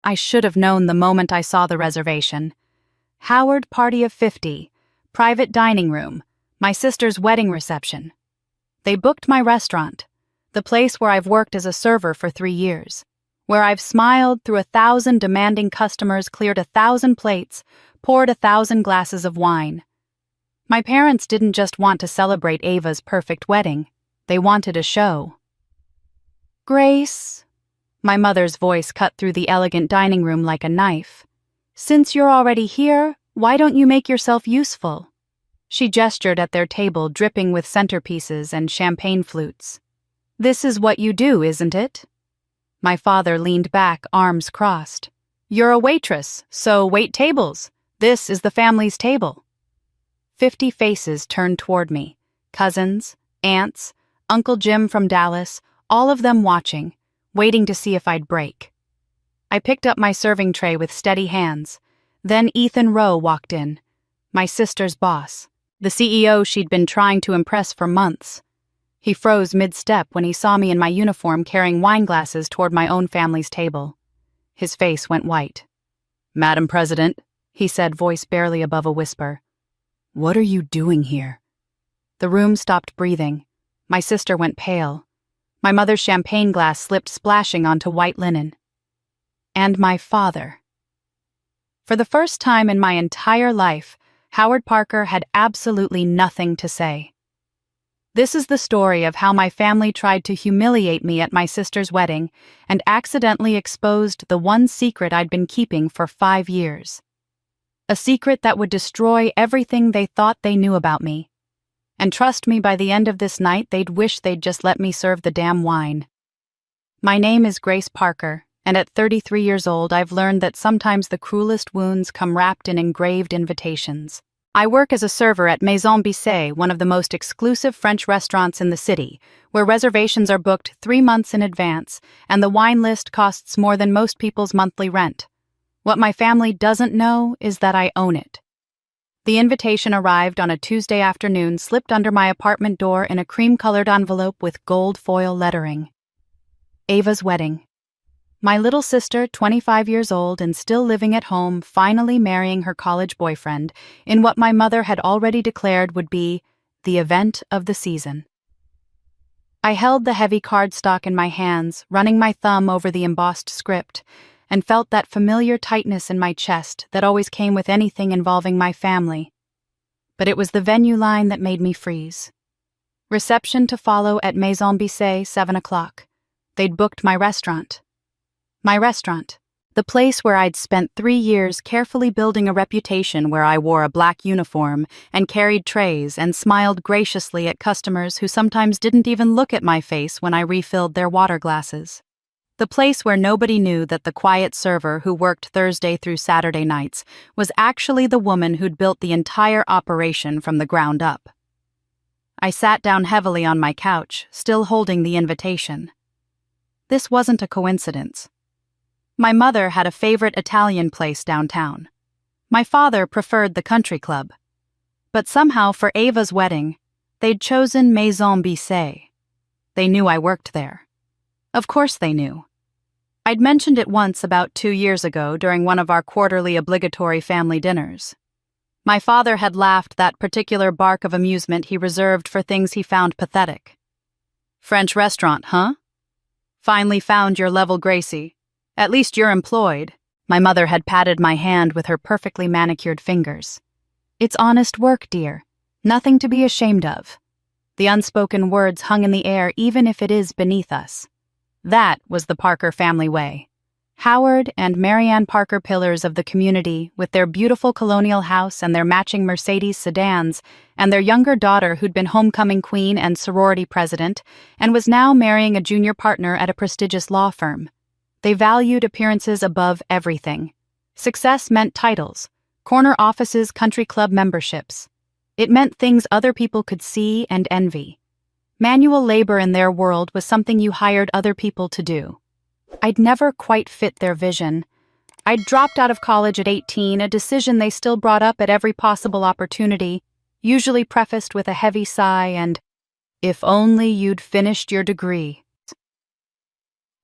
I should have known the moment I saw the reservation. Howard Party of 50, private dining room, my sister's wedding reception. They booked my restaurant, the place where I've worked as a server for 3 years, where I've smiled through 1,000 demanding customers, cleared 1,000 plates, poured 1,000 glasses of wine. My parents didn't just want to celebrate Ava's perfect wedding, they wanted a show. "Grace," my mother's voice cut through the elegant dining room like a knife. "Since you're already here, why don't you make yourself useful?" She gestured at their table dripping with centerpieces and champagne flutes. "This is what you do, isn't it?" My father leaned back, arms crossed. "You're a waitress, so wait tables. This is the family's table." 50 faces turned toward me. Cousins, aunts, Uncle Jim from Dallas, all of them watching, waiting to see if I'd break. I picked up my serving tray with steady hands. Then Ethan Rowe walked in, my sister's boss, the CEO she'd been trying to impress for months. He froze mid-step when he saw me in my uniform carrying wine glasses toward my own family's table. His face went white. "Madam President," he said, voice barely above a whisper. "What are you doing here?" The room stopped breathing. My sister went pale. My mother's champagne glass slipped splashing onto white linen. And my father. For the first time in my entire life, Howard Parker had absolutely nothing to say. This is the story of how my family tried to humiliate me at my sister's wedding and accidentally exposed the one secret I'd been keeping for 5 years. A secret that would destroy everything they thought they knew about me. And trust me, by the end of this night, they'd wish they'd just let me serve the damn wine. My name is Grace Parker, and at 33 years old, I've learned that sometimes the cruelest wounds come wrapped in engraved invitations. I work as a server at Maison Bissay, one of the most exclusive French restaurants in the city, where reservations are booked 3 months in advance, and the wine list costs more than most people's monthly rent. What my family doesn't know is that I own it. The invitation arrived on a Tuesday afternoon, slipped under my apartment door in a cream-colored envelope with gold foil lettering. Ava's wedding. My little sister, 25 years old and still living at home, finally marrying her college boyfriend in what my mother had already declared would be the event of the season. I held the heavy cardstock in my hands, running my thumb over the embossed script, and felt that familiar tightness in my chest that always came with anything involving my family. But it was the venue line that made me freeze. Reception to follow at Maison Bissay, 7 o'clock. They'd booked my restaurant. My restaurant. The place where I'd spent 3 years carefully building a reputation, where I wore a black uniform and carried trays and smiled graciously at customers who sometimes didn't even look at my face when I refilled their water glasses. The place where nobody knew that the quiet server who worked Thursday through Saturday nights was actually the woman who'd built the entire operation from the ground up. I sat down heavily on my couch, still holding the invitation. This wasn't a coincidence. My mother had a favorite Italian place downtown. My father preferred the country club. But somehow for Ava's wedding, they'd chosen Maison Bissay. They knew I worked there. Of course they knew. I'd mentioned it once about 2 years ago during one of our quarterly obligatory family dinners. My father had laughed that particular bark of amusement he reserved for things he found pathetic. "French restaurant, huh? Finally found your level, Gracie. At least you're employed." My mother had patted my hand with her perfectly manicured fingers. "It's honest work, dear. Nothing to be ashamed of." The unspoken words hung in the air, even if it is beneath us. That was the Parker family way. Howard and Marianne Parker, pillars of the community, with their beautiful colonial house and their matching Mercedes sedans, and their younger daughter who'd been homecoming queen and sorority president, and was now marrying a junior partner at a prestigious law firm. They valued appearances above everything. Success meant titles, corner offices, country club memberships. It meant things other people could see and envy. Manual labor in their world was something you hired other people to do. I'd never quite fit their vision. I'd dropped out of college at 18, a decision they still brought up at every possible opportunity, usually prefaced with a heavy sigh and, "If only you'd finished your degree."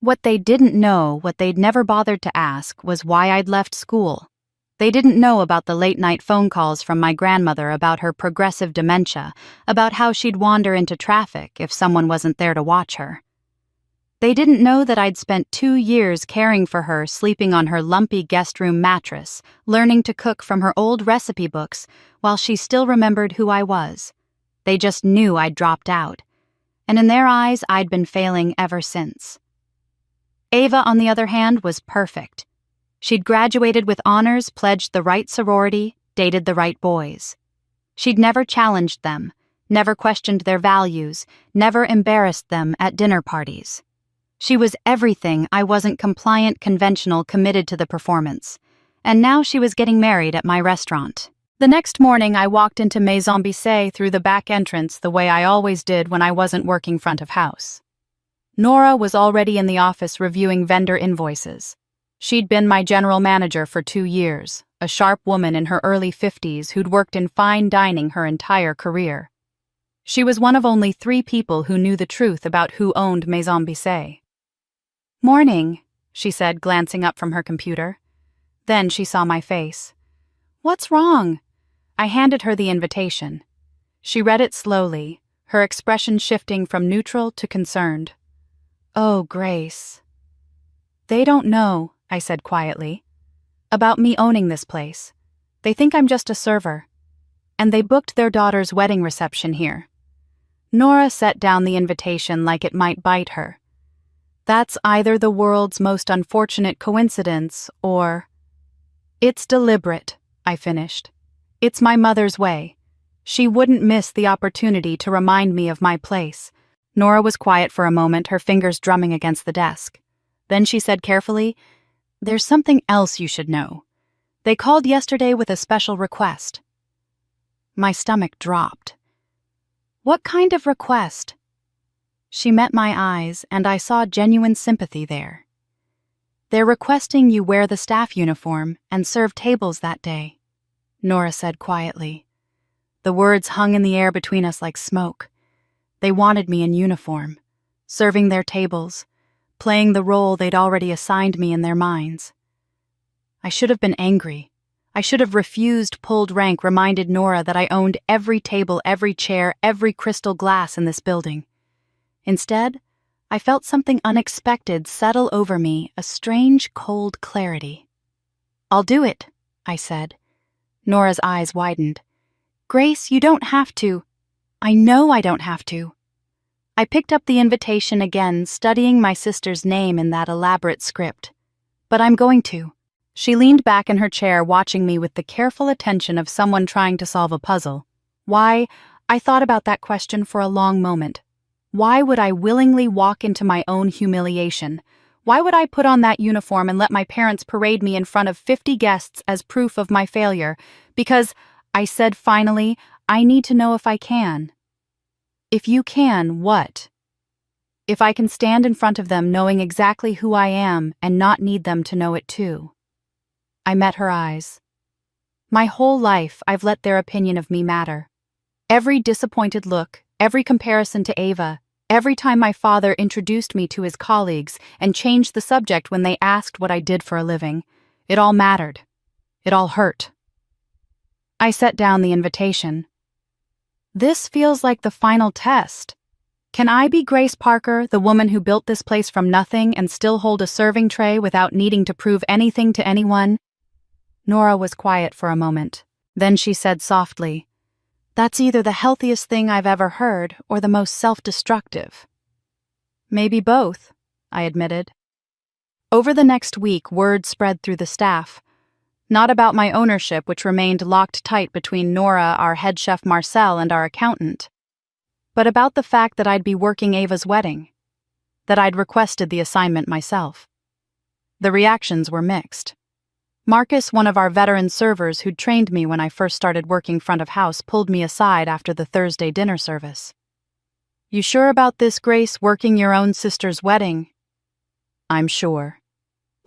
What they didn't know, what they'd never bothered to ask, was why I'd left school. They didn't know about the late-night phone calls from my grandmother about her progressive dementia, about how she'd wander into traffic if someone wasn't there to watch her. They didn't know that I'd spent 2 years caring for her, sleeping on her lumpy guest room mattress, learning to cook from her old recipe books, while she still remembered who I was. They just knew I'd dropped out, and in their eyes I'd been failing ever since. Ava, on the other hand, was perfect. She'd graduated with honors, pledged the right sorority, dated the right boys. She'd never challenged them, never questioned their values, never embarrassed them at dinner parties. She was everything I wasn't: compliant, conventional, committed to the performance. And now she was getting married at my restaurant. The next morning, I walked into Maison Bissé through the back entrance the way I always did when I wasn't working front of house. Nora was already in the office reviewing vendor invoices. She'd been my general manager for 2 years, a sharp woman in her early 50s who'd worked in fine dining her entire career. She was one of only 3 people who knew the truth about who owned Maison Bissé. "Morning," she said, glancing up from her computer. Then she saw my face. "What's wrong?" I handed her the invitation. She read it slowly, her expression shifting from neutral to concerned. "Oh, Grace." "They don't know," I said quietly, "about me owning this place. They think I'm just a server. And they booked their daughter's wedding reception here." Nora set down the invitation like it might bite her. "That's either the world's most unfortunate coincidence or—" "It's deliberate," I finished. "It's my mother's way. She wouldn't miss the opportunity to remind me of my place." Nora was quiet for a moment, her fingers drumming against the desk. Then she said carefully, "There's something else you should know. They called yesterday with a special request." My stomach dropped. "What kind of request?" She met my eyes, and I saw genuine sympathy there. "They're requesting you wear the staff uniform and serve tables that day," Nora said quietly. The words hung in the air between us like smoke. They wanted me in uniform, serving their tables, playing the role they'd already assigned me in their minds. I should have been angry. I should have refused, pulled rank, reminded Nora that I owned every table, every chair, every crystal glass in this building. Instead, I felt something unexpected settle over me, a strange, cold clarity. "I'll do it," I said. Nora's eyes widened. "Grace, you don't have to." "I know I don't have to." I picked up the invitation again, studying my sister's name in that elaborate script. "But I'm going to." She leaned back in her chair, watching me with the careful attention of someone trying to solve a puzzle. Why? I thought about that question for a long moment. Why would I willingly walk into my own humiliation? Why would I put on that uniform and let my parents parade me in front of 50 guests as proof of my failure? Because, I said finally, I need to know if I can. If you can, what? If I can stand in front of them knowing exactly who I am and not need them to know it too. I met her eyes. My whole life, I've let their opinion of me matter. Every disappointed look, every comparison to Ava, every time my father introduced me to his colleagues and changed the subject when they asked what I did for a living, it all mattered. It all hurt. I set down the invitation. "This feels like the final test. Can I be Grace Parker, the woman who built this place from nothing and still hold a serving tray without needing to prove anything to anyone?" Nora was quiet for a moment. Then she said softly, "That's either the healthiest thing I've ever heard or the most self-destructive." "Maybe both," I admitted. Over the next week, word spread through the staff. Not about my ownership, which remained locked tight between Nora, our head chef Marcel, and our accountant, but about the fact that I'd be working Ava's wedding, that I'd requested the assignment myself. The reactions were mixed. Marcus, one of our veteran servers who'd trained me when I first started working front of house, pulled me aside after the Thursday dinner service. "You sure about this, Grace, working your own sister's wedding?" "I'm sure."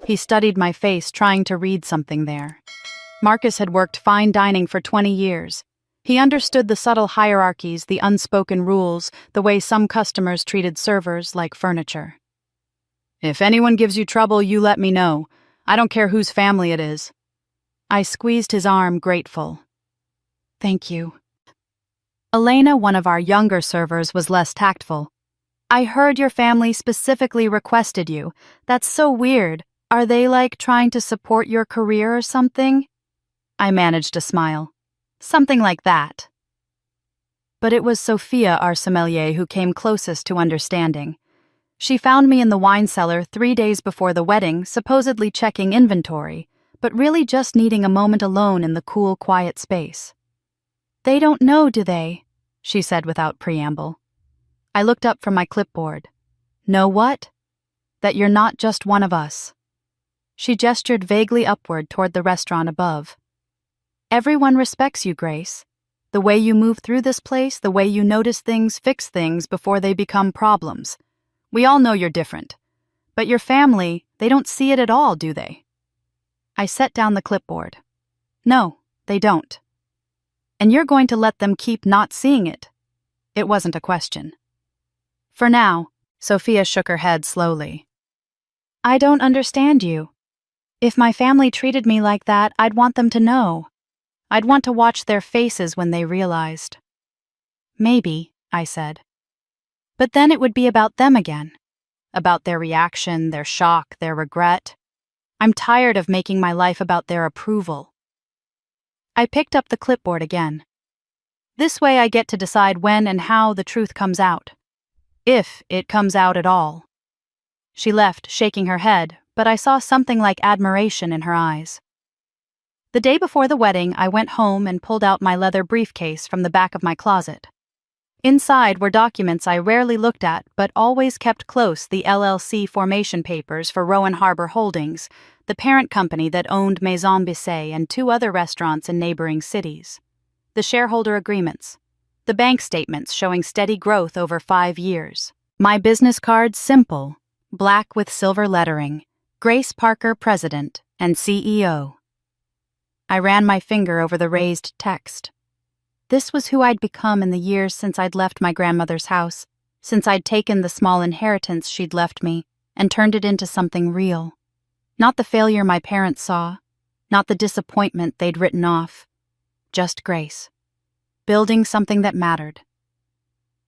He studied my face, trying to read something there. Marcus had worked fine dining for 20 years. He understood the subtle hierarchies, the unspoken rules, the way some customers treated servers like furniture. If anyone gives you trouble, you let me know. I don't care whose family it is. I squeezed his arm, grateful. Thank you. Elena, one of our younger servers, was less tactful. I heard your family specifically requested you. That's so weird. Are they trying to support your career or something? I managed a smile. Something like that. But it was Sophia, our sommelier, who came closest to understanding. She found me in the wine cellar 3 days before the wedding, supposedly checking inventory, but really just needing a moment alone in the cool, quiet space. They don't know, do they? She said without preamble. I looked up from my clipboard. Know what? That you're not just one of us. She gestured vaguely upward toward the restaurant above. Everyone respects you, Grace. The way you move through this place, the way you notice things, fix things before they become problems. We all know you're different. But your family, they don't see it at all, do they? I set down the clipboard. No, they don't. And you're going to let them keep not seeing it? It wasn't a question. For now, Sophia shook her head slowly. I don't understand you. If my family treated me like that, I'd want them to know. I'd want to watch their faces when they realized. Maybe, I said. But then it would be about them again. About their reaction, their shock, their regret. I'm tired of making my life about their approval. I picked up the clipboard again. This way I get to decide when and how the truth comes out. If it comes out at all. She left, shaking her head, but I saw something like admiration in her eyes. The day before the wedding, I went home and pulled out my leather briefcase from the back of my closet. Inside were documents I rarely looked at but always kept close: the LLC formation papers for Rowan Harbor Holdings, the parent company that owned Maison Bisset and 2 other restaurants in neighboring cities. The shareholder agreements. The bank statements showing steady growth over 5 years. My business card simple, black with silver lettering, Grace Parker, President and CEO. I ran my finger over the raised text. This was who I'd become in the years since I'd left my grandmother's house, since I'd taken the small inheritance she'd left me and turned it into something real. Not the failure my parents saw, not the disappointment they'd written off. Just Grace. Building something that mattered.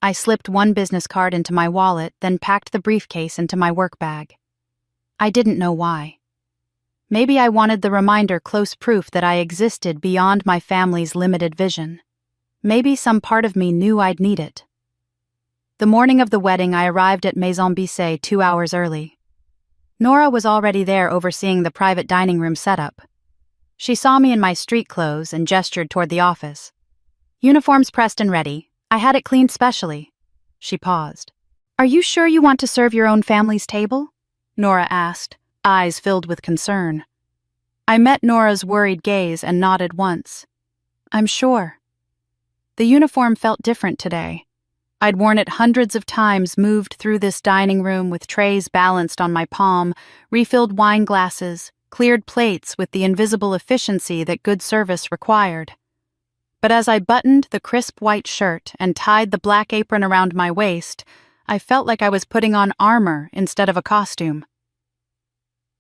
I slipped one business card into my wallet, then packed the briefcase into my work bag. I didn't know why. Maybe I wanted the reminder, close proof that I existed beyond my family's limited vision. Maybe some part of me knew I'd need it. The morning of the wedding, I arrived at Maison Bisset 2 hours early. Nora was already there overseeing the private dining room setup. She saw me in my street clothes and gestured toward the office. Uniforms pressed and ready. I had it cleaned specially. She paused. Are you sure you want to serve your own family's table? Nora asked, eyes filled with concern. I met Nora's worried gaze and nodded once. I'm sure. The uniform felt different today. I'd worn it hundreds of times, moved through this dining room with trays balanced on my palm, refilled wine glasses, cleared plates with the invisible efficiency that good service required. But as I buttoned the crisp white shirt and tied the black apron around my waist, I felt like I was putting on armor instead of a costume.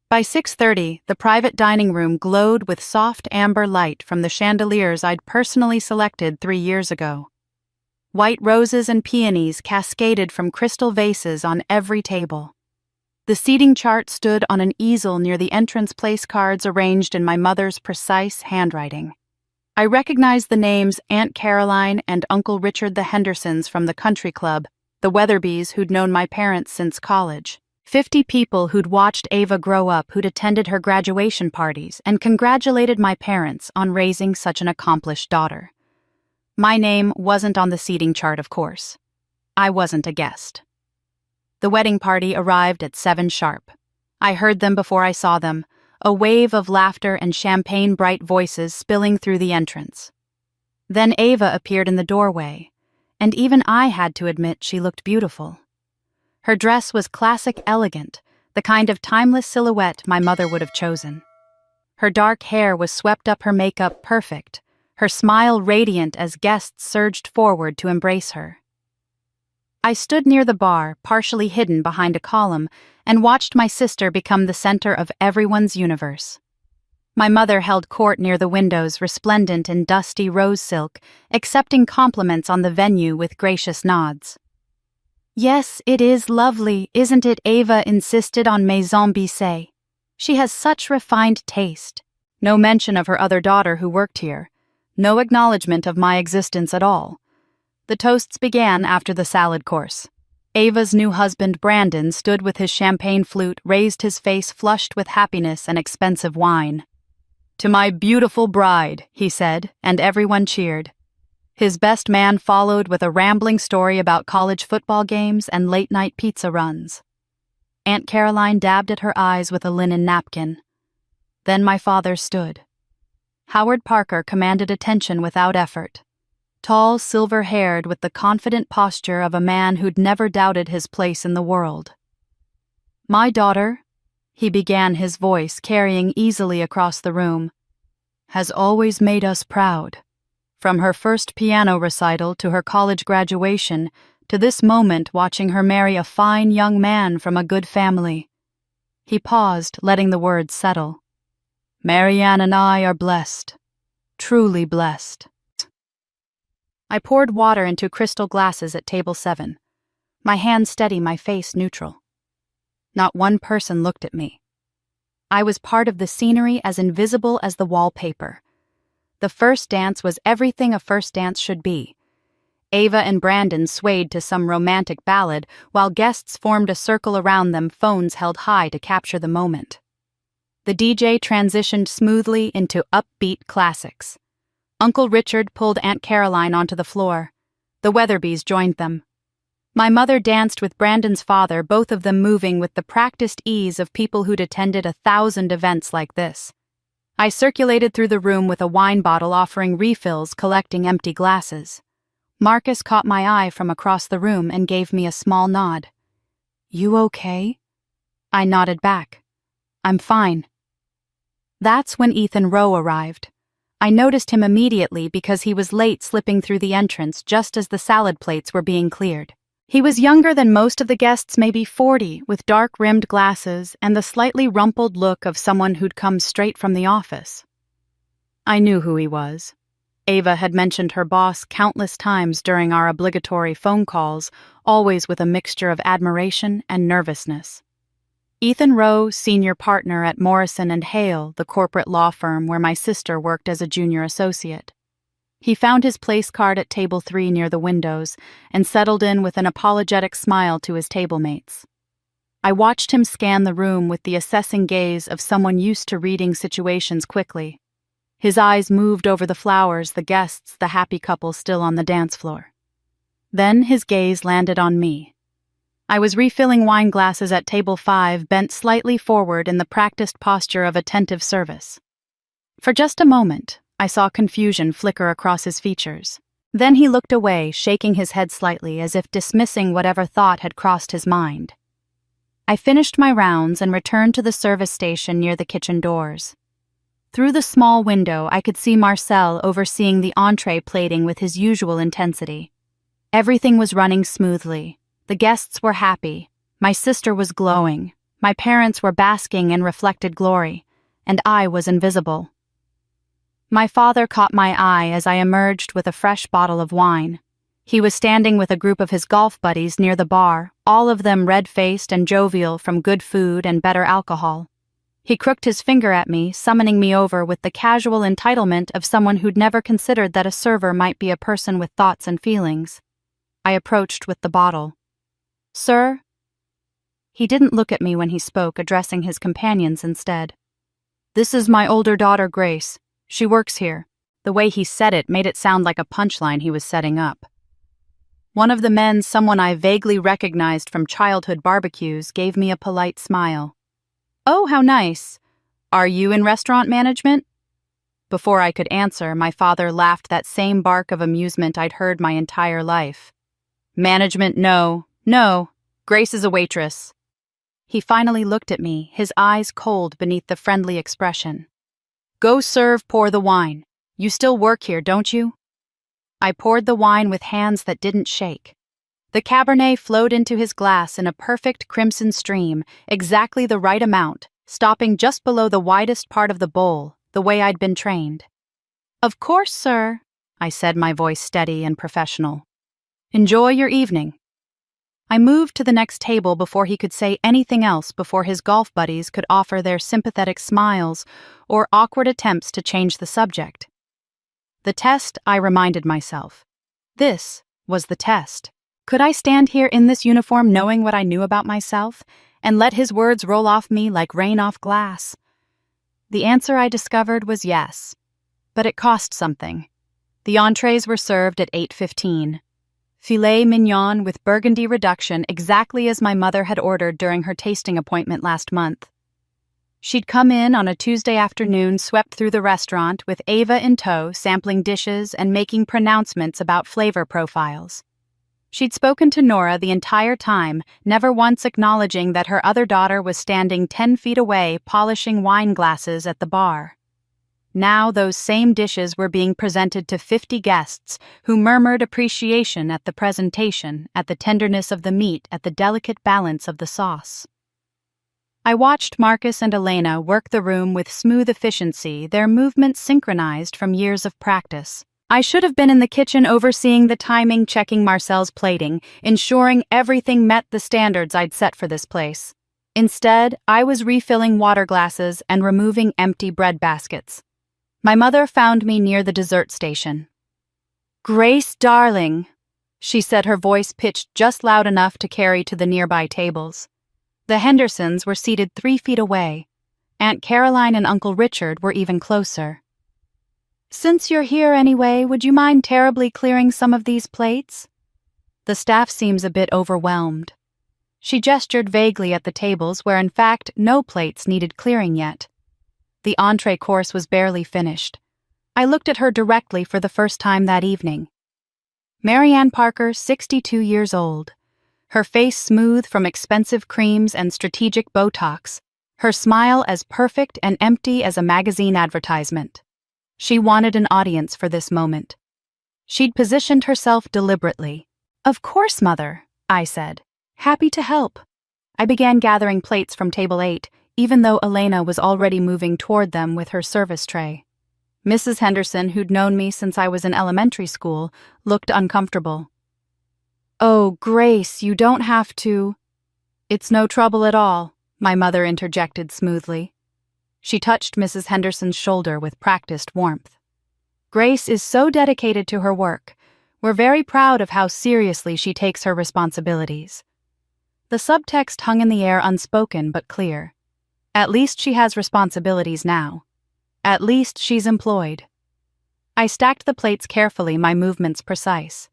By 6:30, the private dining room glowed with soft amber light from the chandeliers I'd personally selected 3 years ago. White roses and peonies cascaded from crystal vases on every table. The seating chart stood on an easel near the entrance place cards arranged in my mother's precise handwriting. I recognized the names Aunt Caroline and Uncle Richard the Hendersons from the country club, the Weatherbys who'd known my parents since college. 50 people who'd watched Ava grow up, who'd attended her graduation parties and congratulated my parents on raising such an accomplished daughter. My name wasn't on the seating chart, of course. I wasn't a guest. The wedding party arrived at 7 sharp. I heard them before I saw them, a wave of laughter and champagne-bright voices spilling through the entrance. Then Ava appeared in the doorway, and even I had to admit she looked beautiful. Her dress was classic elegant, the kind of timeless silhouette my mother would have chosen. Her dark hair was swept up her makeup perfect, her smile radiant as guests surged forward to embrace her. I stood near the bar, partially hidden behind a column, and watched my sister become the center of everyone's universe. My mother held court near the windows, resplendent in dusty rose silk, accepting compliments on the venue with gracious nods. "Yes, it is lovely, isn't it?" Ava insisted on Maison Bissé. "She has such refined taste." No mention of her other daughter who worked here. No acknowledgement of my existence at all. The toasts began after the salad course. Ava's new husband, Brandon, stood with his champagne flute, raised his face flushed with happiness and expensive wine. "To my beautiful bride," he said, and everyone cheered. His best man followed with a rambling story about college football games and late-night pizza runs. Aunt Caroline dabbed at her eyes with a linen napkin. Then my father stood. Howard Parker commanded attention without effort. Tall, silver-haired, with the confident posture of a man who'd never doubted his place in the world. "My daughter," he began, his voice carrying easily across the room, "has always made us proud. From her first piano recital to her college graduation, to this moment watching her marry a fine young man from a good family." He paused, letting the words settle. "Marianne and I are blessed. Truly blessed." I poured water into crystal glasses at table 7. My hand steady, my face neutral. Not one person looked at me. I was part of the scenery, as invisible as the wallpaper. The first dance was everything a first dance should be. Ava and Brandon swayed to some romantic ballad, while guests formed a circle around them, phones held high to capture the moment. The DJ transitioned smoothly into upbeat classics. Uncle Richard pulled Aunt Caroline onto the floor. The Weatherbys joined them. My mother danced with Brandon's father, both of them moving with the practiced ease of people who'd attended 1,000 events like this. I circulated through the room with a wine bottle, offering refills, collecting empty glasses. Marcus caught my eye from across the room and gave me a small nod. "You okay?" I nodded back. "I'm fine." That's when Ethan Rowe arrived. I noticed him immediately because he was late, slipping through the entrance just as the salad plates were being cleared. He was younger than most of the guests, maybe 40, with dark-rimmed glasses and the slightly rumpled look of someone who'd come straight from the office. I knew who he was. Ava had mentioned her boss countless times during our obligatory phone calls, always with a mixture of admiration and nervousness. Ethan Rowe, senior partner at Morrison & Hale, the corporate law firm where my sister worked as a junior associate. He found his place card at table 3 near the windows and settled in with an apologetic smile to his table mates. I watched him scan the room with the assessing gaze of someone used to reading situations quickly. His eyes moved over the flowers, the guests, the happy couple still on the dance floor. Then his gaze landed on me. I was refilling wine glasses at table 5, bent slightly forward in the practiced posture of attentive service. For just a moment, I saw confusion flicker across his features. Then he looked away, shaking his head slightly as if dismissing whatever thought had crossed his mind. I finished my rounds and returned to the service station near the kitchen doors. Through the small window, I could see Marcel overseeing the entree plating with his usual intensity. Everything was running smoothly. The guests were happy. My sister was glowing. My parents were basking in reflected glory. And I was invisible. My father caught my eye as I emerged with a fresh bottle of wine. He was standing with a group of his golf buddies near the bar, all of them red-faced and jovial from good food and better alcohol. He crooked his finger at me, summoning me over with the casual entitlement of someone who'd never considered that a server might be a person with thoughts and feelings. I approached with the bottle. "Sir?" He didn't look at me when he spoke, addressing his companions instead. "This is my older daughter, Grace. She works here." The way he said it made it sound like a punchline he was setting up. One of the men, someone I vaguely recognized from childhood barbecues, gave me a polite smile. "Oh, how nice. Are you in restaurant management?" Before I could answer, my father laughed that same bark of amusement I'd heard my entire life. "Management, no. Grace is a waitress." He finally looked at me, his eyes cold beneath the friendly expression. "Go serve, pour the wine. You still work here, don't you?" I poured the wine with hands that didn't shake. The Cabernet flowed into his glass in a perfect crimson stream, exactly the right amount, stopping just below the widest part of the bowl, the way I'd been trained. "Of course, sir," I said, my voice steady and professional. "Enjoy your evening." I moved to the next table before he could say anything else, before his golf buddies could offer their sympathetic smiles or awkward attempts to change the subject. The test, I reminded myself. This was the test. Could I stand here in this uniform knowing what I knew about myself and let his words roll off me like rain off glass? The answer, I discovered, was yes. But it cost something. The entrees were served at 8:15. Filet mignon with burgundy reduction, exactly as my mother had ordered during her tasting appointment last month. She'd come in on a Tuesday afternoon, swept through the restaurant with Ava in tow, sampling dishes and making pronouncements about flavor profiles. She'd spoken to Nora the entire time, never once acknowledging that her other daughter was standing 10 feet away polishing wine glasses at the bar. Now those same dishes were being presented to 50 guests who murmured appreciation at the presentation, at the tenderness of the meat, at the delicate balance of the sauce. I watched Marcus and Elena work the room with smooth efficiency, their movements synchronized from years of practice. I should have been in the kitchen overseeing the timing, checking Marcel's plating, ensuring everything met the standards I'd set for this place. Instead, I was refilling water glasses and removing empty bread baskets. My mother found me near the dessert station. "Grace, darling," she said, her voice pitched just loud enough to carry to the nearby tables. The Hendersons were seated 3 feet away. Aunt Caroline and Uncle Richard were even closer. "Since you're here anyway, would you mind terribly clearing some of these plates? The staff seems a bit overwhelmed." She gestured vaguely at the tables where, in fact, no plates needed clearing yet. The entree course was barely finished. I looked at her directly for the first time that evening. Marianne Parker, 62 years old. Her face smooth from expensive creams and strategic Botox. Her smile as perfect and empty as a magazine advertisement. She wanted an audience for this moment. She'd positioned herself deliberately. "Of course, Mother," I said. "Happy to help." I began gathering plates from table 8, even though Elena was already moving toward them with her service tray. Mrs. Henderson, who'd known me since I was in elementary school, looked uncomfortable. "Oh, Grace, you don't have to." "It's no trouble at all," my mother interjected smoothly. She touched Mrs. Henderson's shoulder with practiced warmth. "Grace is so dedicated to her work. We're very proud of how seriously she takes her responsibilities." The subtext hung in the air, unspoken but clear. At least she has responsibilities now. At least she's employed. I stacked the plates carefully, my movements precise.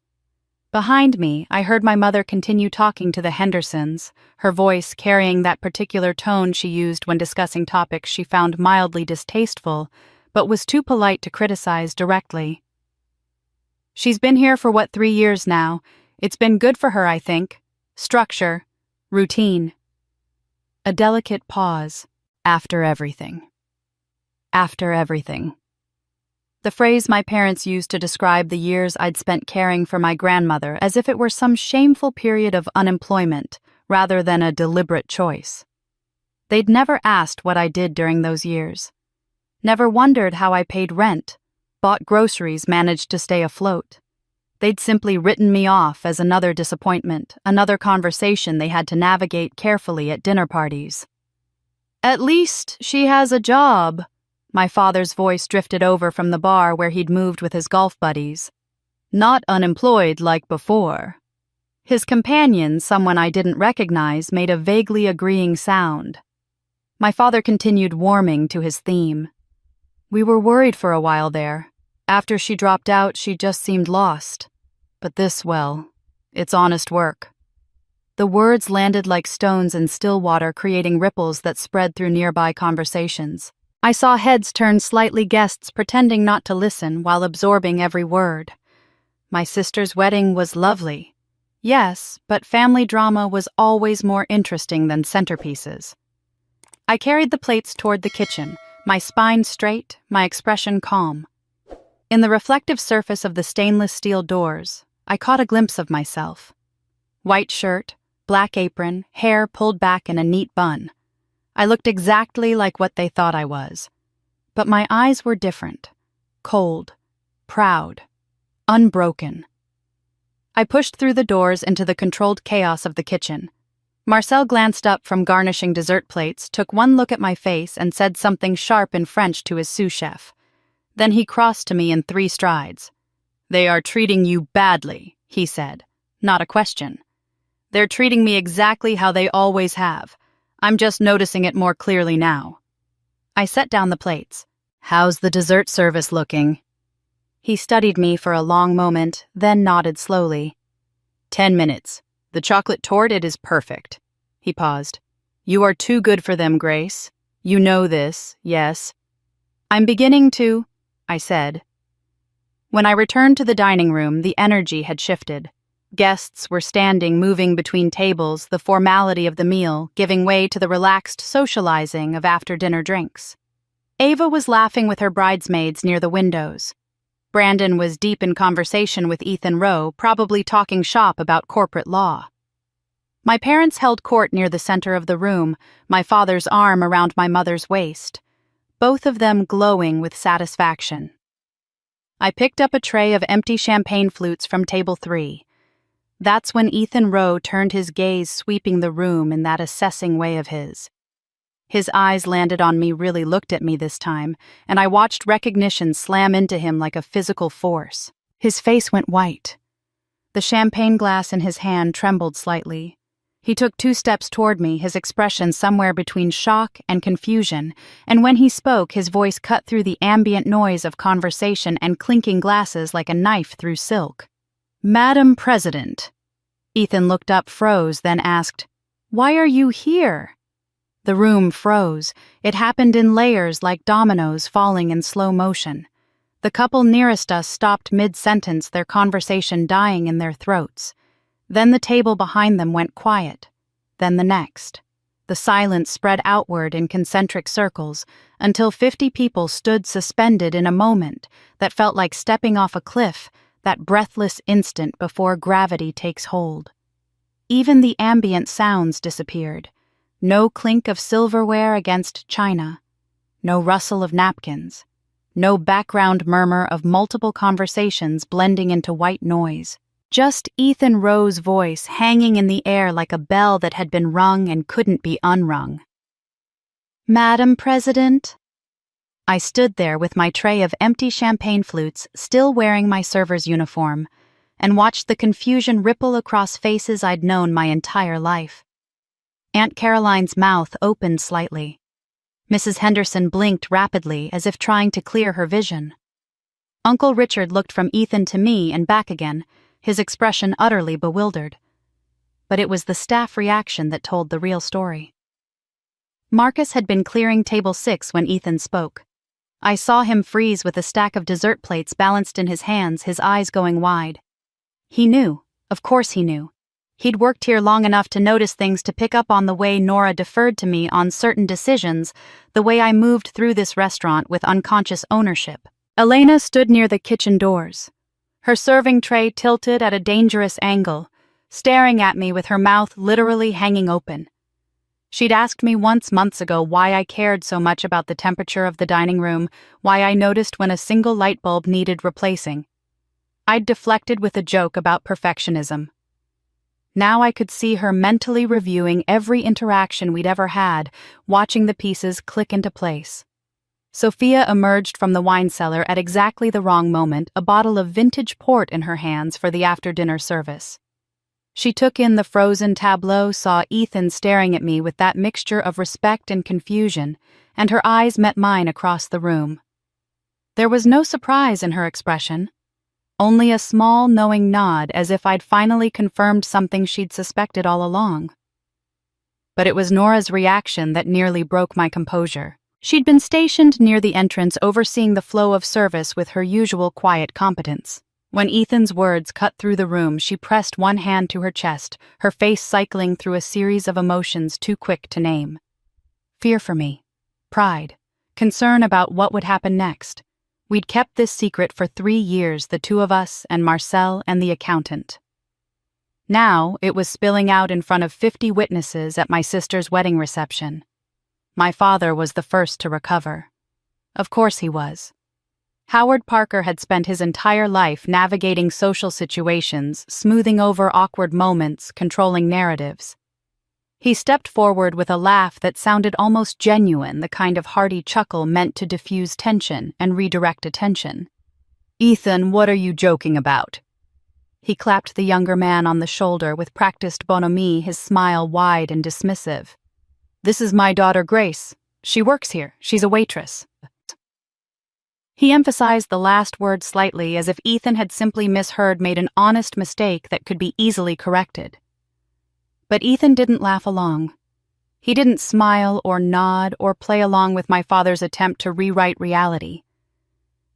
Behind me, I heard my mother continue talking to the Hendersons, her voice carrying that particular tone she used when discussing topics she found mildly distasteful, but was too polite to criticize directly. "She's been here for 3 years now. It's been good for her, I think. Structure. Routine." A delicate pause. After everything. After everything. The phrase my parents used to describe the years I'd spent caring for my grandmother, as if it were some shameful period of unemployment rather than a deliberate choice. They'd never asked what I did during those years. Never wondered how I paid rent, bought groceries, managed to stay afloat. They'd simply written me off as another disappointment, another conversation they had to navigate carefully at dinner parties. "At least she has a job." My father's voice drifted over from the bar where he'd moved with his golf buddies. "Not unemployed like before." His companion, someone I didn't recognize, made a vaguely agreeing sound. My father continued warming to his theme. "We were worried for a while there. After she dropped out, she just seemed lost. But this, well, it's honest work." The words landed like stones in still water, creating ripples that spread through nearby conversations. I saw heads turn slightly, guests pretending not to listen while absorbing every word. My sister's wedding was lovely. Yes, but family drama was always more interesting than centerpieces. I carried the plates toward the kitchen, my spine straight, my expression calm. In the reflective surface of the stainless steel doors, I caught a glimpse of myself. White shirt, black apron, hair pulled back in a neat bun. I looked exactly like what they thought I was. But my eyes were different. Cold, proud, unbroken. I pushed through the doors into the controlled chaos of the kitchen. Marcel glanced up from garnishing dessert plates, took one look at my face, and said something sharp in French to his sous chef. Then he crossed to me in 3 strides. "They are treating you badly," he said. Not a question. "They're treating me exactly how they always have. I'm just noticing it more clearly now." I set down the plates. "How's the dessert service looking?" He studied me for a long moment, then nodded slowly. 10 minutes. The chocolate torte is perfect." He paused. "You are too good for them, Grace. You know this, yes?" "I'm beginning to," I said. When I returned to the dining room, the energy had shifted. Guests were standing, moving between tables, the formality of the meal giving way to the relaxed socializing of after-dinner drinks. Ava was laughing with her bridesmaids near the windows. Brandon was deep in conversation with Ethan Rowe, probably talking shop about corporate law. My parents held court near the center of the room, my father's arm around my mother's waist, both of them glowing with satisfaction. I picked up a tray of empty champagne flutes from table 3. That's when Ethan Rowe turned his gaze, sweeping the room in that assessing way of his. His eyes landed on me, really looked at me this time, and I watched recognition slam into him like a physical force. His face went white. The champagne glass in his hand trembled slightly. He took 2 steps toward me, his expression somewhere between shock and confusion, and when he spoke, his voice cut through the ambient noise of conversation and clinking glasses like a knife through silk. "Madam President." Ethan looked up, froze, then asked, "Why are you here?" The room froze. It happened in layers like dominoes falling in slow motion. The couple nearest us stopped mid-sentence, their conversation dying in their throats. Then the table behind them went quiet. Then the next. The silence spread outward in concentric circles until 50 people stood suspended in a moment that felt like stepping off a cliff, that breathless instant before gravity takes hold. Even the ambient sounds disappeared. No clink of silverware against china. No rustle of napkins. No background murmur of multiple conversations blending into white noise. Just Ethan Rowe's voice hanging in the air like a bell that had been rung and couldn't be unrung. "Madam President?" I stood there with my tray of empty champagne flutes, still wearing my server's uniform, and watched the confusion ripple across faces I'd known my entire life. Aunt Caroline's mouth opened slightly. Mrs. Henderson blinked rapidly as if trying to clear her vision. Uncle Richard looked from Ethan to me and back again, his expression utterly bewildered. But it was the staff reaction that told the real story. Marcus had been clearing table 6 when Ethan spoke. I saw him freeze with a stack of dessert plates balanced in his hands, his eyes going wide. He knew. Of course he knew. He'd worked here long enough to notice things, to pick up on the way Nora deferred to me on certain decisions, the way I moved through this restaurant with unconscious ownership. Elena stood near the kitchen doors, her serving tray tilted at a dangerous angle, staring at me with her mouth literally hanging open. She'd asked me once months ago why I cared so much about the temperature of the dining room, why I noticed when a single light bulb needed replacing. I'd deflected with a joke about perfectionism. Now I could see her mentally reviewing every interaction we'd ever had, watching the pieces click into place. Sophia emerged from the wine cellar at exactly the wrong moment, a bottle of vintage port in her hands for the after-dinner service. She took in the frozen tableau, saw Ethan staring at me with that mixture of respect and confusion, and her eyes met mine across the room. There was no surprise in her expression. Only a small, knowing nod, as if I'd finally confirmed something she'd suspected all along. But it was Nora's reaction that nearly broke my composure. She'd been stationed near the entrance, overseeing the flow of service with her usual quiet competence. When Ethan's words cut through the room, she pressed one hand to her chest, her face cycling through a series of emotions too quick to name. Fear for me, pride, concern about what would happen next. We'd kept this secret for 3 years, the two of us and Marcel and the accountant. Now it was spilling out in front of 50 witnesses at my sister's wedding reception. My father was the first to recover. Of course he was. Howard Parker had spent his entire life navigating social situations, smoothing over awkward moments, controlling narratives. He stepped forward with a laugh that sounded almost genuine, the kind of hearty chuckle meant to diffuse tension and redirect attention. "Ethan, what are you joking about?" He clapped the younger man on the shoulder with practiced bonhomie, his smile wide and dismissive. "This is my daughter Grace. She works here. She's a waitress." He emphasized the last word slightly, as if Ethan had simply made an honest mistake that could be easily corrected. But Ethan didn't laugh along. He didn't smile or nod or play along with my father's attempt to rewrite reality.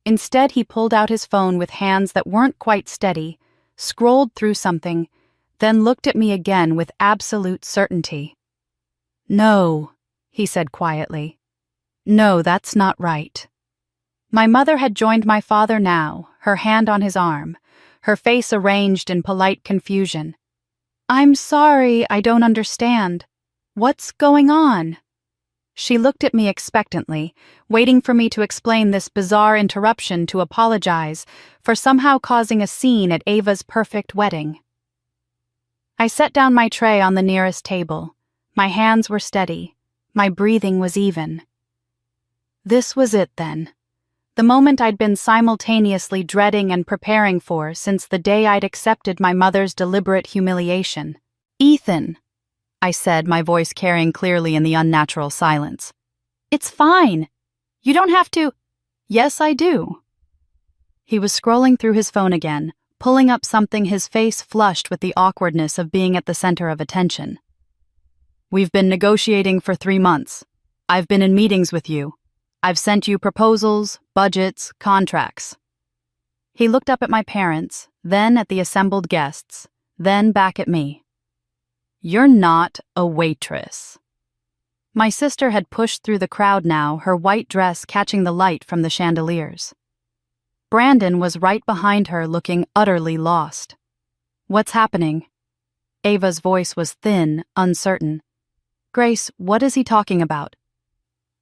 Instead, he pulled out his phone with hands that weren't quite steady, scrolled through something, then looked at me again with absolute certainty. "No," he said quietly. "No, that's not right." My mother had joined my father now, her hand on his arm, her face arranged in polite confusion. "I'm sorry, I don't understand. What's going on?" She looked at me expectantly, waiting for me to explain this bizarre interruption, to apologize for somehow causing a scene at Ava's perfect wedding. I set down my tray on the nearest table. My hands were steady. My breathing was even. This was it then. The moment I'd been simultaneously dreading and preparing for since the day I'd accepted my mother's deliberate humiliation. "Ethan," I said, my voice carrying clearly in the unnatural silence. "It's fine. You don't have to—" "Yes, I do." He was scrolling through his phone again, pulling up something, his face flushed with the awkwardness of being at the center of attention. "We've been negotiating for 3 months. I've been in meetings with you. I've sent you proposals, budgets, contracts." He looked up at my parents, then at the assembled guests, then back at me. "You're not a waitress." My sister had pushed through the crowd now, her white dress catching the light from the chandeliers. Brandon was right behind her, looking utterly lost. "What's happening?" Ava's voice was thin, uncertain. "Grace, what is he talking about?"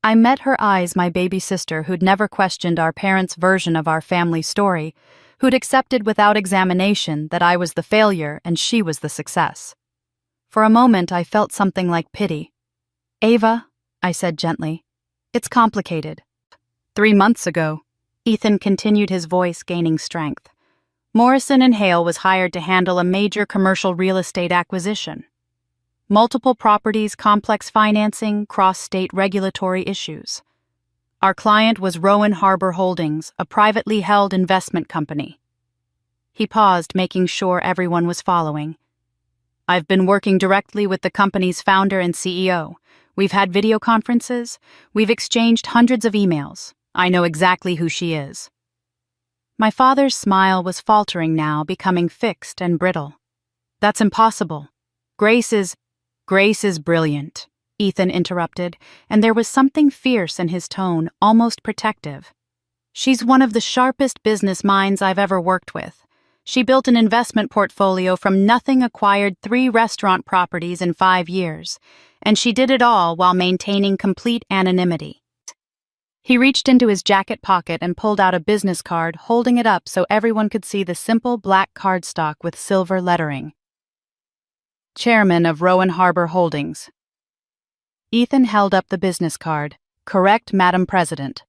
I met her eyes, my baby sister who'd never questioned our parents' version of our family story, who'd accepted without examination that I was the failure and she was the success. For a moment I felt something like pity. "Ava," I said gently, "it's complicated." 3 months ago, Ethan continued, his voice gaining strength. Morrison & Hale was hired to handle a major commercial real estate acquisition. Multiple properties, complex financing, cross-state regulatory issues. Our client was Rowan Harbor Holdings, a privately held investment company. He paused, making sure everyone was following. "I've been working directly with the company's founder and CEO. We've had video conferences. We've exchanged hundreds of emails. I know exactly who she is." My father's smile was faltering now, becoming fixed and brittle. "That's impossible. Grace is brilliant," Ethan interrupted, and there was something fierce in his tone, almost protective. "She's one of the sharpest business minds I've ever worked with. She built an investment portfolio from nothing, acquired 3 restaurant properties in 5 years, and she did it all while maintaining complete anonymity." He reached into his jacket pocket and pulled out a business card, holding it up so everyone could see the simple black cardstock with silver lettering. "Chairman of Rowan Harbor Holdings." Ethan held up the business card. "Correct, Madam President."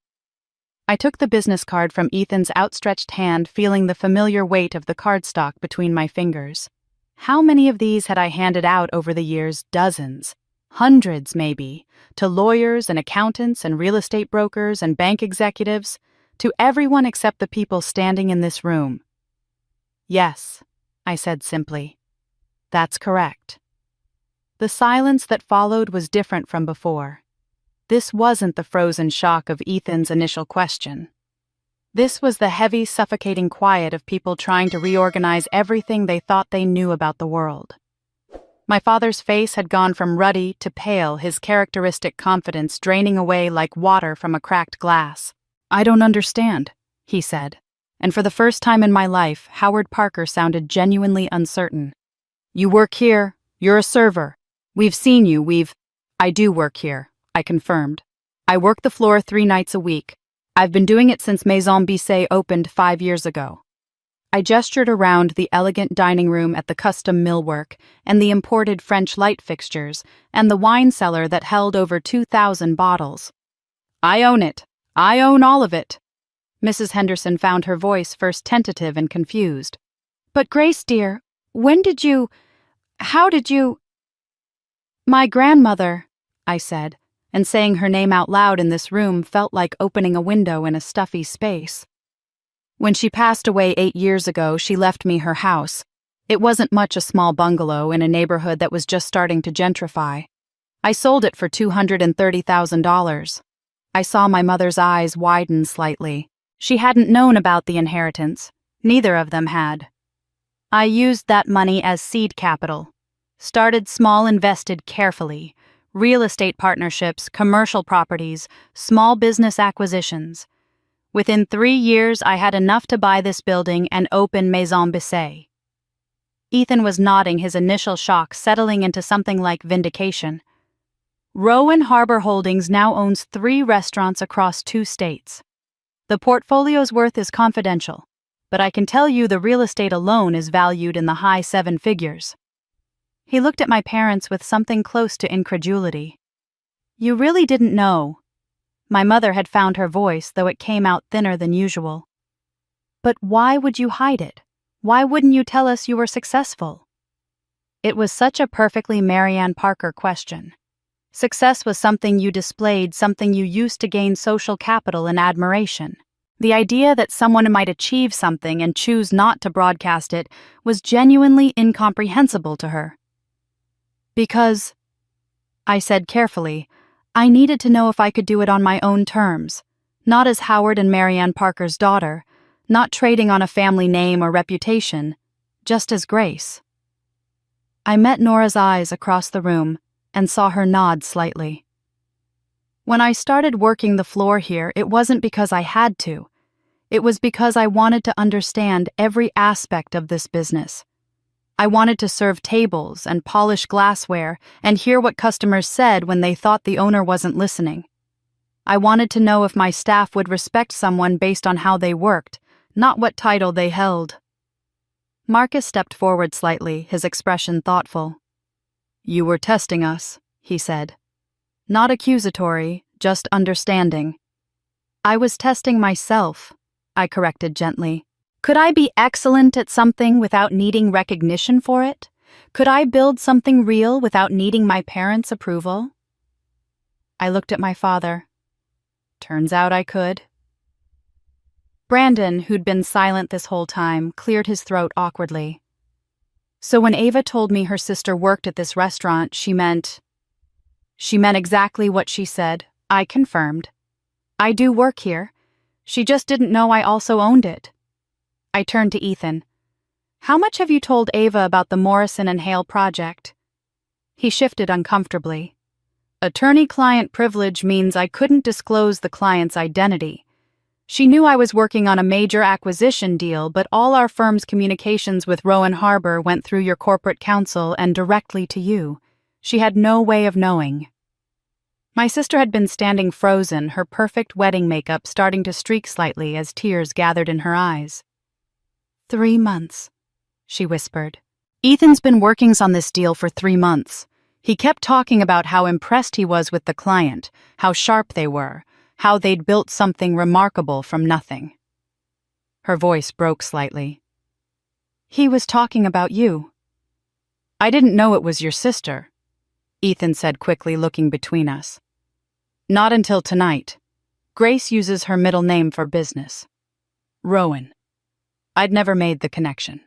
I took the business card from Ethan's outstretched hand, feeling the familiar weight of the cardstock between my fingers. How many of these had I handed out over the years? Dozens. Hundreds, maybe. To lawyers and accountants and real estate brokers and bank executives. To everyone except the people standing in this room. "Yes," I said simply. "That's correct." The silence that followed was different from before. This wasn't the frozen shock of Ethan's initial question. This was the heavy, suffocating quiet of people trying to reorganize everything they thought they knew about the world. My father's face had gone from ruddy to pale, his characteristic confidence draining away like water from a cracked glass. "I don't understand," he said, and for the first time in my life, Howard Parker sounded genuinely uncertain. You work here. You're a server. We've seen you, I do work here, I confirmed. I work the floor 3 nights a week. I've been doing it since Maison Bissé opened 5 years ago. I gestured around the elegant dining room at the custom millwork and the imported French light fixtures and the wine cellar that held over 2,000 bottles. I own it. I own all of it. Mrs. Henderson found her voice first tentative and confused. But Grace, dear, how did you… My grandmother, I said, and saying her name out loud in this room felt like opening a window in a stuffy space. When she passed away 8 years ago, she left me her house. It wasn't much a small bungalow in a neighborhood that was just starting to gentrify. I sold it for $230,000. I saw my mother's eyes widen slightly. She hadn't known about the inheritance. Neither of them had. I used that money as seed capital. Started small, invested carefully. Real estate partnerships, commercial properties, small business acquisitions. Within 3 years, I had enough to buy this building and open Maison Bissé. Ethan was nodding, his initial shock settling into something like vindication. Rowan Harbor Holdings now owns 3 restaurants across 2 states. The portfolio's worth is confidential, but I can tell you the real estate alone is valued in the high 7 figures. He looked at my parents with something close to incredulity. You really didn't know. My mother had found her voice, though it came out thinner than usual. But why would you hide it? Why wouldn't you tell us you were successful? It was such a perfectly Marianne Parker question. Success was something you displayed, something you used to gain social capital and admiration. The idea that someone might achieve something and choose not to broadcast it was genuinely incomprehensible to her. Because, I said carefully, I needed to know if I could do it on my own terms, not as Howard and Marianne Parker's daughter, not trading on a family name or reputation, just as Grace. I met Nora's eyes across the room and saw her nod slightly. When I started working the floor here, it wasn't because I had to. It was because I wanted to understand every aspect of this business. I wanted to serve tables and polish glassware and hear what customers said when they thought the owner wasn't listening. I wanted to know if my staff would respect someone based on how they worked, not what title they held. Marcus stepped forward slightly, his expression thoughtful. You were testing us, he said. Not accusatory, just understanding. I was testing myself, I corrected gently. Could I be excellent at something without needing recognition for it? Could I build something real without needing my parents' approval? I looked at my father. Turns out I could. Brandon, who'd been silent this whole time, cleared his throat awkwardly. So when Ava told me her sister worked at this restaurant, she meant exactly what she said, I confirmed. I do work here. She just didn't know I also owned it. I turned to Ethan. How much have you told Ava about the Morrison and Hale project? He shifted uncomfortably. Attorney-client privilege means I couldn't disclose the client's identity. She knew I was working on a major acquisition deal, but all our firm's communications with Rowan Harbor went through your corporate counsel and directly to you. She had no way of knowing. My sister had been standing frozen, her perfect wedding makeup starting to streak slightly as tears gathered in her eyes. 3 months, she whispered. Ethan's been working on this deal for 3 months. He kept talking about how impressed he was with the client, how sharp they were, how they'd built something remarkable from nothing. Her voice broke slightly. He was talking about you. I didn't know it was your sister, Ethan said quickly, looking between us. Not until tonight. Grace uses her middle name for business. Rowan. I'd never made the connection.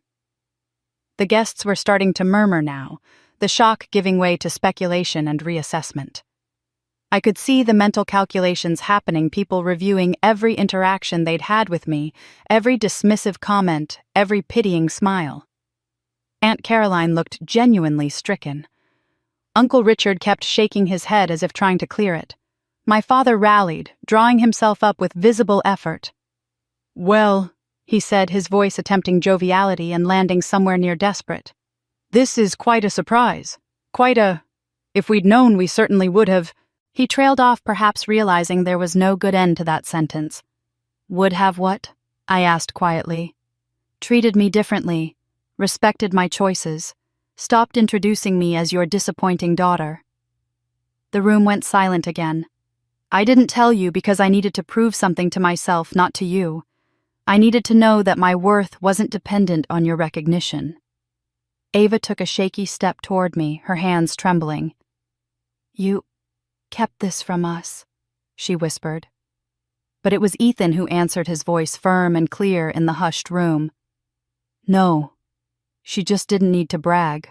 The guests were starting to murmur now, the shock giving way to speculation and reassessment. I could see the mental calculations happening, people reviewing every interaction they'd had with me, every dismissive comment, every pitying smile. Aunt Caroline looked genuinely stricken. Uncle Richard kept shaking his head as if trying to clear it. My father rallied, drawing himself up with visible effort. Well, he said, his voice attempting joviality and landing somewhere near desperate. This is quite a surprise. If we'd known, we certainly would have. He trailed off, perhaps realizing there was no good end to that sentence. Would have what? I asked quietly. Treated me differently, respected my choices, stopped introducing me as your disappointing daughter. The room went silent again. I didn't tell you because I needed to prove something to myself, not to you. I needed to know that my worth wasn't dependent on your recognition. Ava took a shaky step toward me, her hands trembling. You kept this from us, she whispered. But it was Ethan who answered, his voice firm and clear in the hushed room. No, she just didn't need to brag.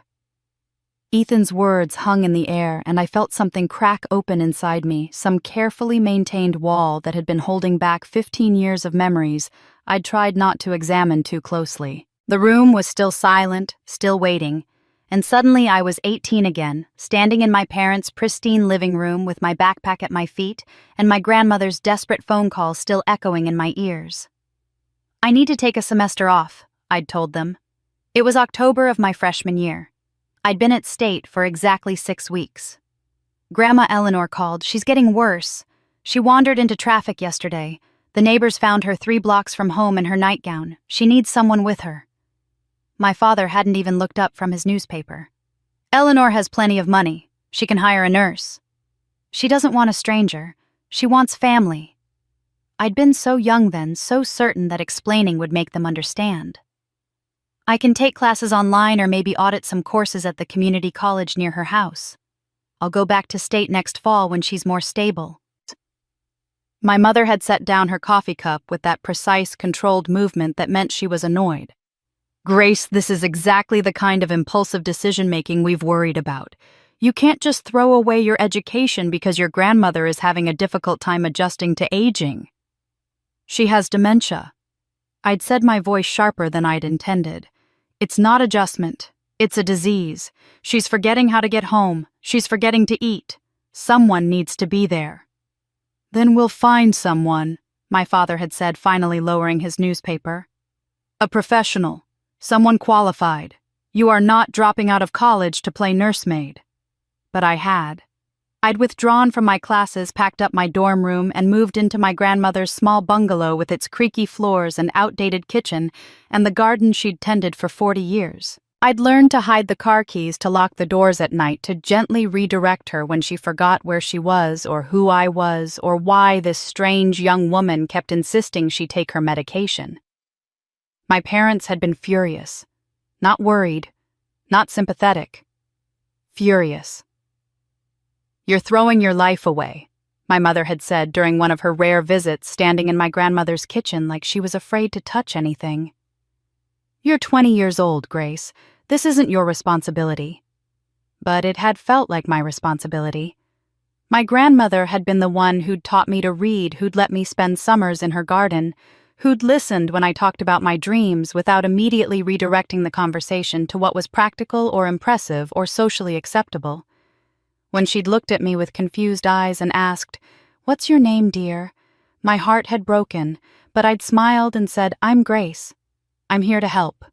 Ethan's words hung in the air, and I felt something crack open inside me, some carefully maintained wall that had been holding back 15 years of memories I'd tried not to examine too closely. The room was still silent, still waiting, and suddenly I was 18 again, standing in my parents' pristine living room with my backpack at my feet and my grandmother's desperate phone call still echoing in my ears. I need to take a semester off, I'd told them. It was October of my freshman year. I'd been at State for exactly 6 weeks. Grandma Eleanor called. She's getting worse. She wandered into traffic yesterday. The neighbors found her 3 blocks from home in her nightgown. She needs someone with her. My father hadn't even looked up from his newspaper. Eleanor has plenty of money. She can hire a nurse. She doesn't want a stranger. She wants family. I'd been so young then, so certain that explaining would make them understand. I can take classes online or maybe audit some courses at the community college near her house. I'll go back to State next fall when she's more stable. My mother had set down her coffee cup with that precise, controlled movement that meant she was annoyed. Grace, this is exactly the kind of impulsive decision-making we've worried about. You can't just throw away your education because your grandmother is having a difficult time adjusting to aging. She has dementia. I'd said, my voice sharper than I'd intended. It's not adjustment. It's a disease. She's forgetting how to get home. She's forgetting to eat. Someone needs to be there. Then we'll find someone, my father had said, finally lowering his newspaper. A professional. Someone qualified. You are not dropping out of college to play nursemaid. But I had. I'd withdrawn from my classes, packed up my dorm room, and moved into my grandmother's small bungalow with its creaky floors and outdated kitchen and the garden she'd tended for 40 years. I'd learned to hide the car keys to lock the doors at night to gently redirect her when she forgot where she was or who I was or why this strange young woman kept insisting she take her medication. My parents had been furious. Not worried. Not sympathetic. Furious. You're throwing your life away, my mother had said during one of her rare visits, standing in my grandmother's kitchen like she was afraid to touch anything. You're 20 years old, Grace. This isn't your responsibility. But it had felt like my responsibility. My grandmother had been the one who'd taught me to read, who'd let me spend summers in her garden, who'd listened when I talked about my dreams without immediately redirecting the conversation to what was practical or impressive or socially acceptable. When she'd looked at me with confused eyes and asked, "What's your name, dear?" my heart had broken, but I'd smiled and said, "I'm Grace. I'm here to help."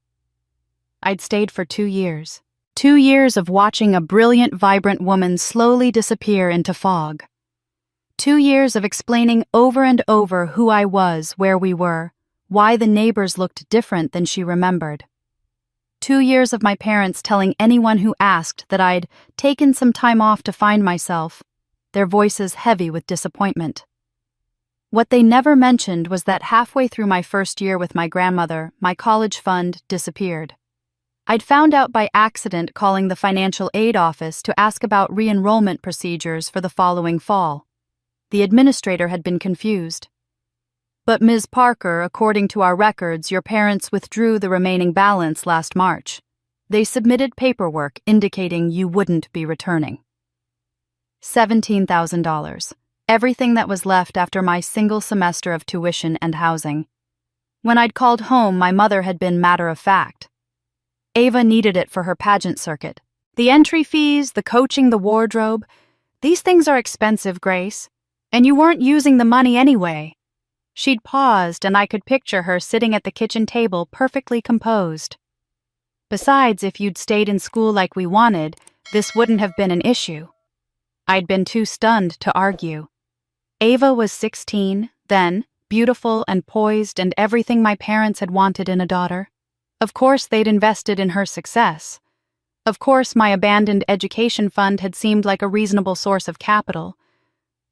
I'd stayed for 2 years. 2 years of watching a brilliant, vibrant woman slowly disappear into fog. 2 years of explaining over and over who I was, where we were, why the neighbors looked different than she remembered. 2 years of my parents telling anyone who asked that I'd taken some time off to find myself, their voices heavy with disappointment. What they never mentioned was that halfway through my first year with my grandmother, my college fund disappeared. I'd found out by accident calling the financial aid office to ask about re-enrollment procedures for the following fall. The administrator had been confused. "But Ms. Parker, according to our records, your parents withdrew the remaining balance last March. They submitted paperwork indicating you wouldn't be returning." $17,000. Everything that was left after my single semester of tuition and housing. When I'd called home, my mother had been matter-of-fact. Ava needed it for her pageant circuit. The entry fees, the coaching, the wardrobe. These things are expensive, Grace. And you weren't using the money anyway. She'd paused, and I could picture her sitting at the kitchen table perfectly composed. Besides, if you'd stayed in school like we wanted, this wouldn't have been an issue. I'd been too stunned to argue. Ava was 16, then, beautiful and poised and everything my parents had wanted in a daughter. Of course they'd invested in her success. Of course my abandoned education fund had seemed like a reasonable source of capital.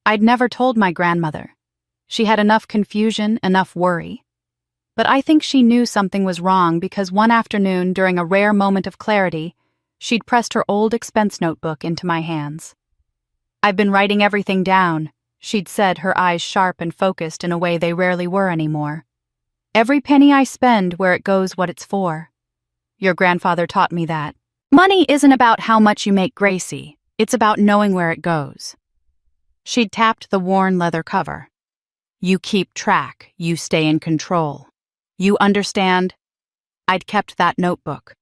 I'd never told my grandmother. She had enough confusion, enough worry. But I think she knew something was wrong because one afternoon, during a rare moment of clarity, she'd pressed her old expense notebook into my hands. "I've been writing everything down," she'd said, her eyes sharp and focused in a way they rarely were anymore. "Every penny I spend, where it goes, what it's for. Your grandfather taught me that. Money isn't about how much you make, Gracie. It's about knowing where it goes." She'd tapped the worn leather cover. "You keep track, you stay in control. You understand?" I'd kept that notebook.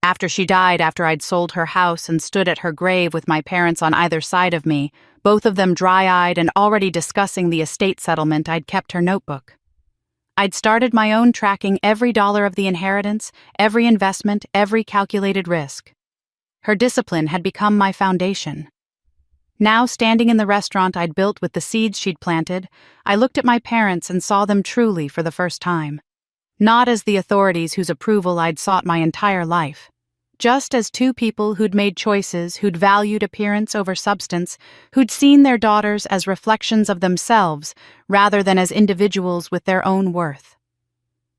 After she died, after I'd sold her house and stood at her grave with my parents on either side of me, both of them dry-eyed and already discussing the estate settlement, I'd kept her notebook. I'd started my own, tracking every dollar of the inheritance, every investment, every calculated risk. Her discipline had become my foundation. Now, standing in the restaurant I'd built with the seeds she'd planted, I looked at my parents and saw them truly for the first time. Not as the authorities whose approval I'd sought my entire life. Just as two people who'd made choices, who'd valued appearance over substance, who'd seen their daughters as reflections of themselves rather than as individuals with their own worth.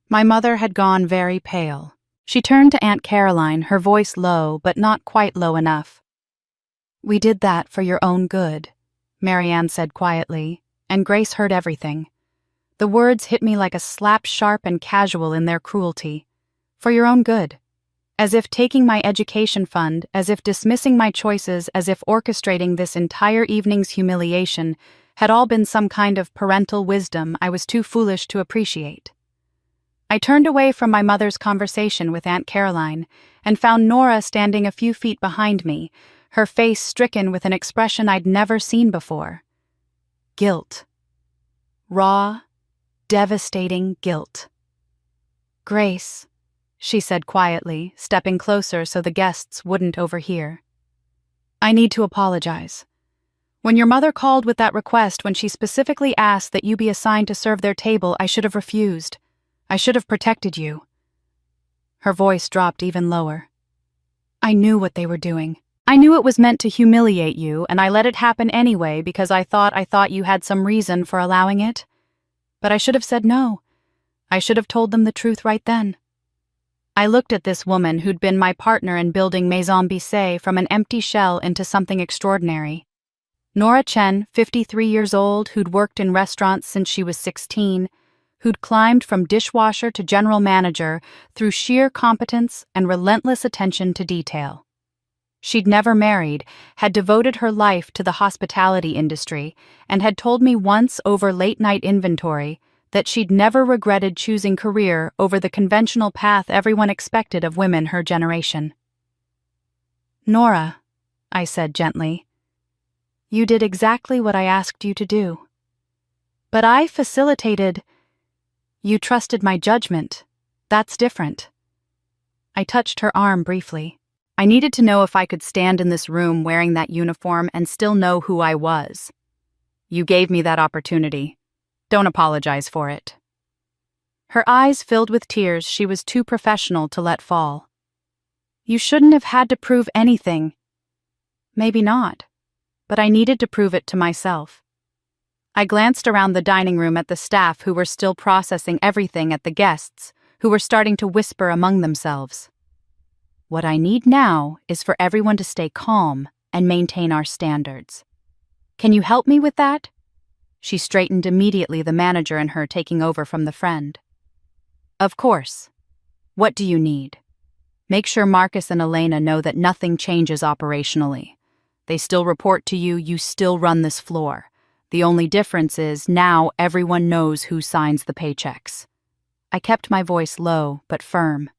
My mother had gone very pale. She turned to Aunt Caroline, her voice low, but not quite low enough. "We did that for your own good," Marianne said quietly, and Grace heard everything. The words hit me like a slap, sharp and casual in their cruelty. For your own good. As if taking my education fund, as if dismissing my choices, as if orchestrating this entire evening's humiliation had all been some kind of parental wisdom I was too foolish to appreciate. I turned away from my mother's conversation with Aunt Caroline and found Nora standing a few feet behind me, her face stricken with an expression I'd never seen before. Guilt. Raw, devastating guilt. "Grace," she said quietly, stepping closer so the guests wouldn't overhear. "I need to apologize. When your mother called with that request, when she specifically asked that you be assigned to serve their table, I should have refused. I should have protected you." Her voice dropped even lower. "I knew what they were doing. I knew it was meant to humiliate you, and I let it happen anyway because I thought you had some reason for allowing it. But I should have said no. I should have told them the truth right then." I looked at this woman who'd been my partner in building Maison Bissé from an empty shell into something extraordinary. Nora Chen, 53 years old, who'd worked in restaurants since she was 16, who'd climbed from dishwasher to general manager through sheer competence and relentless attention to detail. She'd never married, had devoted her life to the hospitality industry, and had told me once over late-night inventory that she'd never regretted choosing career over the conventional path everyone expected of women her generation. "Nora," I said gently, "you did exactly what I asked you to do. But I facilitated. You trusted my judgment. That's different." I touched her arm briefly. I needed to know if I could stand in this room wearing that uniform and still know who I was. "You gave me that opportunity. Don't apologize for it." Her eyes filled with tears she was too professional to let fall. "You shouldn't have had to prove anything." Maybe not, but I needed to prove it to myself. I glanced around the dining room at the staff who were still processing everything, at the guests who were starting to whisper among themselves. What I need now is for everyone to stay calm and maintain our standards. Can you help me with that? She straightened immediately, the manager in her taking over from the friend. Of course. What do you need? Make sure Marcus and Elena know that nothing changes operationally. They still report to you, you still run this floor. The only difference is now everyone knows who signs the paychecks. I kept my voice low but firm.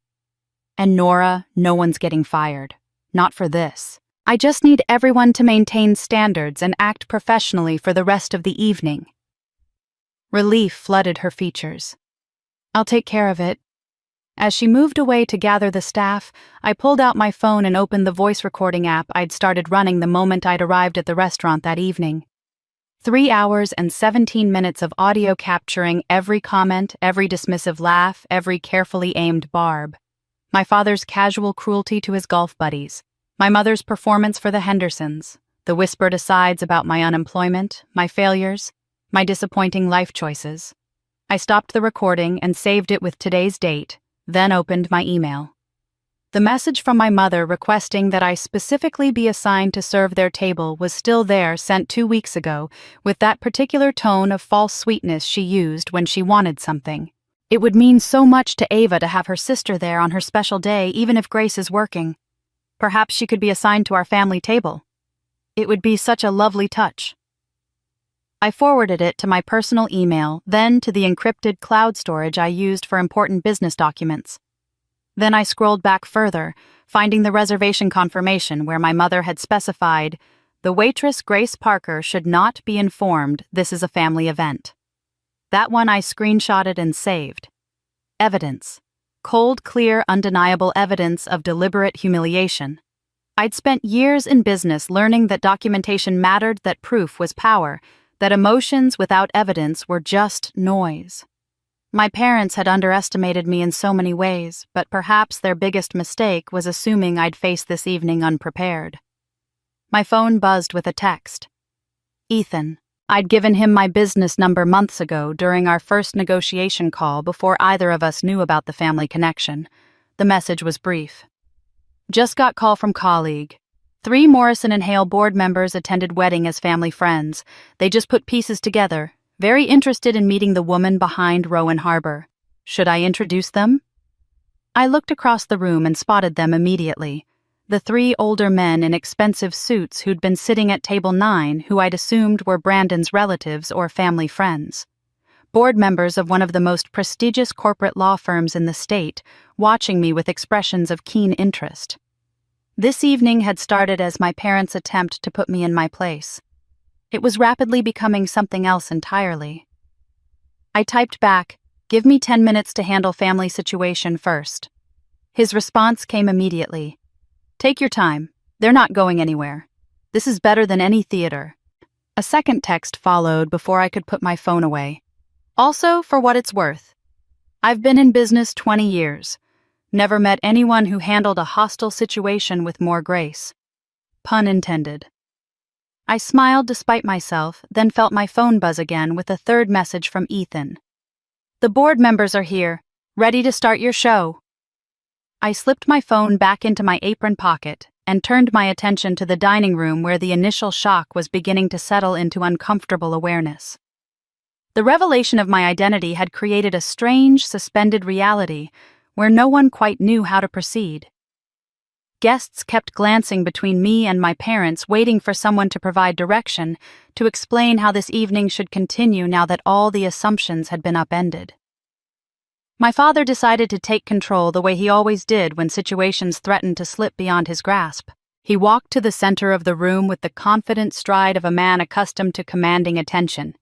And Nora, no one's getting fired. Not for this. I just need everyone to maintain standards and act professionally for the rest of the evening. Relief flooded her features. I'll take care of it. As she moved away to gather the staff, I pulled out my phone and opened the voice recording app I'd started running the moment I'd arrived at the restaurant that evening. 3 hours and 17 minutes of audio capturing every comment, every dismissive laugh, every carefully aimed barb. My father's casual cruelty to his golf buddies, my mother's performance for the Hendersons, the whispered asides about my unemployment, my failures, my disappointing life choices. I stopped the recording and saved it with today's date, then opened my email. The message from my mother requesting that I specifically be assigned to serve their table was still there, sent 2 weeks ago, with that particular tone of false sweetness she used when she wanted something. It would mean so much to Ava to have her sister there on her special day, even if Grace is working. Perhaps she could be assigned to our family table. It would be such a lovely touch. I forwarded it to my personal email, then to the encrypted cloud storage I used for important business documents. Then I scrolled back further, finding the reservation confirmation where my mother had specified, "The waitress Grace Parker should not be informed this is a family event." That one I screenshotted and saved. Evidence. Cold, clear, undeniable evidence of deliberate humiliation. I'd spent years in business learning that documentation mattered, that proof was power, that emotions without evidence were just noise. My parents had underestimated me in so many ways, but perhaps their biggest mistake was assuming I'd face this evening unprepared. My phone buzzed with a text. Ethan. I'd given him my business number months ago during our first negotiation call before either of us knew about the family connection. The message was brief. Just got call from colleague. 3 Morrison & Hale board members attended wedding as family friends. They just put pieces together. Very interested in meeting the woman behind Rowan Harbor. Should I introduce them? I looked across the room and spotted them immediately. The 3 older men in expensive suits who'd been sitting at table 9, who I'd assumed were Brandon's relatives or family friends. Board members of one of the most prestigious corporate law firms in the state, watching me with expressions of keen interest. This evening had started as my parents' attempt to put me in my place. It was rapidly becoming something else entirely. I typed back, "Give me 10 minutes to handle family situation first." His response came immediately. "Take your time. They're not going anywhere. This is better than any theater." A second text followed before I could put my phone away. "Also, for what it's worth. I've been in business 20 years. Never met anyone who handled a hostile situation with more grace." Pun intended. I smiled despite myself, then felt my phone buzz again with a third message from Ethan. "The board members are here, ready to start your show." I slipped my phone back into my apron pocket and turned my attention to the dining room where the initial shock was beginning to settle into uncomfortable awareness. The revelation of my identity had created a strange, suspended reality where no one quite knew how to proceed. Guests kept glancing between me and my parents, waiting for someone to provide direction, to explain how this evening should continue now that all the assumptions had been upended. My father decided to take control the way he always did when situations threatened to slip beyond his grasp. He walked to the center of the room with the confident stride of a man accustomed to commanding attention,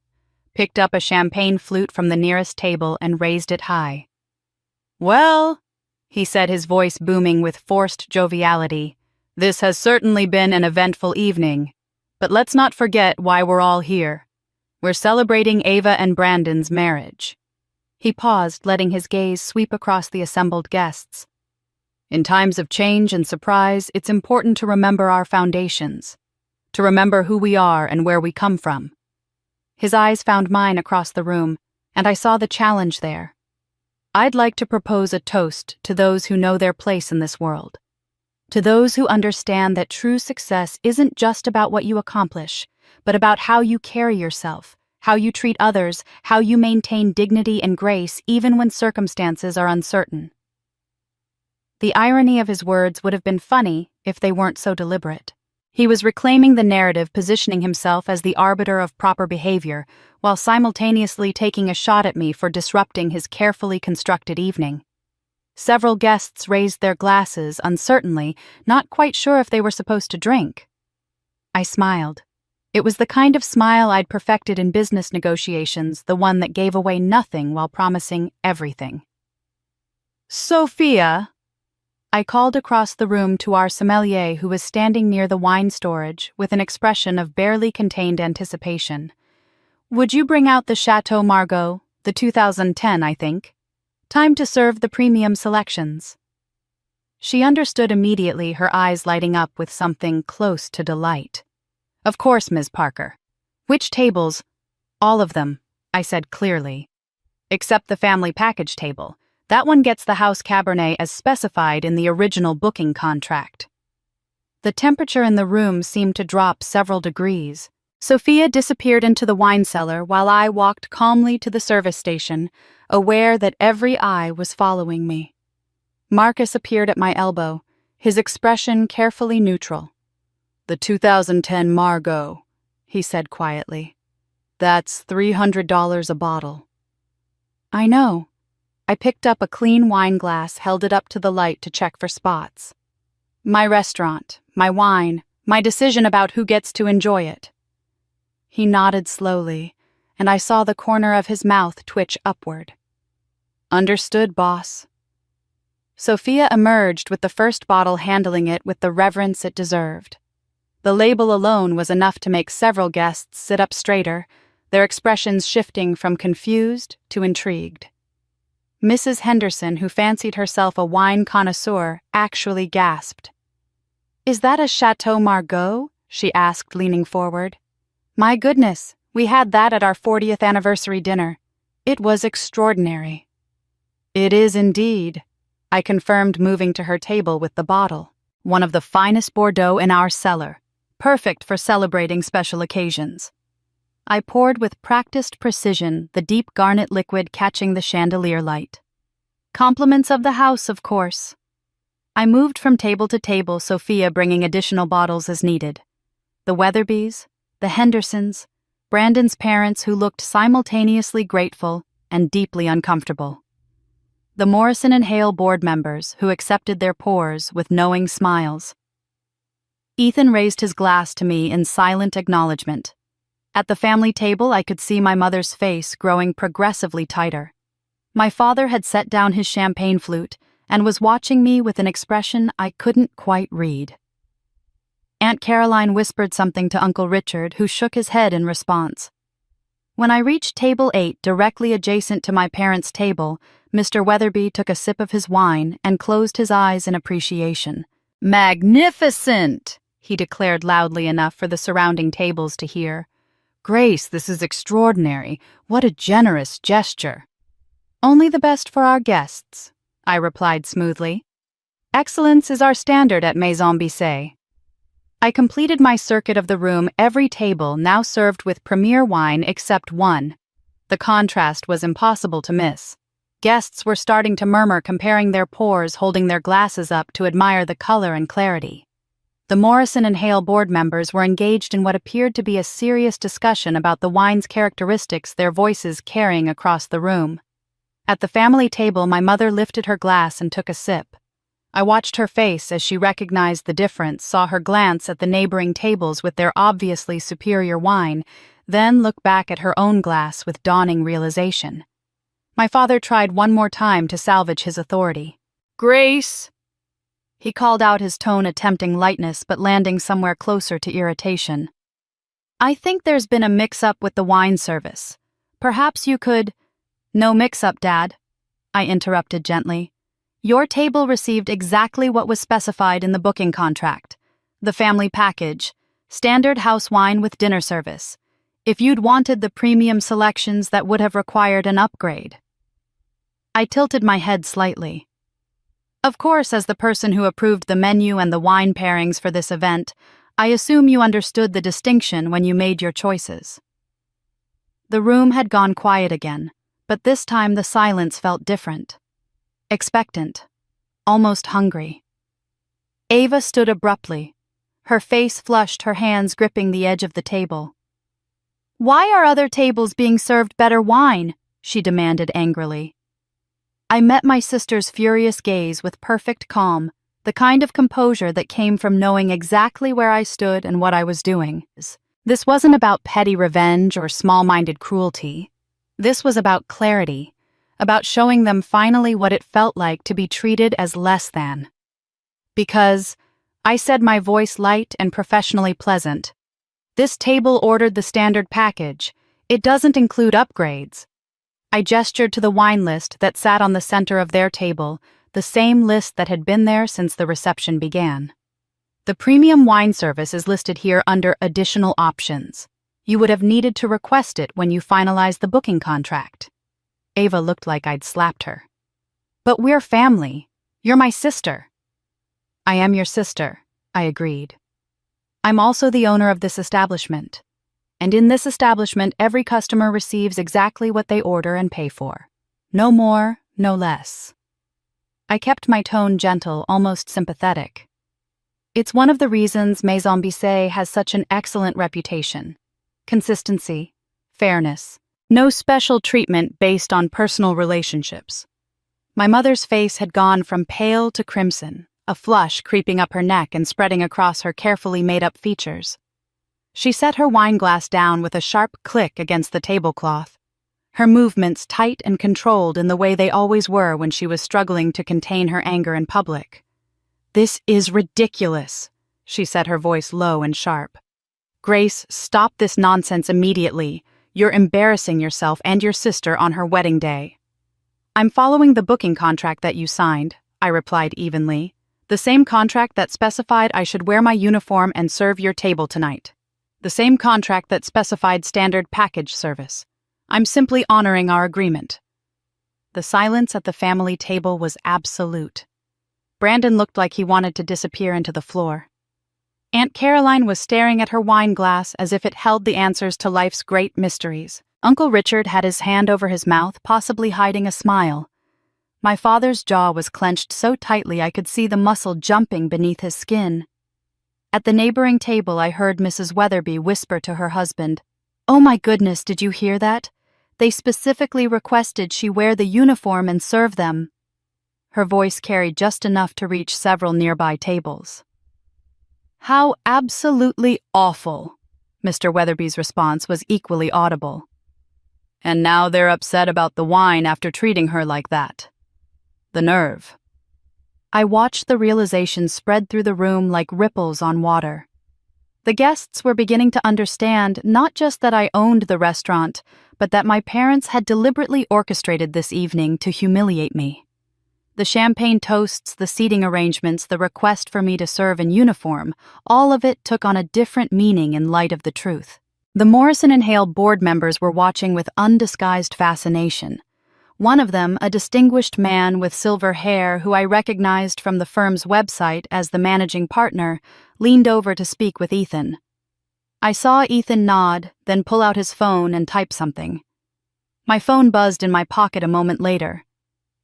picked up a champagne flute from the nearest table and raised it high. "Well," he said, his voice booming with forced joviality, "this has certainly been an eventful evening. But let's not forget why we're all here. We're celebrating Ava and Brandon's marriage." He paused, letting his gaze sweep across the assembled guests. "In times of change and surprise, it's important to remember our foundations, to remember who we are and where we come from." His eyes found mine across the room, and I saw the challenge there. "I'd like to propose a toast to those who know their place in this world. To those who understand that true success isn't just about what you accomplish, but about how you carry yourself, how you treat others, how you maintain dignity and grace even when circumstances are uncertain." The irony of his words would have been funny if they weren't so deliberate. He was reclaiming the narrative, positioning himself as the arbiter of proper behavior, while simultaneously taking a shot at me for disrupting his carefully constructed evening. Several guests raised their glasses uncertainly, not quite sure if they were supposed to drink. I smiled. It was the kind of smile I'd perfected in business negotiations, the one that gave away nothing while promising everything. Sophia! I called across the room to our sommelier who was standing near the wine storage with an expression of barely contained anticipation. Would you bring out the Chateau Margaux, the 2010, I think? Time to serve the premium selections. She understood immediately, her eyes lighting up with something close to delight. Of course, Ms. Parker. Which tables? All of them, I said clearly. Except the family package table. That one gets the house Cabernet as specified in the original booking contract. The temperature in the room seemed to drop several degrees. Sophia disappeared into the wine cellar while I walked calmly to the service station, aware that every eye was following me. Marcus appeared at my elbow, his expression carefully neutral. The 2010 Margaux, he said quietly. That's $300 a bottle. I know. I picked up a clean wine glass, held it up to the light to check for spots. My restaurant, my wine, my decision about who gets to enjoy it. He nodded slowly, and I saw the corner of his mouth twitch upward. Understood, boss. Sophia emerged with the first bottle, handling it with the reverence it deserved. The label alone was enough to make several guests sit up straighter, their expressions shifting from confused to intrigued. Mrs. Henderson, who fancied herself a wine connoisseur, actually gasped. Is that a Chateau Margaux? She asked, leaning forward. My goodness, we had that at our 40th anniversary dinner. It was extraordinary. It is indeed, I confirmed, moving to her table with the bottle. One of the finest Bordeaux in our cellar, perfect for celebrating special occasions. I poured with practiced precision, the deep garnet liquid catching the chandelier light. Compliments of the house, of course. I moved from table to table, Sophia bringing additional bottles as needed. The Weatherbys, the Hendersons, Brandon's parents, who looked simultaneously grateful and deeply uncomfortable. The Morrison and Hale board members, who accepted their pours with knowing smiles. Ethan raised his glass to me in silent acknowledgement. At the family table, I could see my mother's face growing progressively tighter. My father had set down his champagne flute and was watching me with an expression I couldn't quite read. Aunt Caroline whispered something to Uncle Richard, who shook his head in response. When I reached table 8, directly adjacent to my parents' table, Mr. Weatherby took a sip of his wine and closed his eyes in appreciation. Magnificent! He declared loudly enough for the surrounding tables to hear. Grace, this is extraordinary. What a generous gesture. Only the best for our guests, I replied smoothly. Excellence is our standard at Maison Bisset. I completed my circuit of the room, every table now served with premier wine except one. The contrast was impossible to miss. Guests were starting to murmur, comparing their pours, holding their glasses up to admire the color and clarity. The Morrison and Hale board members were engaged in what appeared to be a serious discussion about the wine's characteristics, their voices carrying across the room. At the family table, my mother lifted her glass and took a sip. I watched her face as she recognized the difference, saw her glance at the neighboring tables with their obviously superior wine, then look back at her own glass with dawning realization. My father tried one more time to salvage his authority. Grace! He called out, his tone attempting lightness but landing somewhere closer to irritation. I think there's been a mix-up with the wine service. Perhaps you could— No mix-up, Dad, I interrupted gently. Your table received exactly what was specified in the booking contract. The family package, standard house wine with dinner service. If you'd wanted the premium selections, that would have required an upgrade. I tilted my head slightly. Of course, as the person who approved the menu and the wine pairings for this event, I assume you understood the distinction when you made your choices. The room had gone quiet again, but this time the silence felt different. Expectant, almost hungry. Ava stood abruptly, her face flushed, her hands gripping the edge of the table. Why are other tables being served better wine? She demanded angrily. I met my sister's furious gaze with perfect calm, the kind of composure that came from knowing exactly where I stood and what I was doing. This wasn't about petty revenge or small-minded cruelty. This was about clarity, about showing them finally what it felt like to be treated as less than. Because, I said, my voice light and professionally pleasant, this table ordered the standard package. It doesn't include upgrades. I gestured to the wine list that sat on the center of their table, the same list that had been there since the reception began. The premium wine service is listed here under additional options. You would have needed to request it when you finalized the booking contract. Ava looked like I'd slapped her. But we're family. You're my sister. I am your sister, I agreed. I'm also the owner of this establishment. And in this establishment, every customer receives exactly what they order and pay for. No more, no less. I kept my tone gentle, almost sympathetic. It's one of the reasons Maison Bissé has such an excellent reputation. Consistency, fairness, no special treatment based on personal relationships. My mother's face had gone from pale to crimson, a flush creeping up her neck and spreading across her carefully made-up features. She set her wine glass down with a sharp click against the tablecloth, her movements tight and controlled in the way they always were when she was struggling to contain her anger in public. "This is ridiculous," she said, her voice low and sharp. "Grace, stop this nonsense immediately. You're embarrassing yourself and your sister on her wedding day." "I'm following the booking contract that you signed," I replied evenly. "The same contract that specified I should wear my uniform and serve your table tonight. The same contract that specified standard package service. I'm simply honoring our agreement." The silence at the family table was absolute. Brandon looked like he wanted to disappear into the floor. Aunt Caroline was staring at her wine glass as if it held the answers to life's great mysteries. Uncle Richard had his hand over his mouth, possibly hiding a smile. My father's jaw was clenched so tightly I could see the muscle jumping beneath his skin. At the neighboring table, I heard Mrs. Weatherby whisper to her husband, "Oh my goodness, did you hear that? They specifically requested she wear the uniform and serve them." Her voice carried just enough to reach several nearby tables. "How absolutely awful!" Mr. Weatherby's response was equally audible. "And now they're upset about the wine after treating her like that. The nerve." I watched the realization spread through the room like ripples on water. The guests were beginning to understand not just that I owned the restaurant, but that my parents had deliberately orchestrated this evening to humiliate me. The champagne toasts, the seating arrangements, the request for me to serve in uniform, all of it took on a different meaning in light of the truth. The Morrison & Hale board members were watching with undisguised fascination. One of them, a distinguished man with silver hair who I recognized from the firm's website as the managing partner, leaned over to speak with Ethan. I saw Ethan nod, then pull out his phone and type something. My phone buzzed in my pocket a moment later.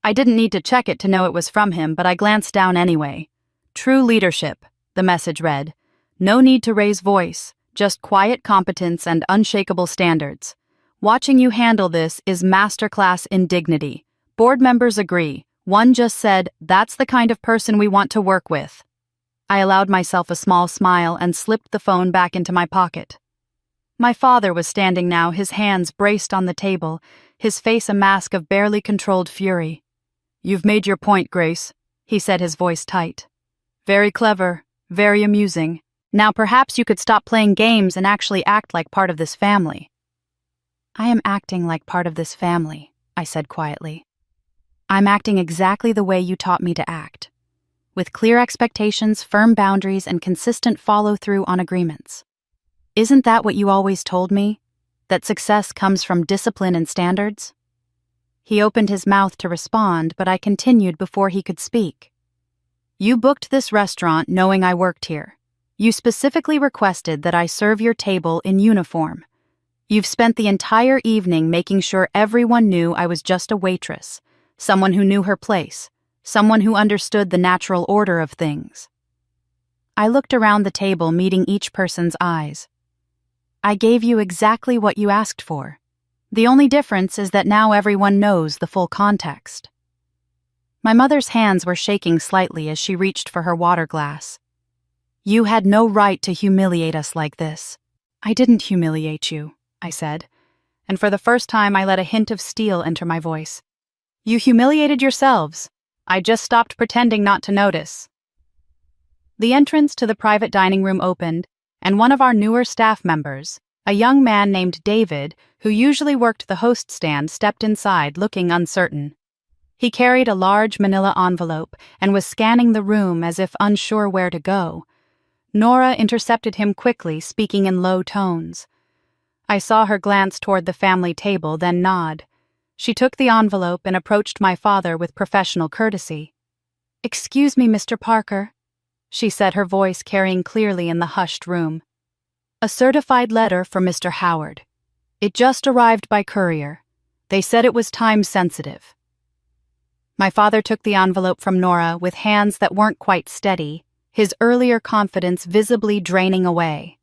I didn't need to check it to know it was from him, but I glanced down anyway. "True leadership," the message read. "No need to raise voice, just quiet competence and unshakable standards. Watching you handle this is masterclass in dignity. Board members agree. One just said, that's the kind of person we want to work with." I allowed myself a small smile and slipped the phone back into my pocket. My father was standing now, his hands braced on the table, his face a mask of barely controlled fury. "You've made your point, Grace," he said, his voice tight. "Very clever, very amusing. Now perhaps you could stop playing games and actually act like part of this family." "I am acting like part of this family," I said quietly. "I'm acting exactly the way you taught me to act, with clear expectations, firm boundaries, and consistent follow-through on agreements. Isn't that what you always told me? That success comes from discipline and standards?" He opened his mouth to respond, but I continued before he could speak. "You booked this restaurant knowing I worked here. You specifically requested that I serve your table in uniform. You've spent the entire evening making sure everyone knew I was just a waitress, someone who knew her place, someone who understood the natural order of things." I looked around the table, meeting each person's eyes. "I gave you exactly what you asked for. The only difference is that now everyone knows the full context." My mother's hands were shaking slightly as she reached for her water glass. "You had no right to humiliate us like this." "I didn't humiliate you," I said, and for the first time I let a hint of steel enter my voice. You humiliated yourselves. I just stopped pretending not to notice. The entrance to the private dining room opened, and one of our newer staff members, a young man named David, who usually worked the host stand, stepped inside, looking uncertain. He carried a large manila envelope and was scanning the room as if unsure where to go. Nora intercepted him quickly, speaking in low tones. I saw her glance toward the family table, then nod. She took the envelope and approached my father with professional courtesy. "Excuse me, Mr. Parker," she said, her voice carrying clearly in the hushed room. "A certified letter for Mr. Howard. It just arrived by courier. They said it was time-sensitive." My father took the envelope from Nora with hands that weren't quite steady, his earlier confidence visibly draining away.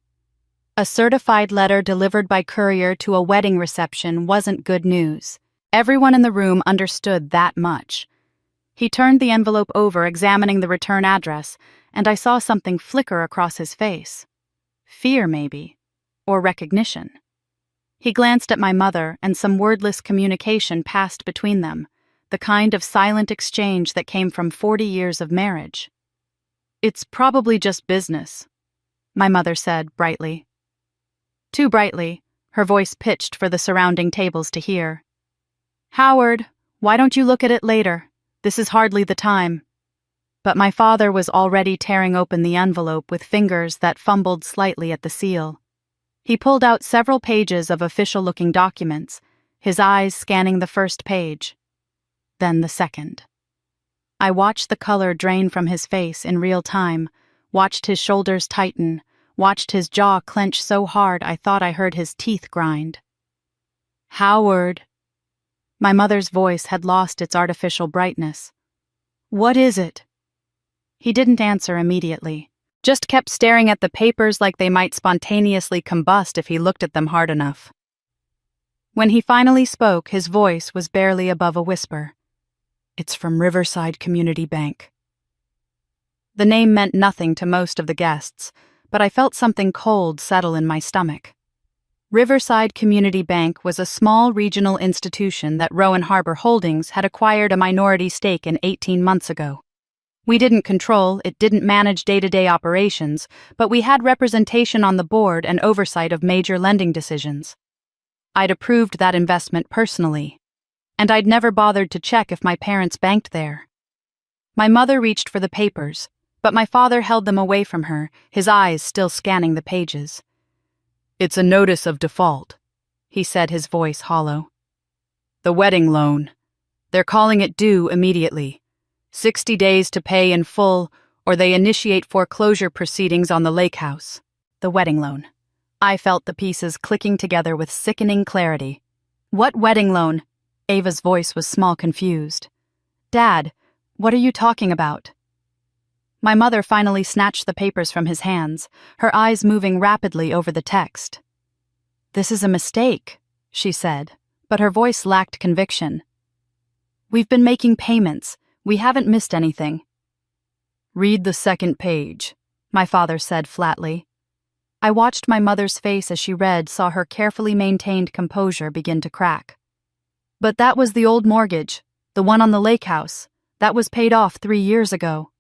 A certified letter delivered by courier to a wedding reception wasn't good news. Everyone in the room understood that much. He turned the envelope over, examining the return address, and I saw something flicker across his face. Fear, maybe, or recognition. He glanced at my mother, and some wordless communication passed between them, the kind of silent exchange that came from 40 years of marriage. "It's probably just business," my mother said brightly. Too brightly, her voice pitched for the surrounding tables to hear. "Howard, why don't you look at it later? This is hardly the time." But my father was already tearing open the envelope with fingers that fumbled slightly at the seal. He pulled out several pages of official-looking documents, his eyes scanning the first page. Then the second. I watched the color drain from his face in real time, watched his shoulders tighten, watched his jaw clench so hard I thought I heard his teeth grind. "Howard." My mother's voice had lost its artificial brightness. "What is it?" He didn't answer immediately, just kept staring at the papers like they might spontaneously combust if he looked at them hard enough. When he finally spoke, his voice was barely above a whisper. "It's from Riverside Community Bank." The name meant nothing to most of the guests, but I felt something cold settle in my stomach. Riverside Community Bank was a small regional institution that Rowan Harbor Holdings had acquired a minority stake in 18 months ago. We didn't control, it didn't manage day-to-day operations, but we had representation on the board and oversight of major lending decisions. I'd approved that investment personally, and I'd never bothered to check if my parents banked there. My mother reached for the papers, but my father held them away from her, his eyes still scanning the pages. "It's a notice of default," he said, his voice hollow. "The wedding loan. They're calling it due immediately. 60 days to pay in full, or they initiate foreclosure proceedings on the lake house." The wedding loan. I felt the pieces clicking together with sickening clarity. "What wedding loan?" Ava's voice was small, confused. "Dad, what are you talking about?" My mother finally snatched the papers from his hands, her eyes moving rapidly over the text. "This is a mistake," she said, but her voice lacked conviction. "We've been making payments. We haven't missed anything." "Read the second page," my father said flatly. I watched my mother's face as she read, saw her carefully maintained composure begin to crack. "But that was the old mortgage, the one on the lake house. That was paid off 3 years ago."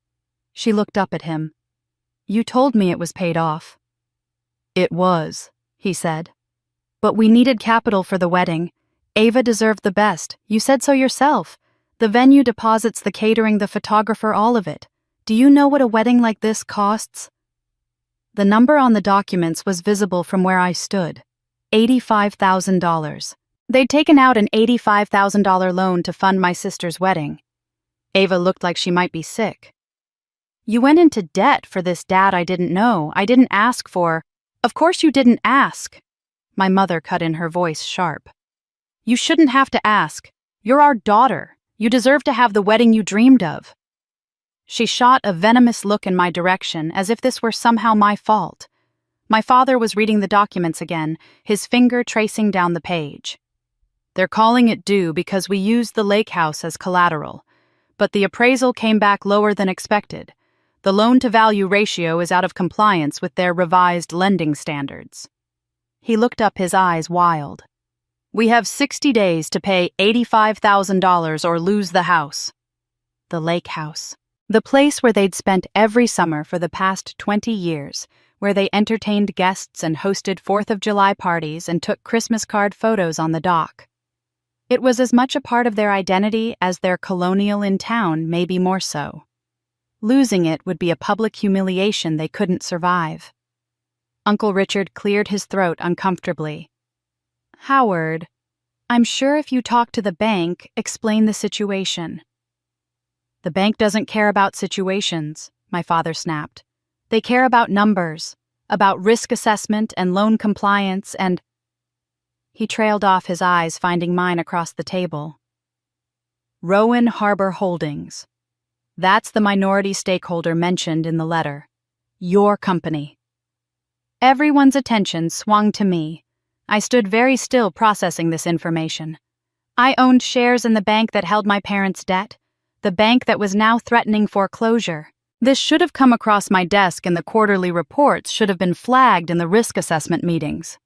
She looked up at him. "You told me it was paid off." "It was," he said. "But we needed capital for the wedding. Ava deserved the best. You said so yourself. The venue deposits the catering, the photographer, all of it. Do you know what a wedding like this costs?" The number on the documents was visible from where I stood. $85,000. They'd taken out an $85,000 loan to fund my sister's wedding. Ava looked like she might be sick. "You went into debt for this, Dad. I didn't know. I didn't ask for—" "Of course you didn't ask." My mother cut in, her voice sharp. "You shouldn't have to ask. You're our daughter. You deserve to have the wedding you dreamed of." She shot a venomous look in my direction, as if this were somehow my fault. My father was reading the documents again, his finger tracing down the page. "They're calling it due because we used the lake house as collateral. But the appraisal came back lower than expected. The loan-to-value ratio is out of compliance with their revised lending standards." He looked up, his eyes wild. We have 60 days to pay $85,000 or lose the house. The lake house. The place where they'd spent every summer for the past 20 years, where they entertained guests and hosted 4th of July parties and took Christmas card photos on the dock. It was as much a part of their identity as their colonial in town, maybe more so. Losing it would be a public humiliation they couldn't survive. Uncle Richard cleared his throat uncomfortably. Howard, I'm sure if you talk to the bank, explain the situation. The bank doesn't care about situations, my father snapped. They care about numbers, about risk assessment and loan compliance and... He trailed off, his eyes finding mine across the table. Rowan Harbor Holdings. That's the minority stakeholder mentioned in the letter. Your company. Everyone's attention swung to me. I stood very still processing this information. I owned shares in the bank that held my parents' debt, the bank that was now threatening foreclosure. This should have come across my desk and the quarterly reports should have been flagged in the risk assessment meetings.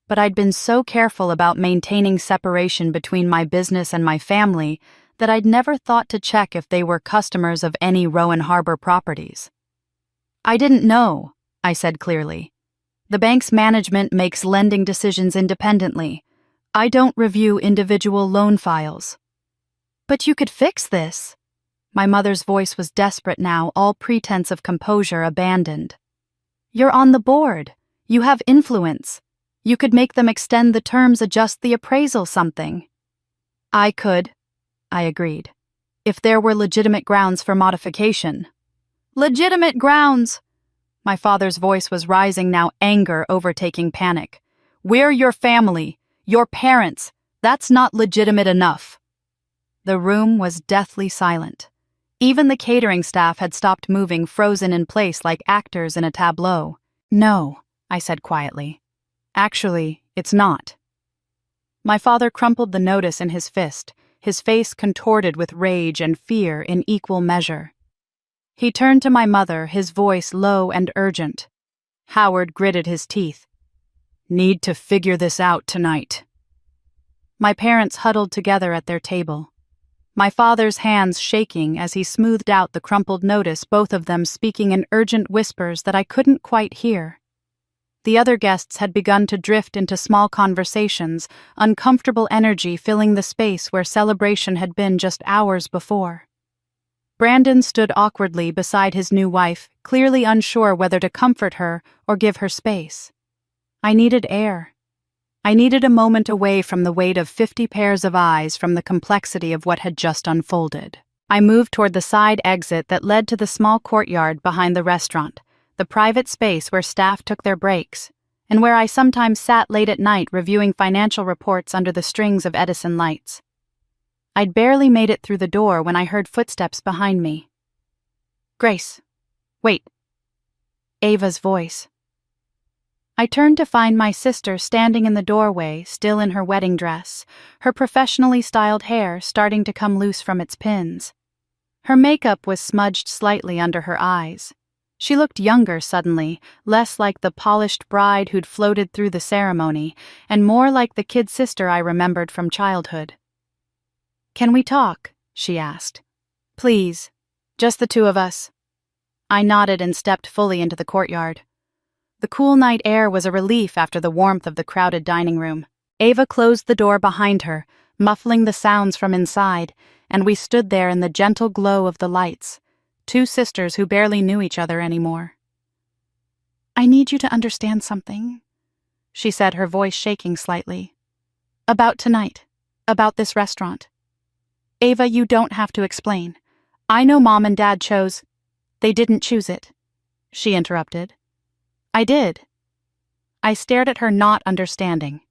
But I'd been so careful about maintaining separation between my business and my family that I'd never thought to check if they were customers of any Rowan Harbor properties. I didn't know, I said clearly. The bank's management makes lending decisions independently. I don't review individual loan files. But you could fix this. My mother's voice was desperate now, all pretense of composure abandoned. You're on the board. You have influence. You could make them extend the terms, adjust the appraisal, something. I could, I agreed, if there were legitimate grounds for modification. Legitimate grounds! My father's voice was rising now, anger overtaking panic. We're your family, your parents. That's not legitimate enough. The room was deathly silent. Even the catering staff had stopped moving, frozen in place like actors in a tableau. No, I said quietly. Actually, it's not. My father crumpled the notice in his fist, his face contorted with rage and fear in equal measure. He turned to my mother, his voice low and urgent. Howard gritted his teeth. Need to figure this out tonight. My parents huddled together at their table. My father's hands shaking as he smoothed out the crumpled notice, both of them speaking in urgent whispers that I couldn't quite hear. The other guests had begun to drift into small conversations, uncomfortable energy filling the space where celebration had been just hours before. Brandon stood awkwardly beside his new wife, clearly unsure whether to comfort her or give her space. I needed air. I needed a moment away from the weight of 50 pairs of eyes, from the complexity of what had just unfolded. I moved toward the side exit that led to the small courtyard behind the restaurant, the private space where staff took their breaks, and where I sometimes sat late at night reviewing financial reports under the strings of Edison lights. I'd barely made it through the door when I heard footsteps behind me. Grace, wait. Ava's voice. I turned to find my sister standing in the doorway, still in her wedding dress, her professionally styled hair starting to come loose from its pins. Her makeup was smudged slightly under her eyes. She looked younger suddenly, less like the polished bride who'd floated through the ceremony, and more like the kid sister I remembered from childhood. Can we talk? She asked. Please, just the two of us. I nodded and stepped fully into the courtyard. The cool night air was a relief after the warmth of the crowded dining room. Ava closed the door behind her, muffling the sounds from inside, and we stood there in the gentle glow of the lights, two sisters who barely knew each other anymore. I need you to understand something, she said, her voice shaking slightly. About tonight, about this restaurant. Ava, you don't have to explain. I know Mom and Dad chose... They didn't choose it, she interrupted. I did. I stared at her, not understanding.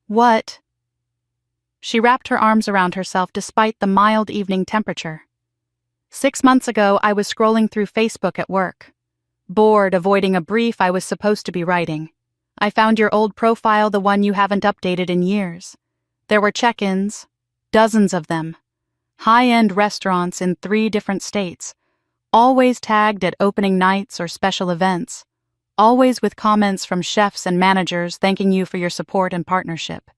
What? She wrapped her arms around herself despite the mild evening temperature. 6 months ago, I was scrolling through Facebook at work. Bored, avoiding a brief I was supposed to be writing. I found your old profile, the one you haven't updated in years. There were check-ins, dozens of them. High-end restaurants in 3 different states, always tagged at opening nights or special events, always with comments from chefs and managers thanking you for your support and partnership.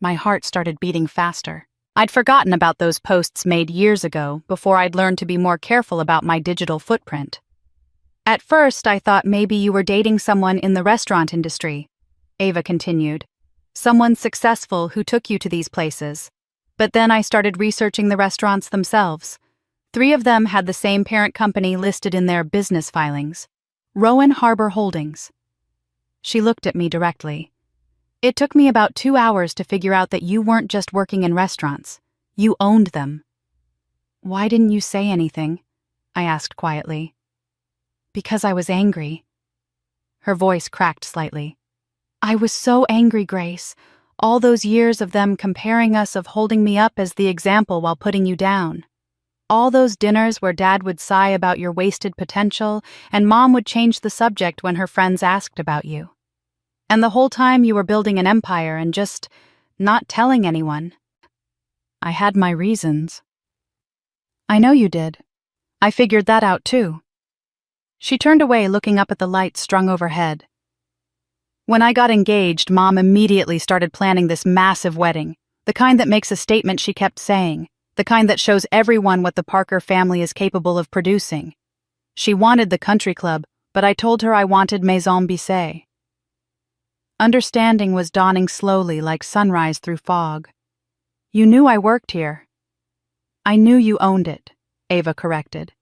My heart started beating faster. I'd forgotten about those posts made years ago before I'd learned to be more careful about my digital footprint. At first, I thought maybe you were dating someone in the restaurant industry, Ava continued. Someone successful who took you to these places. But then I started researching the restaurants themselves. 3 of them had the same parent company listed in their business filings, Rowan Harbor Holdings. She looked at me directly. It took me about 2 hours to figure out that you weren't just working in restaurants. You owned them. Why didn't you say anything? I asked quietly. Because I was angry. Her voice cracked slightly. I was so angry, Grace. All those years of them comparing us, of holding me up as the example while putting you down. All those dinners where Dad would sigh about your wasted potential and Mom would change the subject when her friends asked about you. And the whole time you were building an empire and just not telling anyone. I had my reasons. I know you did. I figured that out too. She turned away, looking up at the lights strung overhead. When I got engaged, Mom immediately started planning this massive wedding, the kind that makes a statement, she kept saying, the kind that shows everyone what the Parker family is capable of producing. She wanted the country club, but I told her I wanted Maison Bissé. Understanding was dawning slowly like sunrise through fog. You knew I worked here. I knew you owned it, Ava corrected.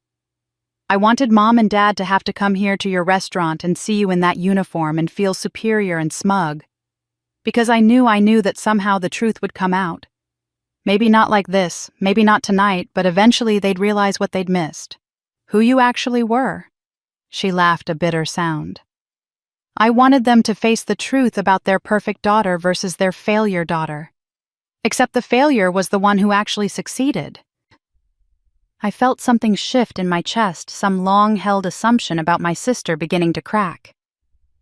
I wanted Mom and Dad to have to come here to your restaurant and see you in that uniform and feel superior and smug. Because I knew that somehow the truth would come out. Maybe not like this, maybe not tonight, but eventually they'd realize what they'd missed. Who you actually were. She laughed a bitter sound. I wanted them to face the truth about their perfect daughter versus their failure daughter. Except the failure was the one who actually succeeded. I felt something shift in my chest, some long-held assumption about my sister beginning to crack.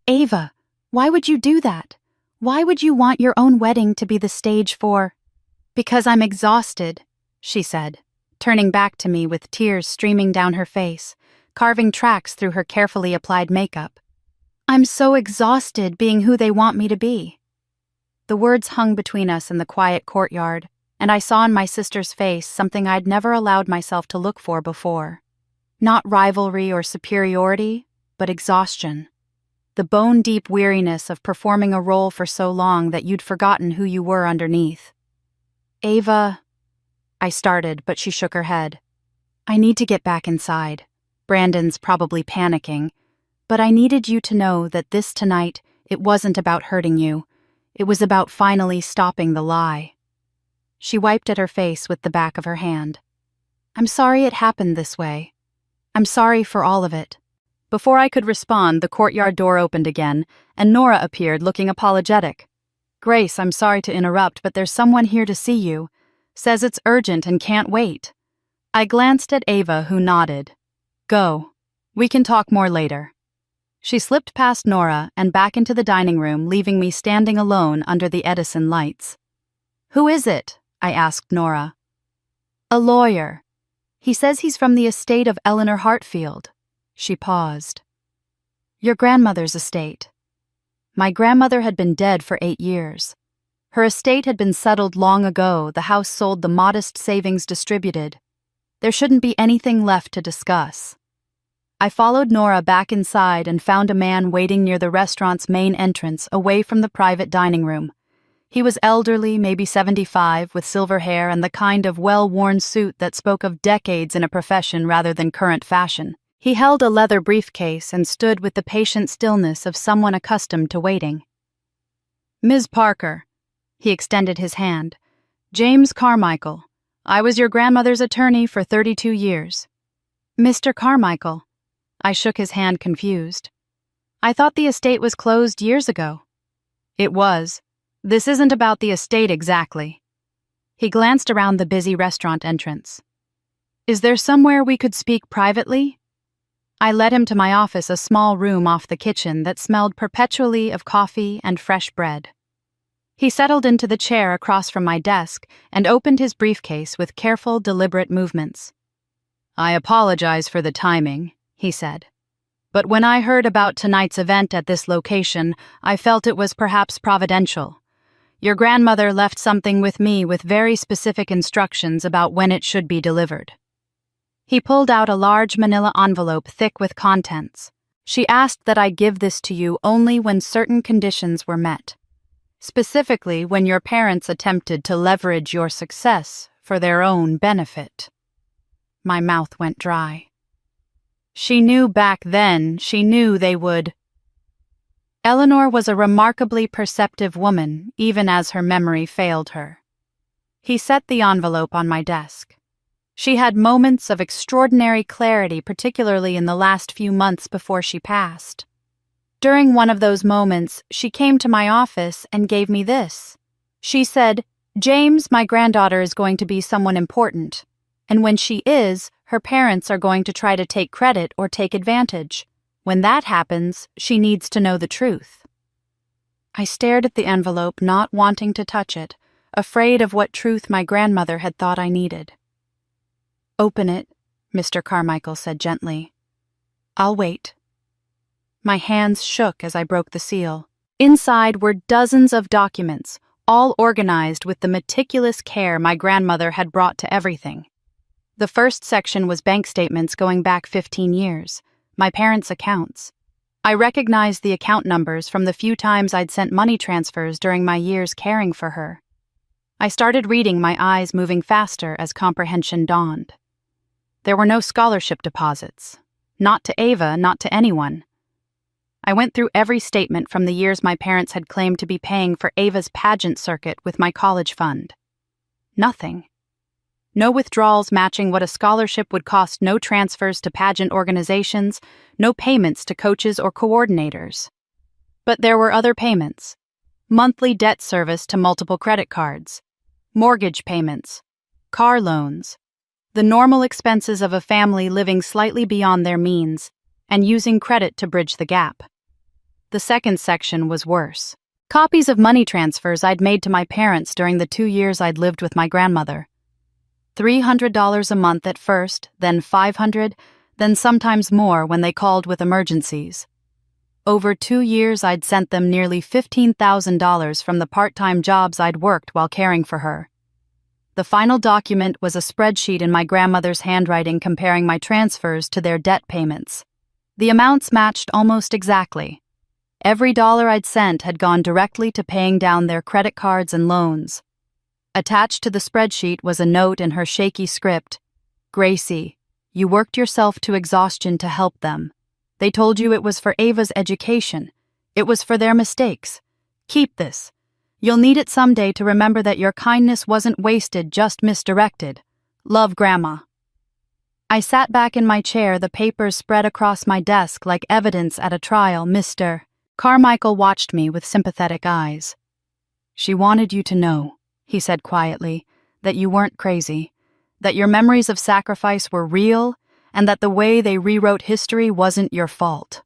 Ava, why would you do that? Why would you want your own wedding to be the stage for... Because I'm exhausted, she said, turning back to me with tears streaming down her face, carving tracks through her carefully applied makeup. I'm so exhausted being who they want me to be. The words hung between us in the quiet courtyard, and I saw in my sister's face something I'd never allowed myself to look for before. Not rivalry or superiority, but exhaustion. The bone-deep weariness of performing a role for so long that you'd forgotten who you were underneath. Ava, I started, but she shook her head. I need to get back inside. Brandon's probably panicking, but I needed you to know that this tonight, it wasn't about hurting you. It was about finally stopping the lie. She wiped at her face with the back of her hand. I'm sorry it happened this way. I'm sorry for all of it. Before I could respond, the courtyard door opened again, and Nora appeared looking apologetic. Grace, I'm sorry to interrupt, but there's someone here to see you. Says it's urgent and can't wait. I glanced at Ava, who nodded. Go. We can talk more later. She slipped past Nora and back into the dining room, leaving me standing alone under the Edison lights. Who is it? I asked Nora. A lawyer. He says he's from the estate of Eleanor Hartfield. She paused. Your grandmother's estate. My grandmother had been dead for 8 years. Her estate had been settled long ago, the house sold, the modest savings distributed. There shouldn't be anything left to discuss. I followed Nora back inside and found a man waiting near the restaurant's main entrance, away from the private dining room. He was elderly, maybe 75, with silver hair and the kind of well-worn suit that spoke of decades in a profession rather than current fashion. He held a leather briefcase and stood with the patient stillness of someone accustomed to waiting. Ms. Parker. He extended his hand. James Carmichael. I was your grandmother's attorney for 32 years. Mr. Carmichael. I shook his hand, confused. I thought the estate was closed years ago. It was. This isn't about the estate exactly. He glanced around the busy restaurant entrance. Is there somewhere we could speak privately? I led him to my office, a small room off the kitchen that smelled perpetually of coffee and fresh bread. He settled into the chair across from my desk and opened his briefcase with careful, deliberate movements. I apologize for the timing, he said. But when I heard about tonight's event at this location, I felt it was perhaps providential. Your grandmother left something with me with very specific instructions about when it should be delivered." He pulled out a large manila envelope thick with contents. "She asked that I give this to you only when certain conditions were met. Specifically when your parents attempted to leverage your success for their own benefit." My mouth went dry. She knew back then, she knew they would. Eleanor was a remarkably perceptive woman, even as her memory failed her. He set the envelope on my desk. She had moments of extraordinary clarity, particularly in the last few months before she passed. During one of those moments, she came to my office and gave me this. She said, "James, my granddaughter is going to be someone important, and when she is, her parents are going to try to take credit or take advantage. When that happens, she needs to know the truth." I stared at the envelope, not wanting to touch it, afraid of what truth my grandmother had thought I needed. "Open it," Mr. Carmichael said gently. "I'll wait." My hands shook as I broke the seal. Inside were dozens of documents, all organized with the meticulous care my grandmother had brought to everything. The first section was bank statements going back 15 years, my parents' accounts. I recognized the account numbers from the few times I'd sent money transfers during my years caring for her. I started reading, my eyes moving faster as comprehension dawned. There were no scholarship deposits. Not to Ava, not to anyone. I went through every statement from the years my parents had claimed to be paying for Ava's pageant circuit with my college fund. Nothing. No withdrawals matching what a scholarship would cost, no transfers to pageant organizations, no payments to coaches or coordinators. But there were other payments. Monthly debt service to multiple credit cards, mortgage payments, car loans, the normal expenses of a family living slightly beyond their means and using credit to bridge the gap. The second section was worse. Copies of money transfers I'd made to my parents during the 2 years I'd lived with my grandmother. $300 a month at first, then $500, then sometimes more when they called with emergencies. Over 2 years I'd sent them nearly $15,000 from the part-time jobs I'd worked while caring for her. The final document was a spreadsheet in my grandmother's handwriting comparing my transfers to their debt payments. The amounts matched almost exactly. Every dollar I'd sent had gone directly to paying down their credit cards and loans. Attached to the spreadsheet was a note in her shaky script. "Gracie, you worked yourself to exhaustion to help them. They told you it was for Ava's education. It was for their mistakes. Keep this. You'll need it someday to remember that your kindness wasn't wasted, just misdirected. Love, Grandma." I sat back in my chair, the papers spread across my desk like evidence at a trial. Mr. Carmichael watched me with sympathetic eyes. "She wanted you to know," he said quietly, "that you weren't crazy, that your memories of sacrifice were real, and that the way they rewrote history wasn't your fault."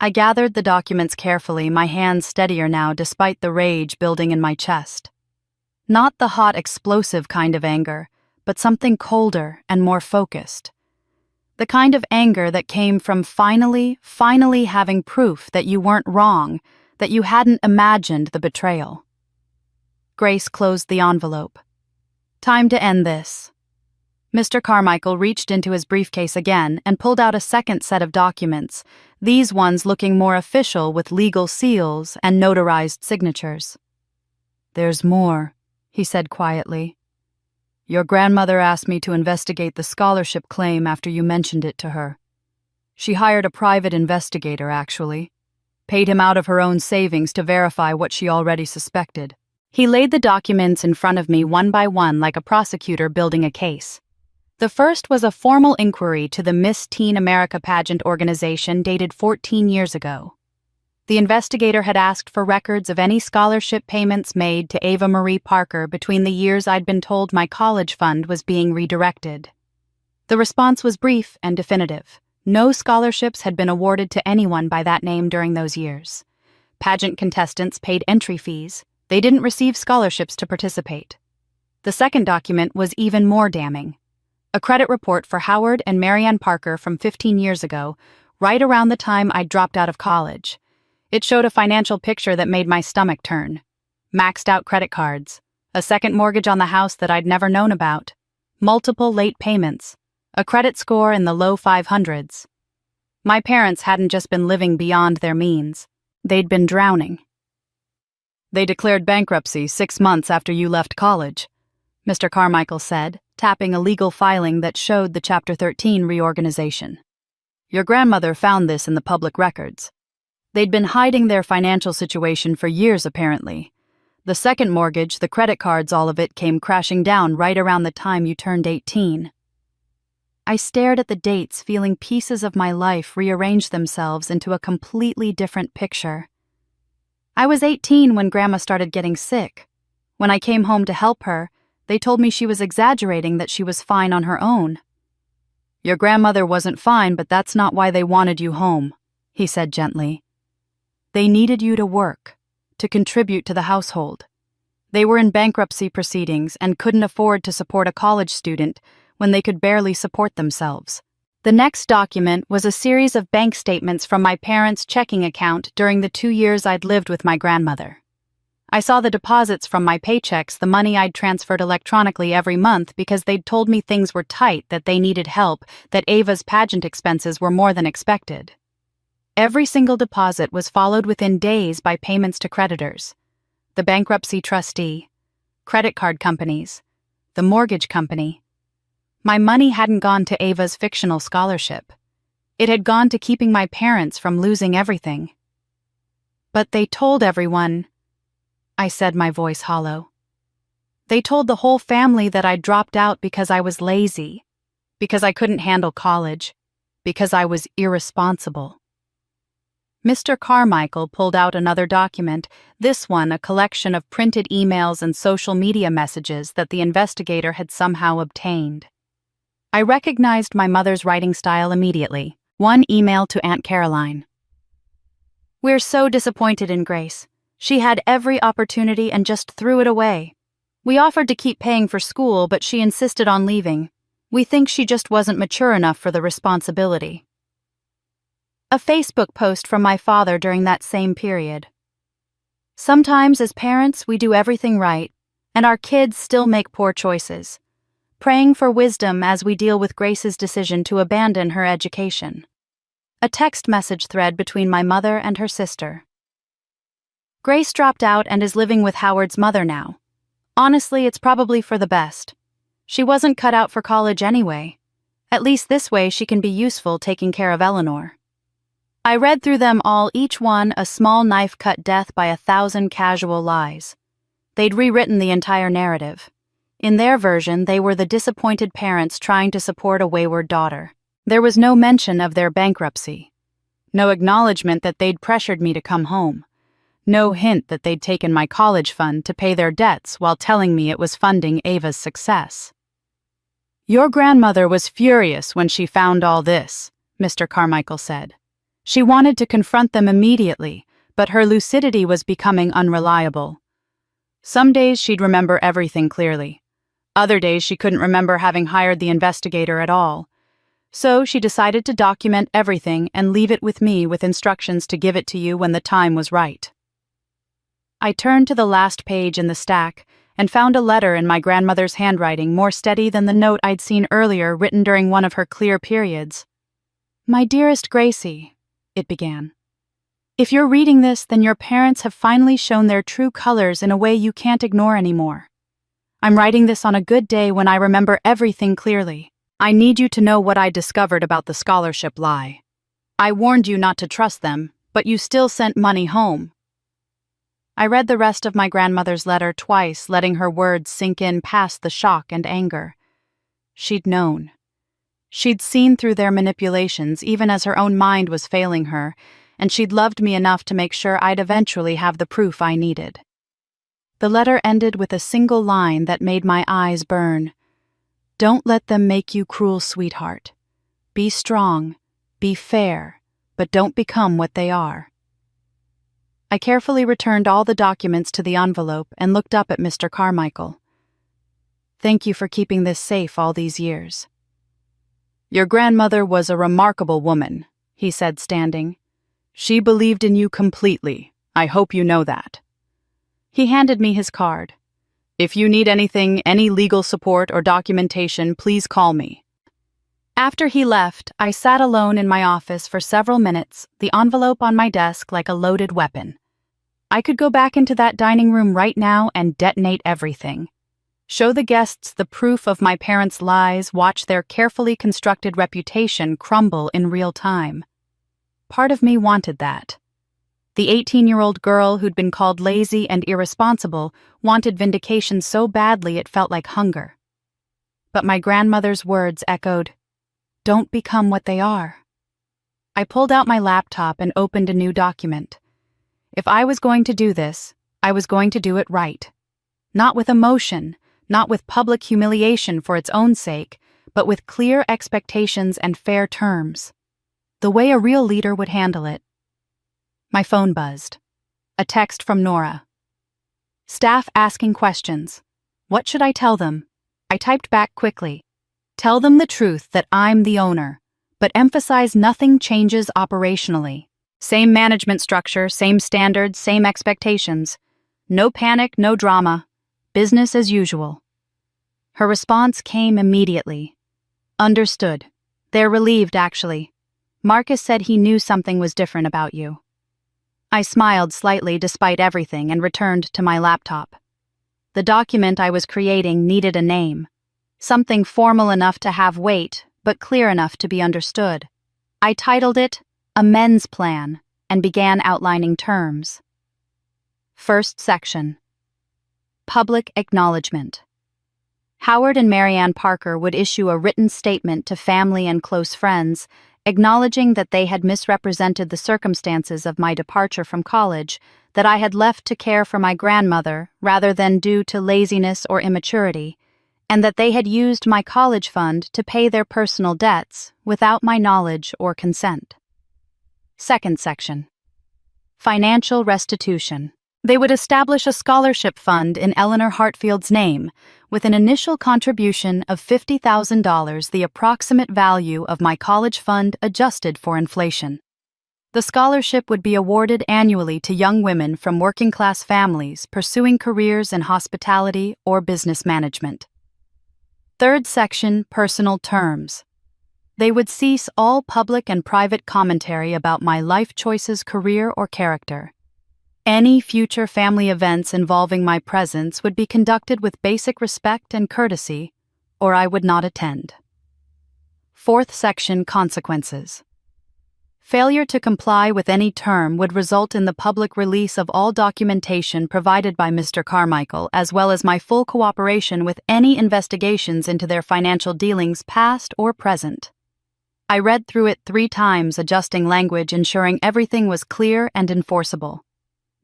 I gathered the documents carefully, my hands steadier now despite the rage building in my chest. Not the hot, explosive kind of anger, but something colder and more focused. The kind of anger that came from finally having proof that you weren't wrong, that you hadn't imagined the betrayal. Grace closed the envelope. "Time to end this." Mr. Carmichael reached into his briefcase again and pulled out a second set of documents, these ones looking more official with legal seals and notarized signatures. "There's more," he said quietly. "Your grandmother asked me to investigate the scholarship claim after you mentioned it to her. She hired a private investigator, actually. Paid him out of her own savings to verify what she already suspected." He laid the documents in front of me one by one like a prosecutor building a case. The first was a formal inquiry to the Miss Teen America pageant organization dated 14 years ago. The investigator had asked for records of any scholarship payments made to Ava Marie Parker between the years I'd been told my college fund was being redirected. The response was brief and definitive. No scholarships had been awarded to anyone by that name during those years. Pageant contestants paid entry fees. They didn't receive scholarships to participate. The second document was even more damning. A credit report for Howard and Marianne Parker from 15 years ago, right around the time I'd dropped out of college. It showed a financial picture that made my stomach turn. maxed out credit cards, a second mortgage on the house that I'd never known about, multiple late payments, a credit score in the low 500s. My parents hadn't just been living beyond their means, they'd been drowning. "They declared bankruptcy 6 months after you left college," Mr. Carmichael said, tapping a legal filing that showed the Chapter 13 reorganization. "Your grandmother found this in the public records. They'd been hiding their financial situation for years, apparently. The second mortgage, the credit cards, all of it came crashing down right around the time you turned 18. I stared at the dates, feeling pieces of my life rearrange themselves into a completely different picture. I was 18 when Grandma started getting sick. When I came home to help her, they told me she was exaggerating, that she was fine on her own. "Your grandmother wasn't fine, but that's not why they wanted you home," he said gently. "They needed you to work, to contribute to the household. They were in bankruptcy proceedings and couldn't afford to support a college student when they could barely support themselves." The next document was a series of bank statements from my parents' checking account during the 2 years I'd lived with my grandmother. I saw the deposits from my paychecks, the money I'd transferred electronically every month because they'd told me things were tight, that they needed help, that Ava's pageant expenses were more than expected. Every single deposit was followed within days by payments to creditors: the bankruptcy trustee, credit card companies, the mortgage company. My money hadn't gone to Ava's fictional scholarship. It had gone to keeping my parents from losing everything. "But they told everyone," I said, my voice hollow. "They told the whole family that I dropped out because I was lazy, because I couldn't handle college, because I was irresponsible." Mr. Carmichael pulled out another document, this one a collection of printed emails and social media messages that the investigator had somehow obtained. I recognized my mother's writing style immediately. One email to Aunt Caroline. "We're so disappointed in Grace. She had every opportunity and just threw it away. We offered to keep paying for school, but she insisted on leaving. We think she just wasn't mature enough for the responsibility." A Facebook post from my father during that same period. "Sometimes as parents we do everything right, and our kids still make poor choices. Praying for wisdom as we deal with Grace's decision to abandon her education." A text message thread between my mother and her sister. "Grace dropped out and is living with Howard's mother now. Honestly, it's probably for the best. She wasn't cut out for college anyway. At least this way she can be useful taking care of Eleanor." I read through them all, each one a small knife-cut death by 1,000 casual lies. They'd rewritten the entire narrative. In their version, they were the disappointed parents trying to support a wayward daughter. There was no mention of their bankruptcy. No acknowledgement that they'd pressured me to come home. No hint that they'd taken my college fund to pay their debts while telling me it was funding Ava's success. "Your grandmother was furious when she found all this," Mr. Carmichael said. "She wanted to confront them immediately, but her lucidity was becoming unreliable. Some days she'd remember everything clearly. Other days she couldn't remember having hired the investigator at all. So she decided to document everything and leave it with me with instructions to give it to you when the time was right." I turned to the last page in the stack and found a letter in my grandmother's handwriting, more steady than the note I'd seen earlier, written during one of her clear periods. "My dearest Gracie," it began. "If you're reading this, then your parents have finally shown their true colors in a way you can't ignore anymore. I'm writing this on a good day when I remember everything clearly. I need you to know what I discovered about the scholarship lie. I warned you not to trust them, but you still sent money home." I read the rest of my grandmother's letter twice, letting her words sink in past the shock and anger. She'd known. She'd seen through their manipulations even as her own mind was failing her, and she'd loved me enough to make sure I'd eventually have the proof I needed. The letter ended with a single line that made my eyes burn. "Don't let them make you cruel, sweetheart. Be strong, be fair, but don't become what they are." I carefully returned all the documents to the envelope and looked up at Mr. Carmichael. "Thank you for keeping this safe all these years." "Your grandmother was a remarkable woman," he said, standing. "She believed in you completely. I hope you know that. He handed me his card. "If you need anything, any legal support or documentation, please call me." After he left, I sat alone in my office for several minutes, the envelope on my desk like a loaded weapon. I could go back into that dining room right now and detonate everything. Show the guests the proof of my parents' lies, watch their carefully constructed reputation crumble in real time. Part of me wanted that. The 18-year-old girl who'd been called lazy and irresponsible wanted vindication so badly it felt like hunger. But my grandmother's words echoed, "Don't become what they are." I pulled out my laptop and opened a new document. If I was going to do this, I was going to do it right. Not with emotion, not with public humiliation for its own sake, but with clear expectations and fair terms. The way a real leader would handle it. My phone buzzed. A text from Nora. "Staff asking questions. What should I tell them?" I typed back quickly. "Tell them the truth that I'm the owner, but emphasize nothing changes operationally. Same management structure, same standards, same expectations. No panic, no drama. Business as usual." Her response came immediately. "Understood. They're relieved, actually. Marcus said he knew something was different about you." I smiled slightly despite everything and returned to my laptop. The document I was creating needed a name. Something formal enough to have weight, but clear enough to be understood. I titled it Amends Plan and began outlining terms. First section. Public Acknowledgement. Howard and Marianne Parker would issue a written statement to family and close friends, acknowledging that they had misrepresented the circumstances of my departure from college, that I had left to care for my grandmother rather than due to laziness or immaturity, and that they had used my college fund to pay their personal debts without my knowledge or consent. Second section. Financial restitution. They would establish a scholarship fund in Eleanor Hartfield's name, with an initial contribution of $50,000, the approximate value of my college fund adjusted for inflation. The scholarship would be awarded annually to young women from working-class families pursuing careers in hospitality or business management. Third section, personal terms. They would cease all public and private commentary about my life choices, career, or character. Any future family events involving my presence would be conducted with basic respect and courtesy, or I would not attend. Fourth section, consequences. Failure to comply with any term would result in the public release of all documentation provided by Mr. Carmichael, as well as my full cooperation with any investigations into their financial dealings, past or present. I read through it 3 times, adjusting language, ensuring everything was clear and enforceable.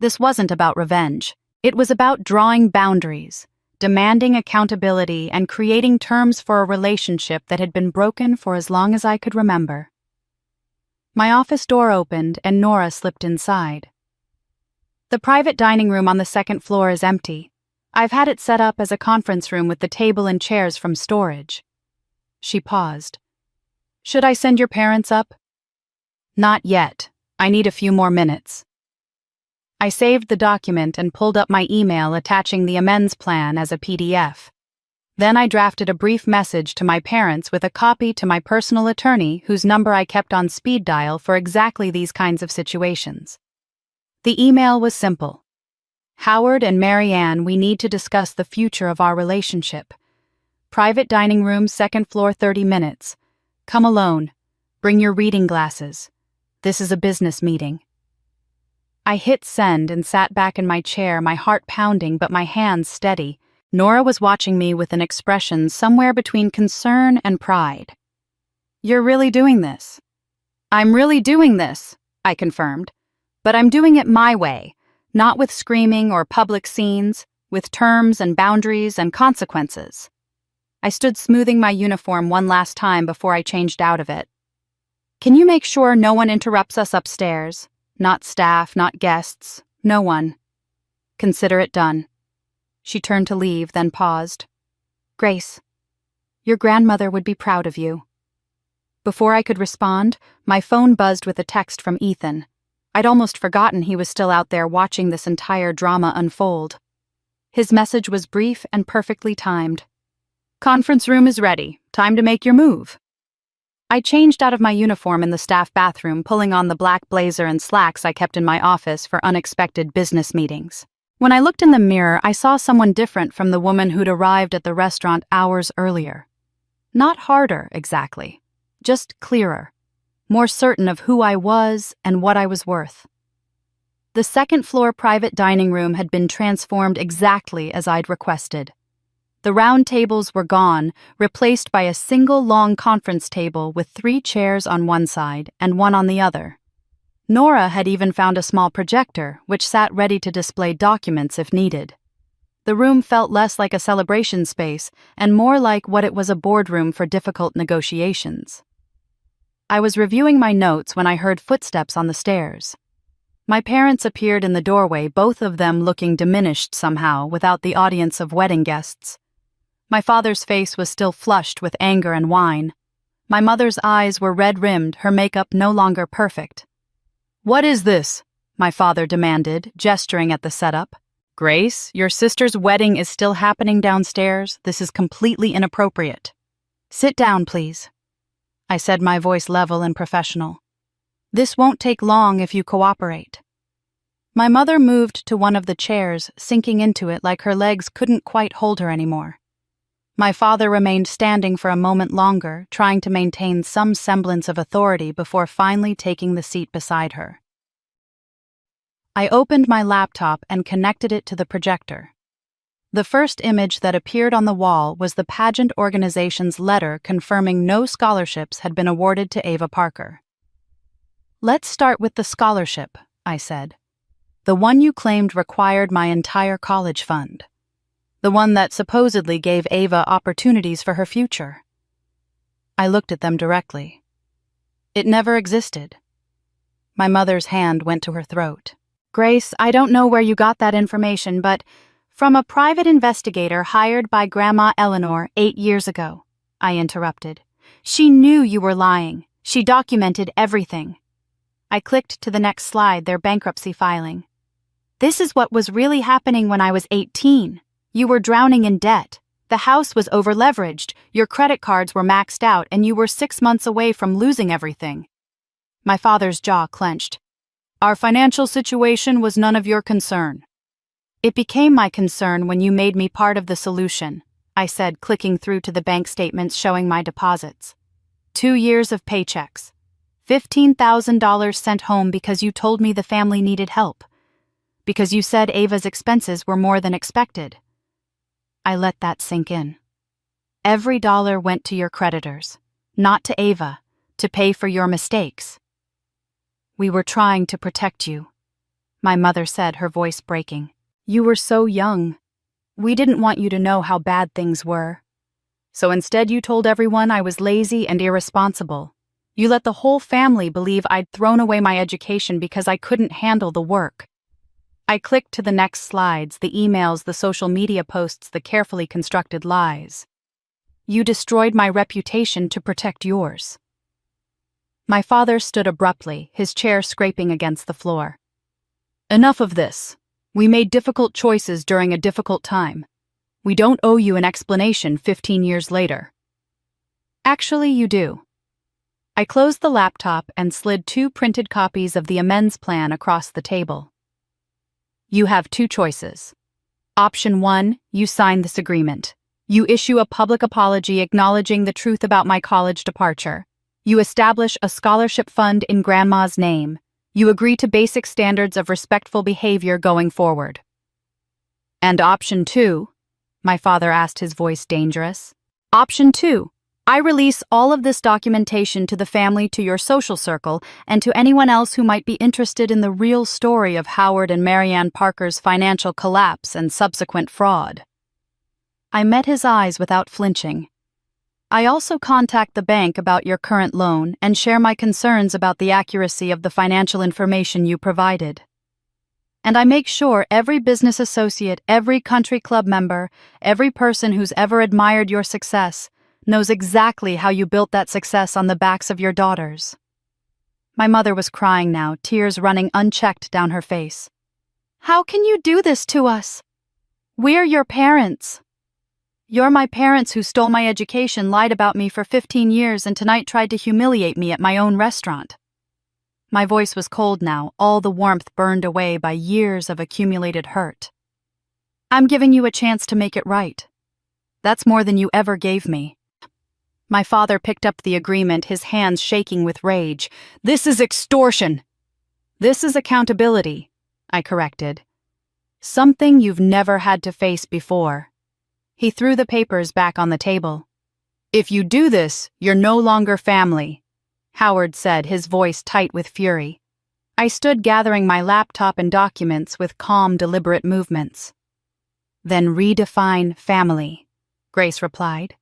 This wasn't about revenge. It was about drawing boundaries, demanding accountability, and creating terms for a relationship that had been broken for as long as I could remember. My office door opened and Nora slipped inside. "The private dining room on the second floor is empty. I've had it set up as a conference room with the table and chairs from storage." She paused. "Should I send your parents up?" "Not yet. I need a few more minutes." I saved the document and pulled up my email attaching the amends plan as a PDF. Then I drafted a brief message to my parents with a copy to my personal attorney, whose number I kept on speed dial for exactly these kinds of situations. The email was simple. "Howard and Marianne, we need to discuss the future of our relationship. Private dining room, second floor, 30 minutes. Come alone. Bring your reading glasses. This is a business meeting." I hit send and sat back in my chair, my heart pounding but my hands steady. Nora was watching me with an expression somewhere between concern and pride. "You're really doing this?" "I'm really doing this," I confirmed. "But I'm doing it my way, not with screaming or public scenes, with terms and boundaries and consequences." I stood smoothing my uniform one last time before I changed out of it. "Can you make sure no one interrupts us upstairs? Not staff, not guests, no one." "Consider it done." She turned to leave, then paused. "Grace, your grandmother would be proud of you." Before I could respond, my phone buzzed with a text from Ethan. I'd almost forgotten he was still out there watching this entire drama unfold. His message was brief and perfectly timed. "Conference room is ready. Time to make your move." I changed out of my uniform in the staff bathroom, pulling on the black blazer and slacks I kept in my office for unexpected business meetings. When I looked in the mirror, I saw someone different from the woman who'd arrived at the restaurant hours earlier. Not harder, exactly. Just clearer. More certain of who I was and what I was worth. The second-floor private dining room had been transformed exactly as I'd requested. The round tables were gone, replaced by a single long conference table with 3 chairs on one side and one on the other. Nora had even found a small projector, which sat ready to display documents if needed. The room felt less like a celebration space and more like what it was, a boardroom for difficult negotiations. I was reviewing my notes when I heard footsteps on the stairs. My parents appeared in the doorway, both of them looking diminished somehow without the audience of wedding guests. My father's face was still flushed with anger and wine. My mother's eyes were red-rimmed, her makeup no longer perfect. "What is this?" my father demanded, gesturing at the setup. "Grace, your sister's wedding is still happening downstairs. This is completely inappropriate." "Sit down, please," I said, my voice level and professional. "This won't take long if you cooperate." My mother moved to one of the chairs, sinking into it like her legs couldn't quite hold her anymore. My father remained standing for a moment longer, trying to maintain some semblance of authority before finally taking the seat beside her. I opened my laptop and connected it to the projector. The first image that appeared on the wall was the pageant organization's letter confirming no scholarships had been awarded to Ava Parker. "Let's start with the scholarship," I said. "The one you claimed required my entire college fund. The one that supposedly gave Ava opportunities for her future." I looked at them directly. "It never existed." My mother's hand went to her throat. "Grace, I don't know where you got that information, but from a private investigator hired by Grandma Eleanor 8 years ago," I interrupted. "She knew you were lying. She documented everything." I clicked to the next slide, their bankruptcy filing. "This is what was really happening when I was 18. You were drowning in debt. The house was over-leveraged, your credit cards were maxed out, and you were 6 months away from losing everything." My father's jaw clenched. "Our financial situation was none of your concern." "It became my concern when you made me part of the solution," I said, clicking through to the bank statements showing my deposits. 2 years of paychecks. $15,000 sent home because you told me the family needed help. Because you said Ava's expenses were more than expected. I let that sink in. Every dollar went to your creditors, not to Ava, to pay for your mistakes. "We were trying to protect you," my mother said, her voice breaking. "You were so young. We didn't want you to know how bad things were. So instead you told everyone I was lazy and irresponsible. You let the whole family believe I'd thrown away my education because I couldn't handle the work." I clicked to the next slides, the emails, the social media posts, the carefully constructed lies. "You destroyed my reputation to protect yours." My father stood abruptly, his chair scraping against the floor. "Enough of this. We made difficult choices during a difficult time. We don't owe you an explanation 15 years later." "Actually, you do." I closed the laptop and slid 2 printed copies of the amends plan across the table. "You have 2 choices. Option 1, you sign this agreement. You issue a public apology acknowledging the truth about my college departure. You establish a scholarship fund in Grandma's name. You agree to basic standards of respectful behavior going forward." "And option 2, my father asked, his voice dangerous. "Option 2, I release all of this documentation to the family, to your social circle, and to anyone else who might be interested in the real story of Howard and Marianne Parker's financial collapse and subsequent fraud." I met his eyes without flinching. "I also contact the bank about your current loan and share my concerns about the accuracy of the financial information you provided. And I make sure every business associate, every country club member, every person who's ever admired your success knows exactly how you built that success on the backs of your daughters." My mother was crying now, tears running unchecked down her face. "How can you do this to us? We're your parents. You're my parents who stole my education, lied about me for 15 years, and tonight tried to humiliate me at my own restaurant." My voice was cold now, all the warmth burned away by years of accumulated hurt. "I'm giving you a chance to make it right. That's more than you ever gave me." My father picked up the agreement, his hands shaking with rage. "This is extortion." "This is accountability," I corrected. "Something you've never had to face before." He threw the papers back on the table. "If you do this, you're no longer family," Howard said, his voice tight with fury. I stood gathering my laptop and documents with calm, deliberate movements. "Then redefine family," Grace replied.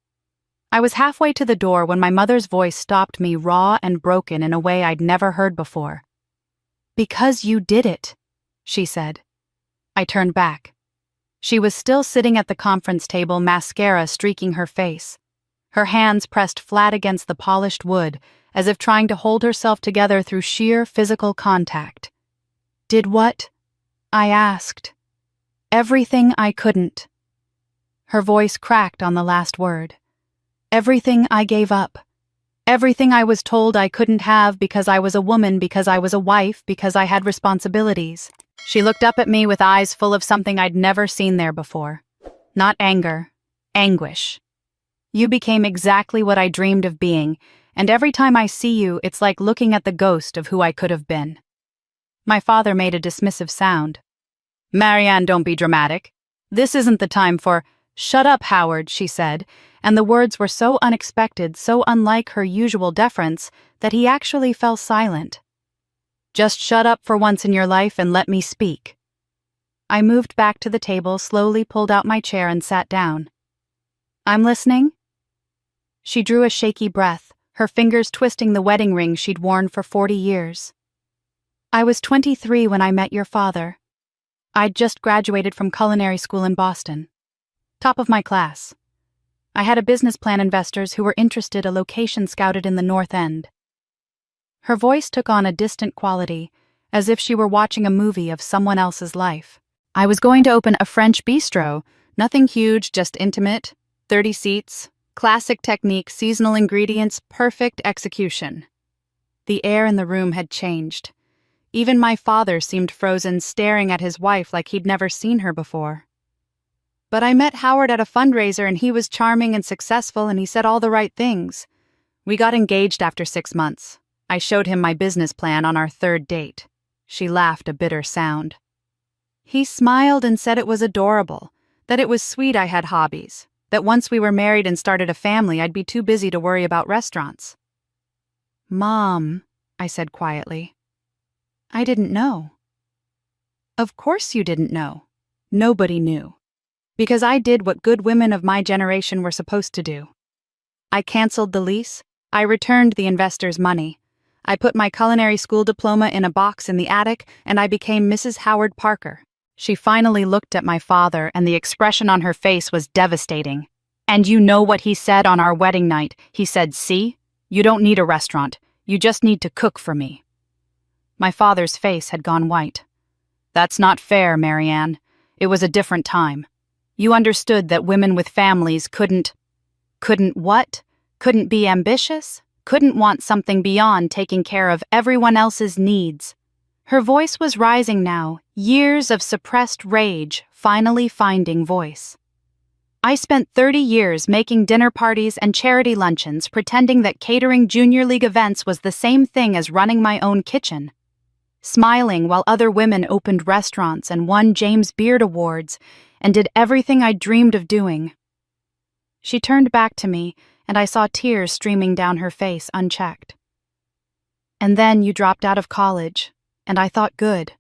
I was halfway to the door when my mother's voice stopped me, raw and broken in a way I'd never heard before. "Because you did it," she said. I turned back. She was still sitting at the conference table, mascara streaking her face. Her hands pressed flat against the polished wood, as if trying to hold herself together through sheer physical contact. "Did what?" I asked. "Everything I couldn't." Her voice cracked on the last word. "Everything I gave up. Everything I was told I couldn't have because I was a woman, because I was a wife, because I had responsibilities." She looked up at me with eyes full of something I'd never seen there before. Not anger, anguish. "You became exactly what I dreamed of being, and every time I see you, it's like looking at the ghost of who I could have been." My father made a dismissive sound. "Marianne, don't be dramatic. This isn't the time for—" "Shut up, Howard," she said, and the words were so unexpected, so unlike her usual deference, that he actually fell silent. "Just shut up for once in your life and let me speak." I moved back to the table, slowly pulled out my chair and sat down. "I'm listening." She drew a shaky breath, her fingers twisting the wedding ring she'd worn for 40 years. "I was 23 when I met your father. I'd just graduated from culinary school in Boston. Top of my class. I had a business plan investors who were interested, a location scouted in the North End." Her voice took on a distant quality, as if she were watching a movie of someone else's life. "I was going to open a French bistro, nothing huge, just intimate, 30 seats, classic technique, seasonal ingredients, perfect execution." The air in the room had changed. Even my father seemed frozen, staring at his wife like he'd never seen her before. "But I met Howard at a fundraiser and he was charming and successful and he said all the right things. We got engaged after 6 months. I showed him my business plan on our 3rd date." She laughed a bitter sound. "He smiled and said it was adorable, that it was sweet I had hobbies, that once we were married and started a family I'd be too busy to worry about restaurants." "Mom," I said quietly. "I didn't know." "Of course you didn't know. Nobody knew. Because I did what good women of my generation were supposed to do. I canceled the lease. I returned the investors' money. I put my culinary school diploma in a box in the attic, and I became Mrs. Howard Parker." She finally looked at my father, and the expression on her face was devastating. "And you know what he said on our wedding night? He said, 'See, you don't need a restaurant. You just need to cook for me.'" My father's face had gone white. "That's not fair, Marianne. It was a different time. You understood that women with families couldn't what? Couldn't be ambitious? Couldn't want something beyond taking care of everyone else's needs." Her voice was rising now, years of suppressed rage finally finding voice. "I spent 30 years making dinner parties and charity luncheons, pretending that catering junior league events was the same thing as running my own kitchen. Smiling while other women opened restaurants and won James Beard Awards, and did everything I dreamed of doing." She turned back to me, and I saw tears streaming down her face unchecked. "And then you dropped out of college, and I thought good.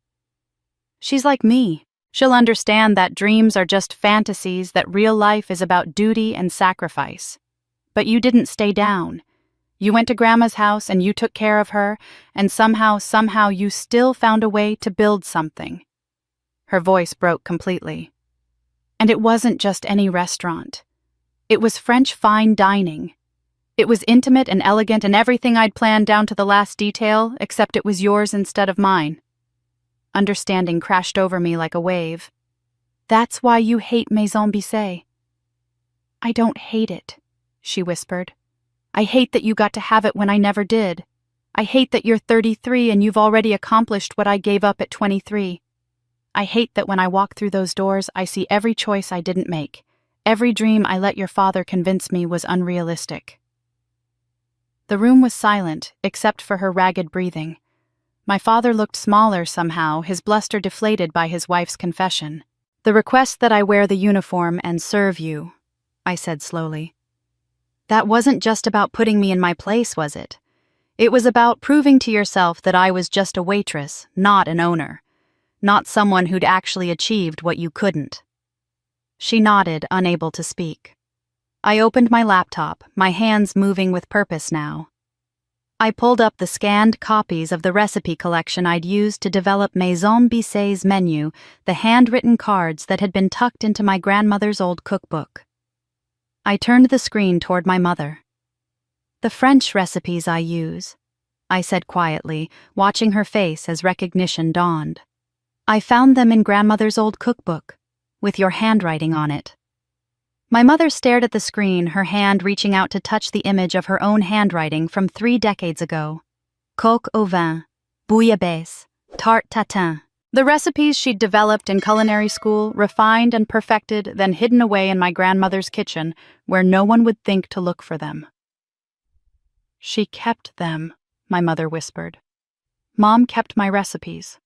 She's like me. She'll understand that dreams are just fantasies, that real life is about duty and sacrifice. But you didn't stay down. You went to Grandma's house and you took care of her, and somehow you still found a way to build something." Her voice broke completely. "And it wasn't just any restaurant. It was French fine dining. It was intimate and elegant and everything I'd planned down to the last detail, except it was yours instead of mine. Understanding crashed over me like a wave. That's why you hate Maison Bissé. I don't hate it, she whispered. I hate that you got to have it when I never did. I hate that you're 33 and you've already accomplished what I gave up at 23. I hate that when I walk through those doors, I see every choice I didn't make, every dream I let your father convince me was unrealistic. The room was silent, except for her ragged breathing. My father looked smaller somehow, his bluster deflated by his wife's confession. The request that I wear the uniform and serve you, I said slowly. That wasn't just about putting me in my place, was it? It was about proving to yourself that I was just a waitress, not an owner. Not someone who'd actually achieved what you couldn't. She nodded, unable to speak. I opened my laptop, my hands moving with purpose now. I pulled up the scanned copies of the recipe collection I'd used to develop Maison Bissé's menu, the handwritten cards that had been tucked into my grandmother's old cookbook. I turned the screen toward my mother. The French recipes I use, I said quietly, watching her face as recognition dawned. I found them in grandmother's old cookbook, with your handwriting on it. My mother stared at the screen, her hand reaching out to touch the image of her own handwriting from 3 decades ago. Coq au vin, bouillabaisse, tarte tatin. The recipes she'd developed in culinary school, refined and perfected, then hidden away in my grandmother's kitchen, where no one would think to look for them. She kept them, my mother whispered. Mom kept my recipes.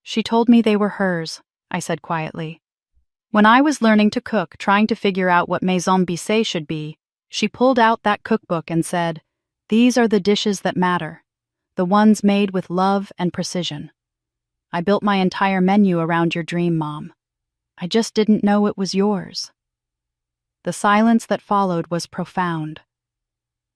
She told me they were hers, I said quietly. When I was learning to cook, trying to figure out what Maison Bissé should be, she pulled out that cookbook and said, "These are the dishes that matter, the ones made with love and precision. I built my entire menu around your dream, Mom. I just didn't know it was yours." The silence that followed was profound.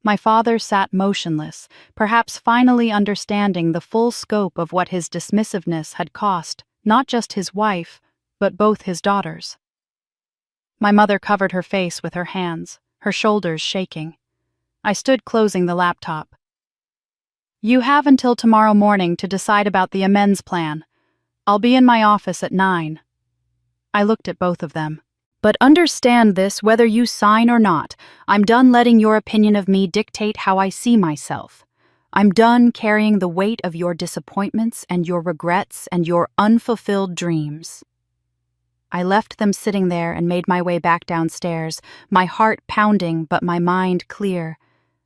My father sat motionless, perhaps finally understanding the full scope of what his dismissiveness had cost, not just his wife, but both his daughters. My mother covered her face with her hands, her shoulders shaking. I stood closing the laptop. You have until tomorrow morning to decide about the amends plan. I'll be in my office at 9. I looked at both of them. But understand this, whether you sign or not, I'm done letting your opinion of me dictate how I see myself. I'm done carrying the weight of your disappointments and your regrets and your unfulfilled dreams. I left them sitting there and made my way back downstairs, my heart pounding but my mind clear.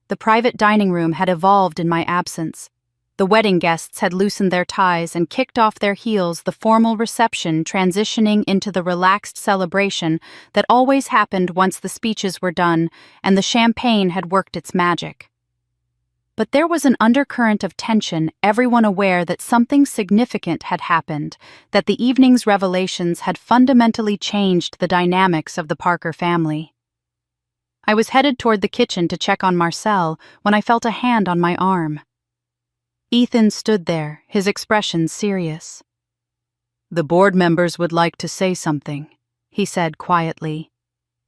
The private dining room had evolved in my absence. The wedding guests had loosened their ties and kicked off their heels, the formal reception transitioning into the relaxed celebration that always happened once the speeches were done and the champagne had worked its magic. But there was an undercurrent of tension, everyone aware that something significant had happened, that the evening's revelations had fundamentally changed the dynamics of the Parker family. I was headed toward the kitchen to check on Marcel when I felt a hand on my arm. Ethan stood there, his expression serious. "The board members would like to say something," he said quietly.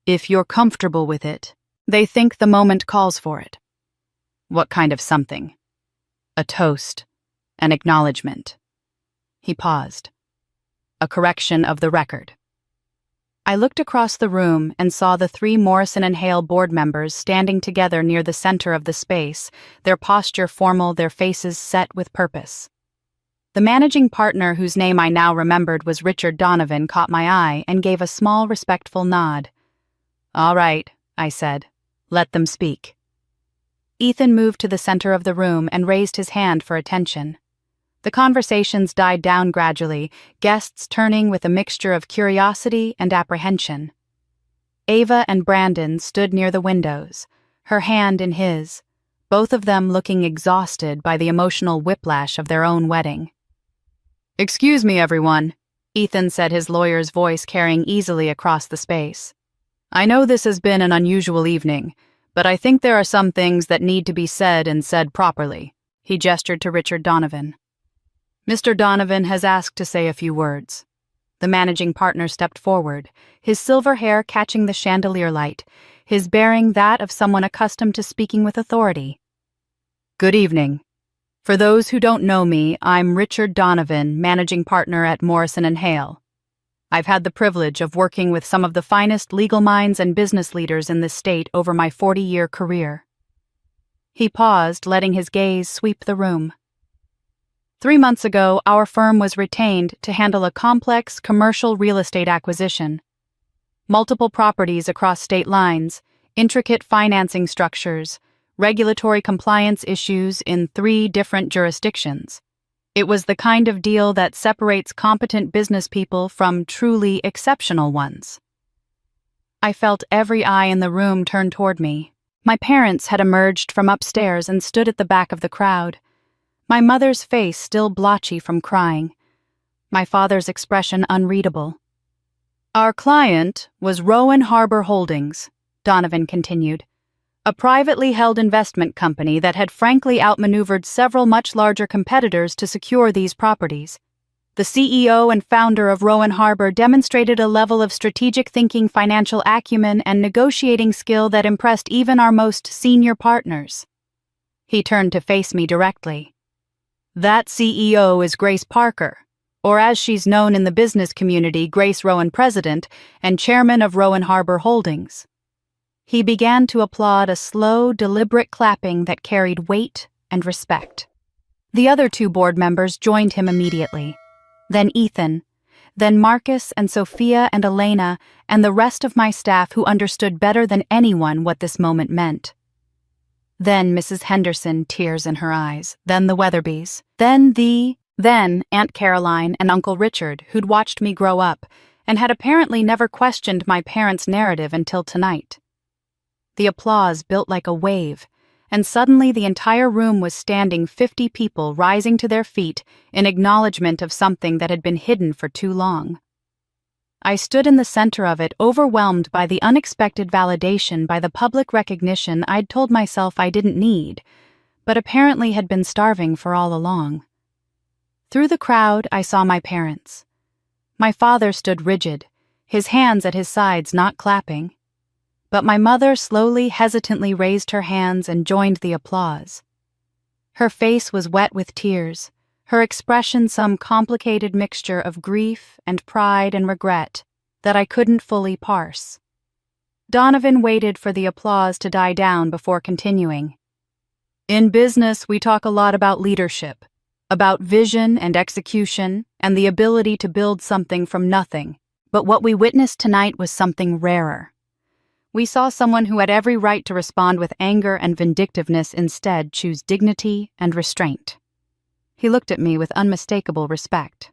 "If you're comfortable with it, they think the moment calls for it." "What kind of something?" "A toast. An acknowledgement." He paused. "A correction of the record." I looked across the room and saw the 3 Morrison & Hale board members standing together near the center of the space, their posture formal, their faces set with purpose. The managing partner, whose name I now remembered was Richard Donovan, caught my eye and gave a small, respectful nod. "All right," I said. "Let them speak." Ethan moved to the center of the room and raised his hand for attention. The conversations died down gradually, guests turning with a mixture of curiosity and apprehension. Ava and Brandon stood near the windows, her hand in his, both of them looking exhausted by the emotional whiplash of their own wedding. "Excuse me, everyone," Ethan said, his lawyer's voice carrying easily across the space. "I know this has been an unusual evening, but I think there are some things that need to be said and said properly." He gestured to Richard Donovan. "Mr. Donovan has asked to say a few words." The managing partner stepped forward, his silver hair catching the chandelier light, his bearing that of someone accustomed to speaking with authority. "Good evening. For those who don't know me, I'm Richard Donovan, managing partner at Morrison & Hale. I've had the privilege of working with some of the finest legal minds and business leaders in this state over my 40-year career." He paused, letting his gaze sweep the room. 3 months ago, our firm was retained to handle a complex commercial real estate acquisition. Multiple properties across state lines, intricate financing structures, regulatory compliance issues in 3 different jurisdictions. It was the kind of deal that separates competent business people from truly exceptional ones. I felt every eye in the room turn toward me. My parents had emerged from upstairs and stood at the back of the crowd. My mother's face still blotchy from crying, my father's expression unreadable. "Our client was Rowan Harbor Holdings," Donovan continued, "a privately held investment company that had frankly outmaneuvered several much larger competitors to secure these properties. The CEO and founder of Rowan Harbor demonstrated a level of strategic thinking, financial acumen, and negotiating skill that impressed even our most senior partners." He turned to face me directly. "That CEO is Grace Parker, or as she's known in the business community, Grace Rowan, President and Chairman of Rowan Harbor Holdings." He began to applaud, a slow, deliberate clapping that carried weight and respect. The other 2 board members joined him immediately. Then Ethan, then Marcus and Sophia and Elena, and the rest of my staff who understood better than anyone what this moment meant. Then Mrs. Henderson, tears in her eyes, then the Weatherbys, then Aunt Caroline and Uncle Richard, who'd watched me grow up and had apparently never questioned my parents' narrative until tonight. The applause built like a wave, and suddenly the entire room was standing, 50 people rising to their feet in acknowledgement of something that had been hidden for too long. I stood in the center of it, overwhelmed by the unexpected validation, by the public recognition I'd told myself I didn't need, but apparently had been starving for all along. Through the crowd, I saw my parents. My father stood rigid, his hands at his sides, not clapping. But my mother slowly, hesitantly raised her hands and joined the applause. Her face was wet with tears, her expression some complicated mixture of grief and pride and regret that I couldn't fully parse. Donovan waited for the applause to die down before continuing. "In business, we talk a lot about leadership, about vision and execution and the ability to build something from nothing, but what we witnessed tonight was something rarer. We saw someone who had every right to respond with anger and vindictiveness instead choose dignity and restraint." He looked at me with unmistakable respect.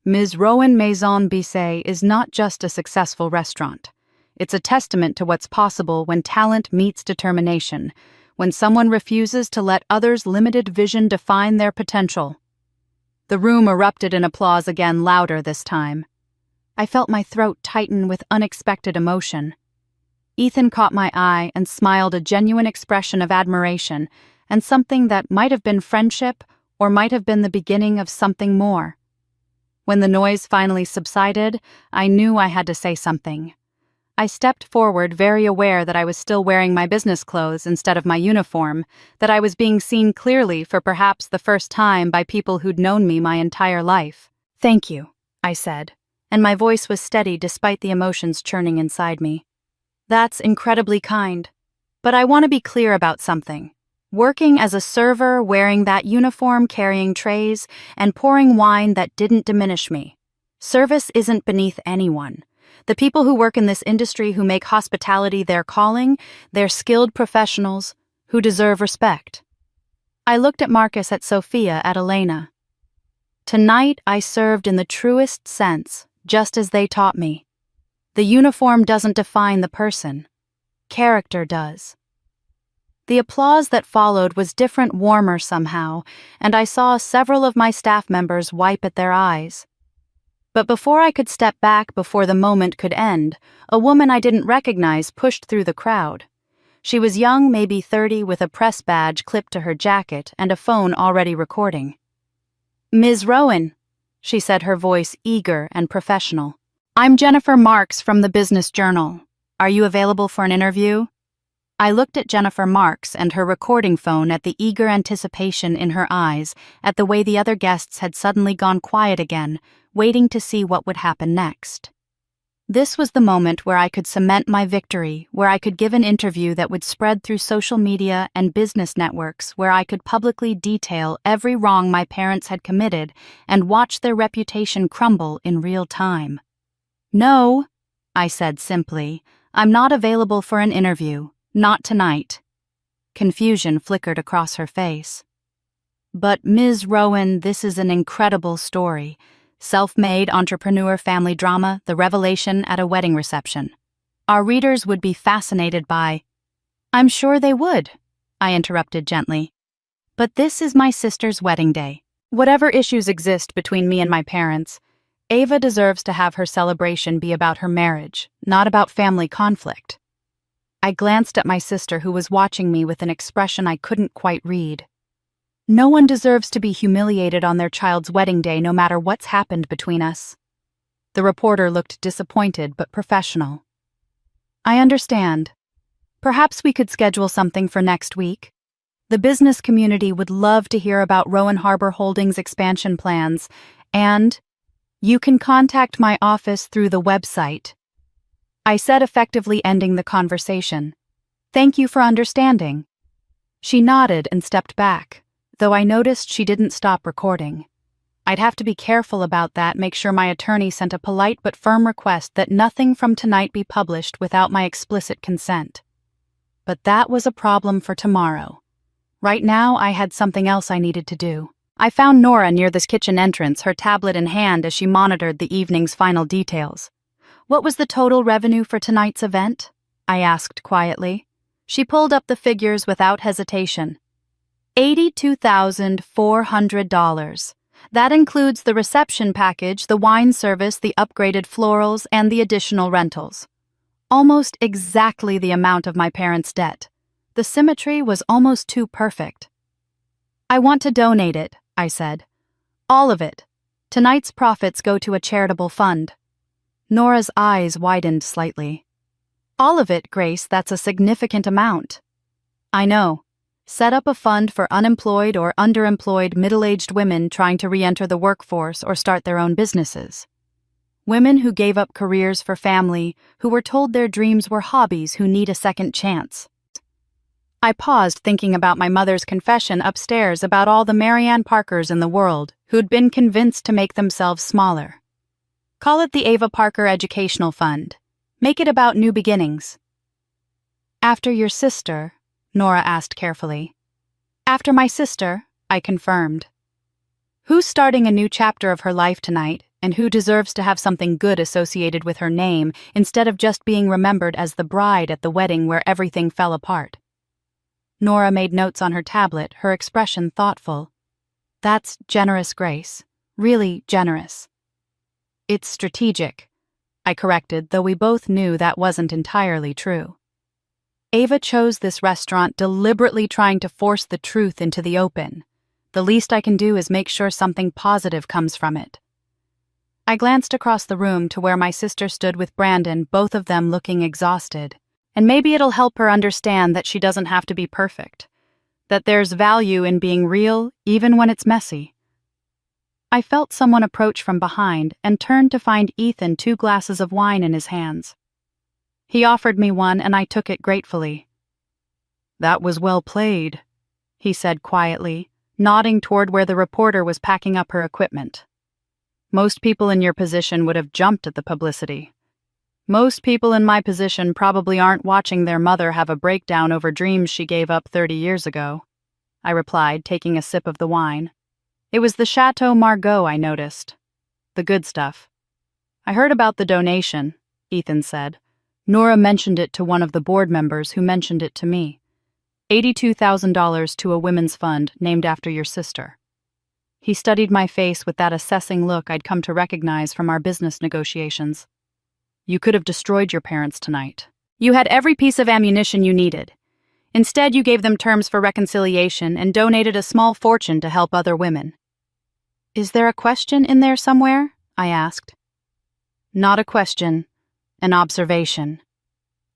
"Ms. Rowan Maison Bissay is not just a successful restaurant. It's a testament to what's possible when talent meets determination, when someone refuses to let others' limited vision define their potential." The room erupted in applause again, louder this time. I felt my throat tighten with unexpected emotion. Ethan caught my eye and smiled, a genuine expression of admiration and something that might have been friendship or might have been the beginning of something more. When the noise finally subsided, I knew I had to say something. I stepped forward, very aware that I was still wearing my business clothes instead of my uniform, that I was being seen clearly for perhaps the first time by people who'd known me my entire life. "Thank you," I said, and my voice was steady despite the emotions churning inside me. "That's incredibly kind. But I want to be clear about something. Working as a server, wearing that uniform, carrying trays, and pouring wine, that didn't diminish me. Service isn't beneath anyone. The people who work in this industry, who make hospitality their calling, they're skilled professionals who deserve respect." I looked at Marcus, at Sophia, at Elena. Tonight I served in the truest sense, just as they taught me. The uniform doesn't define the person. Character does. The applause that followed was different, warmer somehow, and I saw several of my staff members wipe at their eyes. But before I could step back, before the moment could end, a woman I didn't recognize pushed through the crowd. She was young, maybe 30, with a press badge clipped to her jacket and a phone already recording. "Ms. Rowan," she said, her voice eager and professional. "I'm Jennifer Marks from the Business Journal. Are you available for an interview? I looked at Jennifer Marks and her recording phone at the eager anticipation in her eyes, at the way the other guests had suddenly gone quiet again, waiting to see what would happen next. This was the moment where I could cement my victory, where I could give an interview that would spread through social media and business networks, where I could publicly detail every wrong my parents had committed and watch their reputation crumble in real time. "No," I said simply, "I'm not available for an interview. Not tonight." Confusion flickered across her face. "But Ms. Rowan, this is an incredible story. Self-made entrepreneur family drama, the revelation at a wedding reception. Our readers would be fascinated by—" "I'm sure they would," I interrupted gently. "But this is my sister's wedding day. Whatever issues exist between me and my parents, Ava deserves to have her celebration be about her marriage, not about family conflict." I glanced at my sister, who was watching me with an expression I couldn't quite read. No one deserves to be humiliated on their child's wedding day, no matter what's happened between us. The reporter looked disappointed but professional. "I understand. Perhaps we could schedule something for next week. The business community would love to hear about Rowan Harbor Holdings' expansion plans, and you can contact my office through the website," I said, effectively ending the conversation. "Thank you for understanding." She nodded and stepped back, though I noticed she didn't stop recording. I'd have to be careful about that, make sure my attorney sent a polite but firm request that nothing from tonight be published without my explicit consent. But that was a problem for tomorrow. Right now, I had something else I needed to do. I found Nora near this kitchen entrance, her tablet in hand as she monitored the evening's final details. "What was the total revenue for tonight's event?" I asked quietly. She pulled up the figures without hesitation. $82,400. That includes the reception package, the wine service, the upgraded florals, and the additional rentals. Almost exactly the amount of my parents' debt. The symmetry was almost too perfect. "I want to donate it," I said. "All of it. Tonight's profits go to a charitable fund." Nora's eyes widened slightly. "All of it, Grace, that's a significant amount." "I know. Set up a fund for unemployed or underemployed middle-aged women trying to re-enter the workforce or start their own businesses. Women who gave up careers for family, who were told their dreams were hobbies, who need a second chance." I paused, thinking about my mother's confession upstairs about all the Marianne Parkers in the world who'd been convinced to make themselves smaller. "Call it the Ava Parker Educational Fund. Make it about new beginnings." "After your sister?" Nora asked carefully. "After my sister," I confirmed. "Who's starting a new chapter of her life tonight, and who deserves to have something good associated with her name instead of just being remembered as the bride at the wedding where everything fell apart?" Nora made notes on her tablet, her expression thoughtful. "That's generous, Grace. Really generous." "It's strategic," I corrected, though we both knew that wasn't entirely true. "Ava chose this restaurant deliberately, trying to force the truth into the open. The least I can do is make sure something positive comes from it." I glanced across the room to where my sister stood with Brandon, both of them looking exhausted. And maybe it'll help her understand that she doesn't have to be perfect, that there's value in being real even when it's messy. I felt someone approach from behind and turned to find Ethan 2 glasses of wine in his hands. He offered me one and I took it gratefully. "That was well played," he said quietly, nodding toward where the reporter was packing up her equipment. "Most people in your position would have jumped at the publicity. Most people in my position probably aren't watching their mother have a breakdown over dreams she gave up 30 years ago," I replied, taking a sip of the wine. It was the Chateau Margaux, I noticed. The good stuff. "I heard about the donation," Ethan said. "Nora mentioned it to one of the board members who mentioned it to me. $82,000 to a women's fund named after your sister." He studied my face with that assessing look I'd come to recognize from our business negotiations. "You could have destroyed your parents tonight. You had every piece of ammunition you needed. Instead, you gave them terms for reconciliation and donated a small fortune to help other women." "Is there a question in there somewhere?" I asked. "Not a question, an observation."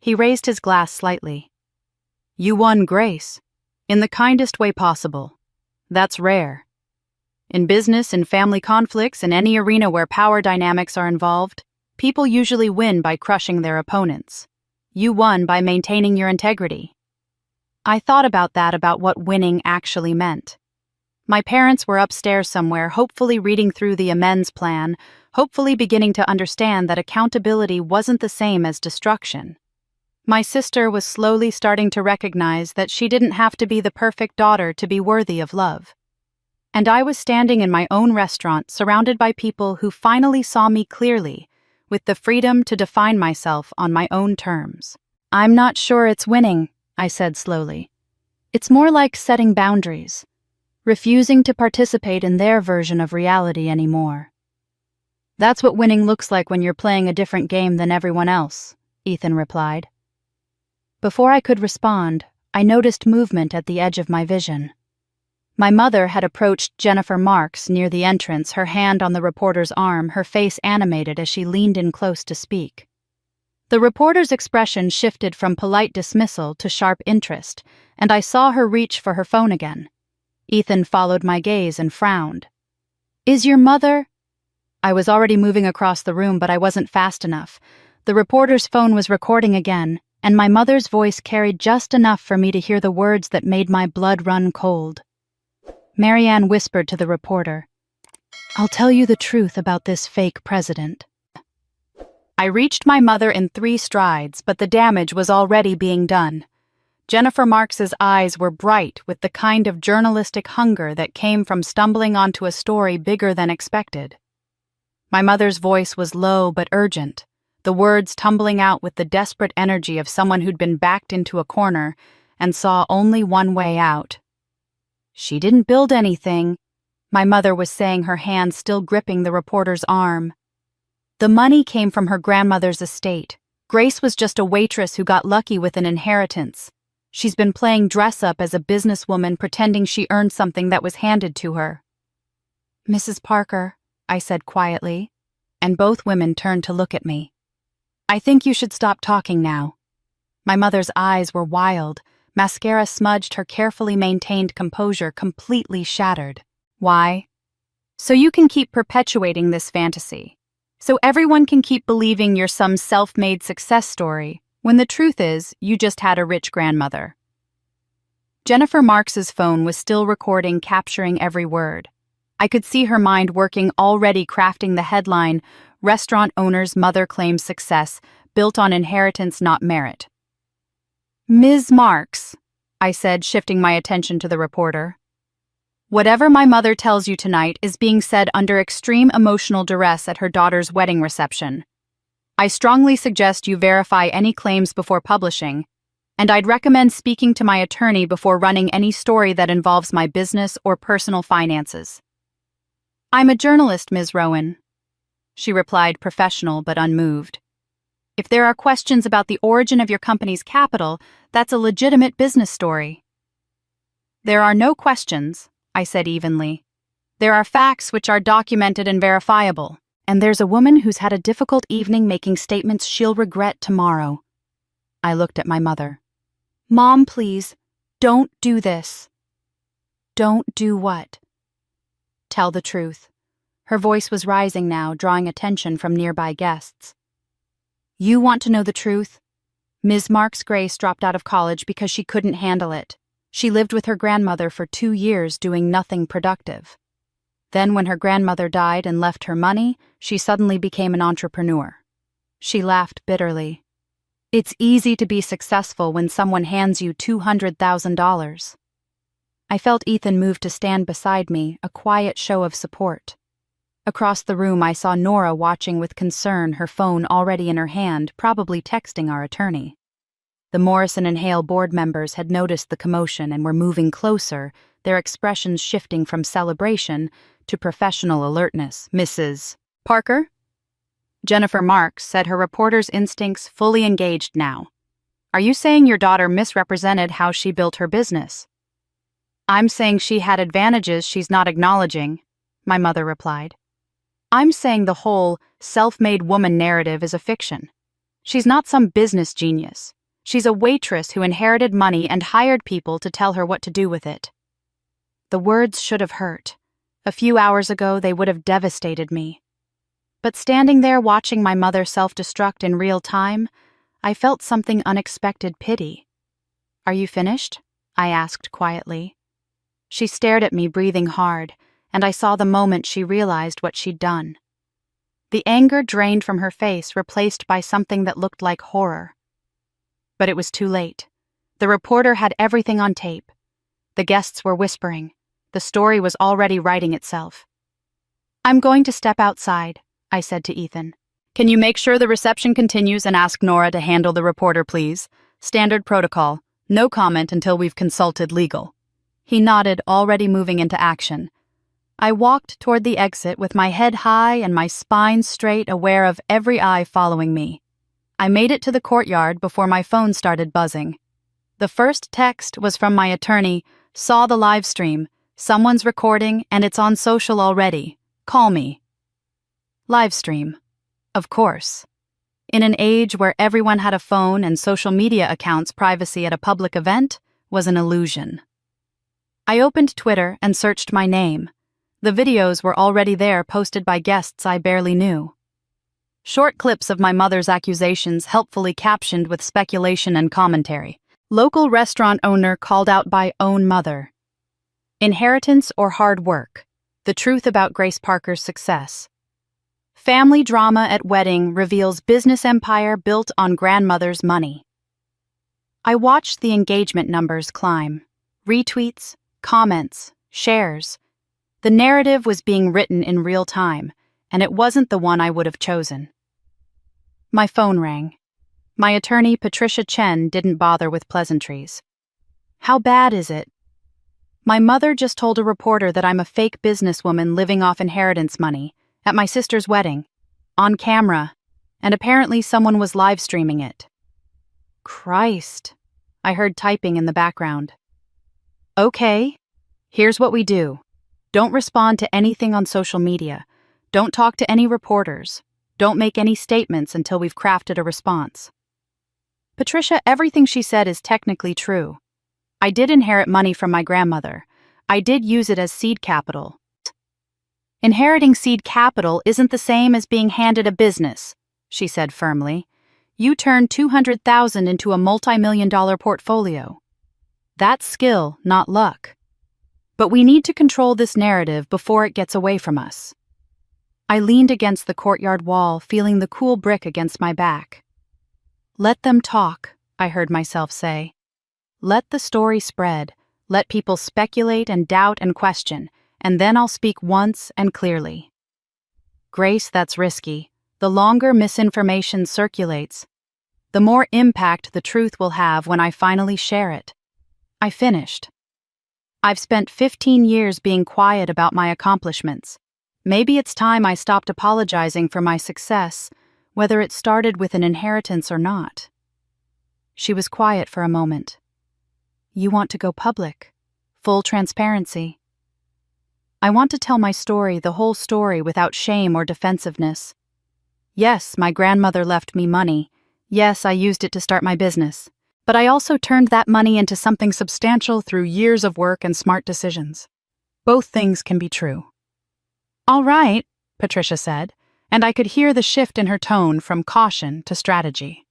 He raised his glass slightly. You won, Grace. In the kindest way possible. That's rare. In business and family conflicts, in any arena where power dynamics are involved, people usually win by crushing their opponents. You won by maintaining your integrity. I thought about what winning actually meant. My parents were upstairs somewhere, hopefully reading through the amends plan, hopefully beginning to understand that accountability wasn't the same as destruction. My sister was slowly starting to recognize that she didn't have to be the perfect daughter to be worthy of love. And I was standing in my own restaurant, surrounded by people who finally saw me clearly, with the freedom to define myself on my own terms. I'm not sure it's winning, I said slowly. It's more like setting boundaries, refusing to participate in their version of reality anymore. That's what winning looks like when you're playing a different game than everyone else, Ethan replied. Before I could respond, I noticed movement at the edge of my vision. My mother had approached Jennifer Marks near the entrance, her hand on the reporter's arm, her face animated as she leaned in close to speak. The reporter's expression shifted from polite dismissal to sharp interest, and I saw her reach for her phone again. Ethan followed my gaze and frowned. Is your mother? I was already moving across the room, but I wasn't fast enough. The reporter's phone was recording again, and my mother's voice carried just enough for me to hear the words that made my blood run cold. Marianne whispered to the reporter, I'll tell you the truth about this fake president. I reached my mother in 3 strides, but the damage was already being done. Jennifer Marks's eyes were bright with the kind of journalistic hunger that came from stumbling onto a story bigger than expected. My mother's voice was low but urgent, the words tumbling out with the desperate energy of someone who'd been backed into a corner and saw only one way out. She didn't build anything, my mother was saying, her hand still gripping the reporter's arm. The money came from her grandmother's estate. Grace was just a waitress who got lucky with an inheritance. She's been playing dress-up as a businesswoman, pretending she earned something that was handed to her. Mrs. Parker, I said quietly, and both women turned to look at me. I think you should stop talking now. My mother's eyes were wild. Mascara smudged her carefully maintained composure, completely shattered. Why? So you can keep perpetuating this fantasy. So everyone can keep believing you're some self-made success story, when the truth is, you just had a rich grandmother. Jennifer Marks's phone was still recording, capturing every word. I could see her mind working, already crafting the headline, Restaurant Owner's Mother Claims Success, Built on Inheritance Not Merit. Ms. Marks, I said, shifting my attention to the reporter. Whatever my mother tells you tonight is being said under extreme emotional duress at her daughter's wedding reception. I strongly suggest you verify any claims before publishing, and I'd recommend speaking to my attorney before running any story that involves my business or personal finances. I'm a journalist, Ms. Rowan, she replied, professional but unmoved. If there are questions about the origin of your company's capital, that's a legitimate business story. There are no questions, I said evenly. There are facts which are documented and verifiable, and there's a woman who's had a difficult evening making statements she'll regret tomorrow. I looked at my mother. Mom, please, don't do this. Don't do what? Tell the truth. Her voice was rising now, drawing attention from nearby guests. You want to know the truth? Ms. Marks Grace dropped out of college because she couldn't handle it. She lived with her grandmother for 2 years doing nothing productive. Then when her grandmother died and left her money, she suddenly became an entrepreneur. She laughed bitterly. It's easy to be successful when someone hands you $200,000. I felt Ethan move to stand beside me, a quiet show of support. Across the room I saw Nora watching with concern, her phone already in her hand, probably texting our attorney. The Morrison and Hale board members had noticed the commotion and were moving closer, their expressions shifting from celebration to professional alertness. Mrs. Parker? Jennifer Marks said, her reporter's instincts fully engaged now. Are you saying your daughter misrepresented how she built her business? I'm saying she had advantages she's not acknowledging, my mother replied. I'm saying the whole self-made woman narrative is a fiction. She's not some business genius. She's a waitress who inherited money and hired people to tell her what to do with it. The words should have hurt. A few hours ago, they would have devastated me. But standing there watching my mother self-destruct in real time, I felt something unexpected pity. "Are you finished?" I asked quietly. She stared at me, breathing hard, and I saw the moment she realized what she'd done. The anger drained from her face, replaced by something that looked like horror. But it was too late. The reporter had everything on tape. The guests were whispering. The story was already writing itself. "I'm going to step outside," I said to Ethan. "Can you make sure the reception continues and ask Nora to handle the reporter, please? Standard protocol. No comment until we've consulted legal." He nodded, already moving into action. I walked toward the exit with my head high and my spine straight, aware of every eye following me. I made it to the courtyard before my phone started buzzing. The first text was from my attorney. "Saw the live stream. Someone's recording and it's on social already. Call me." Live stream. Of course. In an age where everyone had a phone and social media accounts, privacy at a public event was an illusion. I opened Twitter and searched my name. The videos were already there, posted by guests I barely knew. Short clips of my mother's accusations, helpfully captioned with speculation and commentary. Local restaurant owner called out by own mother. Inheritance or hard work? The truth about Grace Parker's success. Family drama at wedding reveals business empire built on grandmother's money. I watched the engagement numbers climb. Retweets, comments, shares. The narrative was being written in real time, and it wasn't the one I would have chosen. My phone rang. My attorney, Patricia Chen, didn't bother with pleasantries. "How bad is it?" "My mother just told a reporter that I'm a fake businesswoman living off inheritance money, at my sister's wedding, on camera, and apparently someone was live streaming it." Christ, I heard typing in the background. "Okay, here's what we do. Don't respond to anything on social media. Don't talk to any reporters. Don't make any statements until we've crafted a response." Patricia, everything she said is technically true. I did inherit money from my grandmother. I did use it as seed capital. "Inheriting seed capital isn't the same as being handed a business," she said firmly. "You turned $200,000 into a multi-million-dollar portfolio. That's skill, not luck. But we need to control this narrative before it gets away from us." I leaned against the courtyard wall, feeling the cool brick against my back. "Let them talk," I heard myself say. "Let the story spread. Let people speculate and doubt and question, and then I'll speak once and clearly." Grace, that's risky. The longer misinformation circulates, the more impact the truth will have when I finally share it. I finished. I've spent 15 years being quiet about my accomplishments. Maybe it's time I stopped apologizing for my success, whether it started with an inheritance or not. She was quiet for a moment. "You want to go public? Full transparency?" "I want to tell my story, the whole story, without shame or defensiveness. Yes, my grandmother left me money. Yes, I used it to start my business. But I also turned that money into something substantial through years of work and smart decisions. Both things can be true." "All right," Patricia said, and I could hear the shift in her tone from caution to strategy.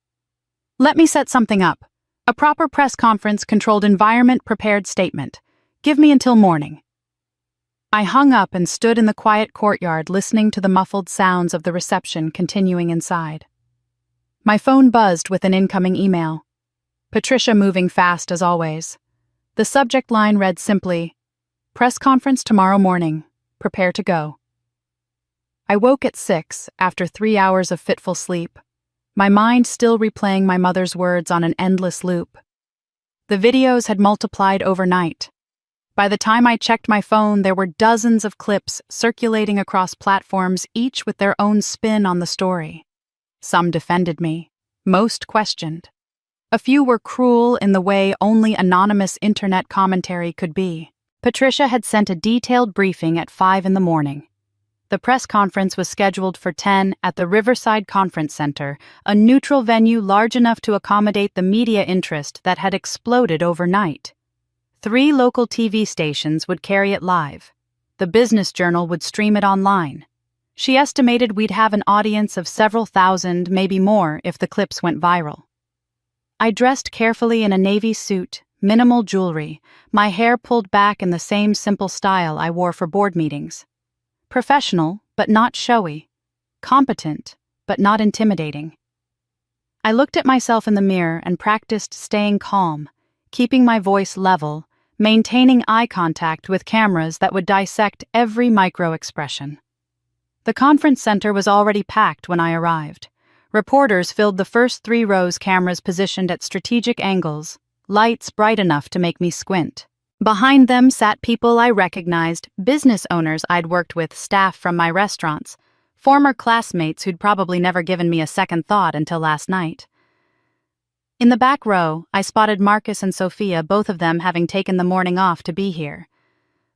"Let me set something up. A proper press conference, controlled environment, prepared statement. Give me until morning." I hung up and stood in the quiet courtyard, listening to the muffled sounds of the reception continuing inside. My phone buzzed with an incoming email. Patricia moving fast as always. The subject line read simply, "Press conference tomorrow morning. Prepare to go." I woke at 6 after 3 hours of fitful sleep, my mind still replaying my mother's words on an endless loop. The videos had multiplied overnight. By the time I checked my phone, there were dozens of clips circulating across platforms, each with their own spin on the story. Some defended me, most questioned. A few were cruel in the way only anonymous internet commentary could be. Patricia had sent a detailed briefing at 5 in the morning. The press conference was scheduled for 10 at the Riverside Conference Center, a neutral venue large enough to accommodate the media interest that had exploded overnight. 3 local TV stations would carry it live. The Business Journal would stream it online. She estimated we'd have an audience of several thousand, maybe more, if the clips went viral. I dressed carefully in a navy suit, minimal jewelry, my hair pulled back in the same simple style I wore for board meetings. Professional, but not showy. Competent, but not intimidating. I looked at myself in the mirror and practiced staying calm, keeping my voice level, maintaining eye contact with cameras that would dissect every micro-expression. The conference center was already packed when I arrived. Reporters filled the first 3 rows, cameras positioned at strategic angles, lights bright enough to make me squint. Behind them sat people I recognized, business owners I'd worked with, staff from my restaurants, former classmates who'd probably never given me a second thought until last night. In the back row, I spotted Marcus and Sophia, both of them having taken the morning off to be here.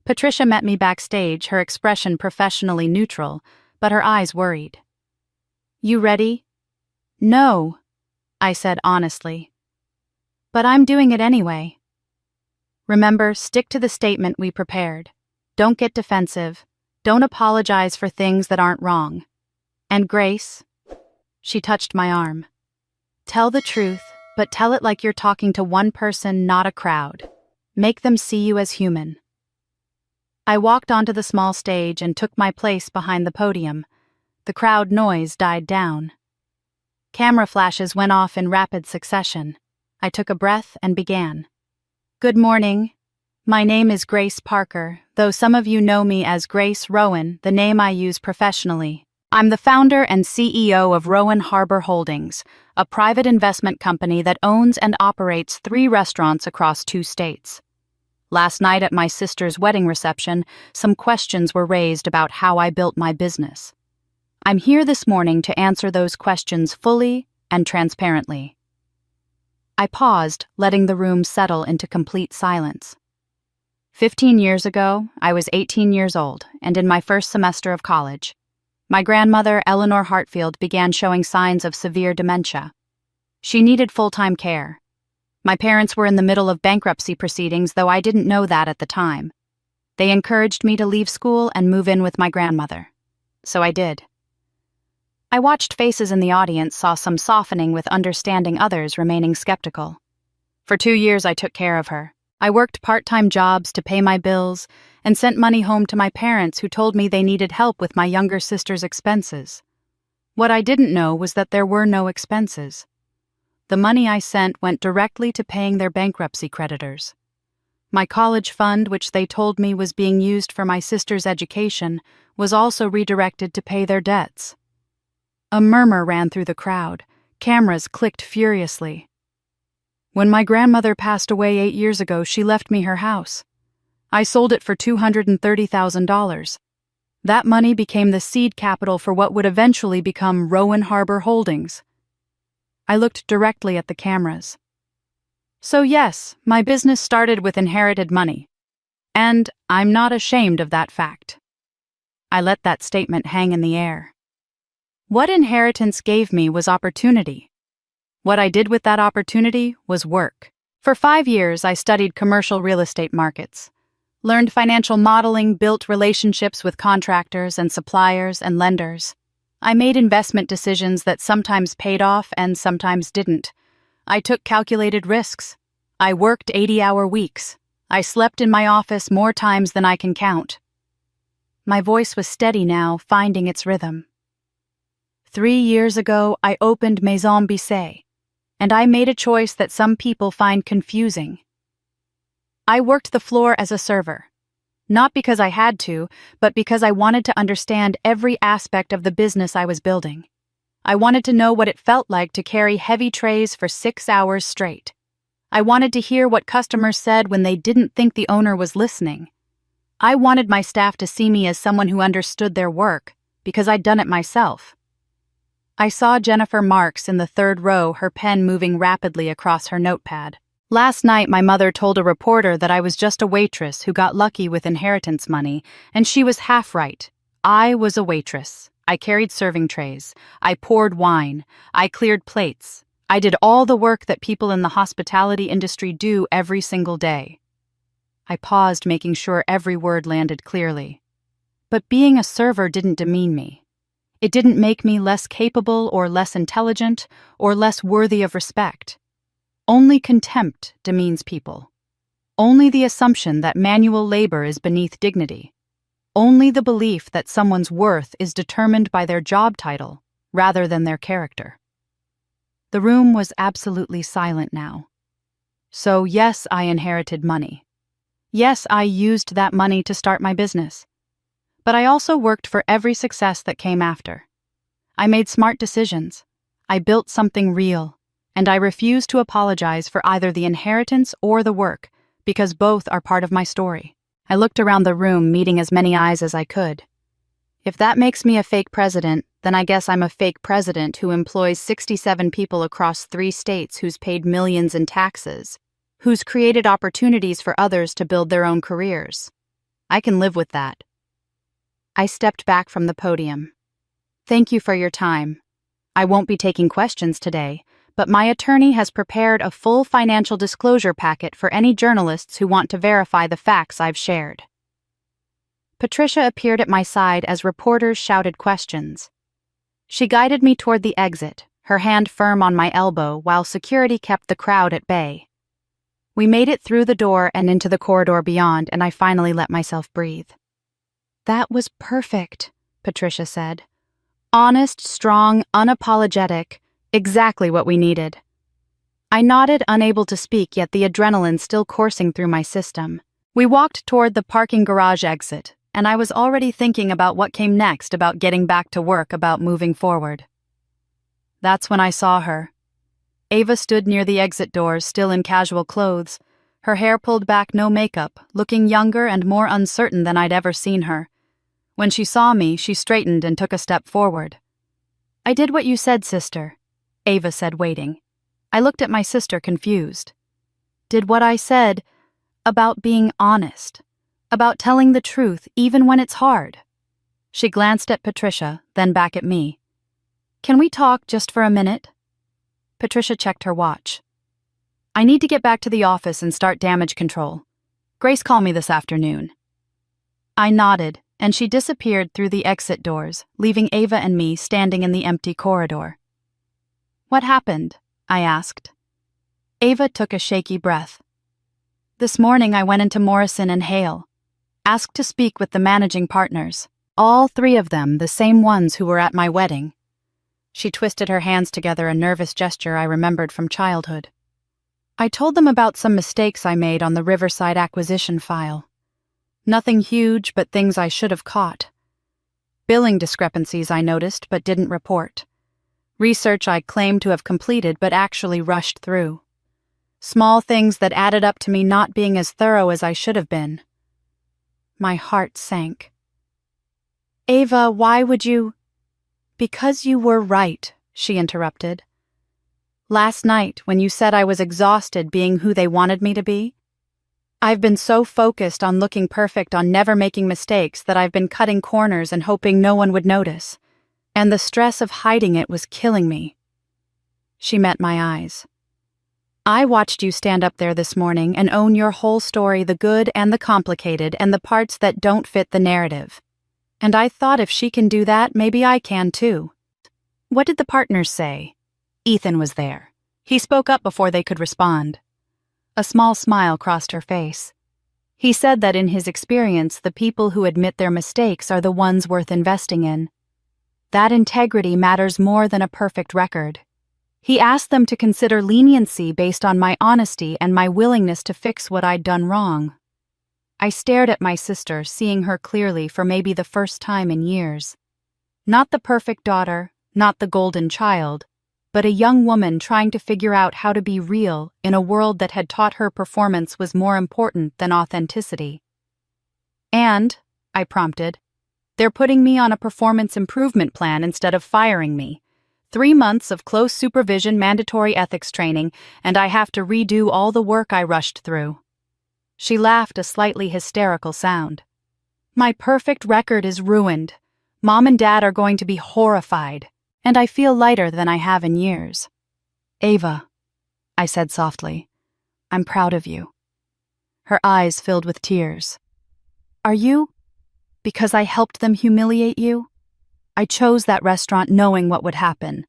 Patricia met me backstage, her expression professionally neutral, but her eyes worried. "You ready?" "No," I said honestly. "But I'm doing it anyway." "Remember, stick to the statement we prepared. Don't get defensive. Don't apologize for things that aren't wrong. And Grace," she touched my arm, "tell the truth, but tell it like you're talking to one person, not a crowd. Make them see you as human." I walked onto the small stage and took my place behind the podium. The crowd noise died down. Camera flashes went off in rapid succession. I took a breath and began. "Good morning. My name is Grace Parker, though some of you know me as Grace Rowan, the name I use professionally. I'm the founder and CEO of Rowan Harbor Holdings, a private investment company that owns and operates 3 restaurants across 2 states. Last night at my sister's wedding reception, some questions were raised about how I built my business. I'm here this morning to answer those questions fully and transparently." I paused, letting the room settle into complete silence. 15 years ago, I was 18 years old and in my first semester of college. My grandmother, Eleanor Hartfield, began showing signs of severe dementia. She needed full-time care. My parents were in the middle of bankruptcy proceedings, though I didn't know that at the time. They encouraged me to leave school and move in with my grandmother. So I did. I watched faces in the audience, saw some softening with understanding, others remaining skeptical. For 2 years I took care of her. I worked part-time jobs to pay my bills and sent money home to my parents, who told me they needed help with my younger sister's expenses. What I didn't know was that there were no expenses. The money I sent went directly to paying their bankruptcy creditors. My college fund, which they told me was being used for my sister's education, was also redirected to pay their debts. A murmur ran through the crowd. Cameras clicked furiously. "When my grandmother passed away 8 years ago, she left me her house. I sold it for $230,000. That money became the seed capital for what would eventually become Rowan Harbor Holdings." I looked directly at the cameras. "So yes, my business started with inherited money. And I'm not ashamed of that fact." I let that statement hang in the air. What inheritance gave me was opportunity. What I did with that opportunity was work. For 5 years, I studied commercial real estate markets, learned financial modeling, built relationships with contractors and suppliers and lenders. I made investment decisions that sometimes paid off and sometimes didn't. I took calculated risks. I worked 80-hour weeks. I slept in my office more times than I can count. My voice was steady now, finding its rhythm. 3 years ago, I opened Maison Bissé, and I made a choice that some people find confusing. I worked the floor as a server, not because I had to, but because I wanted to understand every aspect of the business I was building. I wanted to know what it felt like to carry heavy trays for 6 hours straight. I wanted to hear what customers said when they didn't think the owner was listening. I wanted my staff to see me as someone who understood their work, because I'd done it myself. I saw Jennifer Marks in the 3rd row, her pen moving rapidly across her notepad. Last night, my mother told a reporter that I was just a waitress who got lucky with inheritance money, and she was half right. I was a waitress. I carried serving trays. I poured wine. I cleared plates. I did all the work that people in the hospitality industry do every single day. I paused, making sure every word landed clearly. But being a server didn't demean me. It didn't make me less capable or less intelligent or less worthy of respect. Only contempt demeans people. Only the assumption that manual labor is beneath dignity. Only the belief that someone's worth is determined by their job title rather than their character. The room was absolutely silent now. So yes, I inherited money. Yes, I used that money to start my business. But I also worked for every success that came after. I made smart decisions. I built something real, and I refuse to apologize for either the inheritance or the work, because both are part of my story. I looked around the room, meeting as many eyes as I could. If that makes me a fake president, then I guess I'm a fake president who employs 67 people across 3 states who's paid millions in taxes, who's created opportunities for others to build their own careers. I can live with that. I stepped back from the podium. Thank you for your time. I won't be taking questions today, but my attorney has prepared a full financial disclosure packet for any journalists who want to verify the facts I've shared. Patricia appeared at my side as reporters shouted questions. She guided me toward the exit, her hand firm on my elbow while security kept the crowd at bay. We made it through the door and into the corridor beyond, and I finally let myself breathe. That was perfect, Patricia said. Honest, strong, unapologetic, exactly what we needed. I nodded, unable to speak, yet the adrenaline still coursing through my system. We walked toward the parking garage exit, and I was already thinking about what came next, about getting back to work, about moving forward. That's when I saw her. Ava stood near the exit doors, still in casual clothes, her hair pulled back, no makeup, looking younger and more uncertain than I'd ever seen her. When she saw me, she straightened and took a step forward. I did what you said, sister, Ava said, waiting. I looked at my sister, confused. Did what I said about being honest, about telling the truth even when it's hard. She glanced at Patricia, then back at me. Can we talk just for a minute? Patricia checked her watch. I need to get back to the office and start damage control. Grace called me this afternoon. I nodded, and she disappeared through the exit doors, leaving Ava and me standing in the empty corridor. What happened? I asked. Ava took a shaky breath. This morning I went into Morrison and Hale, asked to speak with the managing partners, all 3 of them the same ones who were at my wedding. She twisted her hands together, a nervous gesture I remembered from childhood. I told them about some mistakes I made on the Riverside acquisition file. Nothing huge, but things I should have caught. Billing discrepancies I noticed but didn't report. Research I claimed to have completed but actually rushed through. Small things that added up to me not being as thorough as I should have been. My heart sank. Ava, why would you? Because you were right, she interrupted. Last night, when you said I was exhausted being who they wanted me to be, I've been so focused on looking perfect, on never making mistakes, that I've been cutting corners and hoping no one would notice, and the stress of hiding it was killing me. She met my eyes. I watched you stand up there this morning and own your whole story, the good and the complicated and the parts that don't fit the narrative. And I thought if she can do that, maybe I can too. What did the partners say? Ethan was there. He spoke up before they could respond. A small smile crossed her face. He said that in his experience, the people who admit their mistakes are the ones worth investing in. That integrity matters more than a perfect record. He asked them to consider leniency based on my honesty and my willingness to fix what I'd done wrong. I stared at my sister, seeing her clearly for maybe the first time in years. Not the perfect daughter, not the golden child, but a young woman trying to figure out how to be real in a world that had taught her performance was more important than authenticity. And, I prompted, they're putting me on a performance improvement plan instead of firing me. 3 months of close supervision, mandatory ethics training, and I have to redo all the work I rushed through. She laughed, a slightly hysterical sound. My perfect record is ruined. Mom and Dad are going to be horrified, and I feel lighter than I have in years. Ava, I said softly, I'm proud of you. Her eyes filled with tears. Are you? Because I helped them humiliate you? I chose that restaurant knowing what would happen.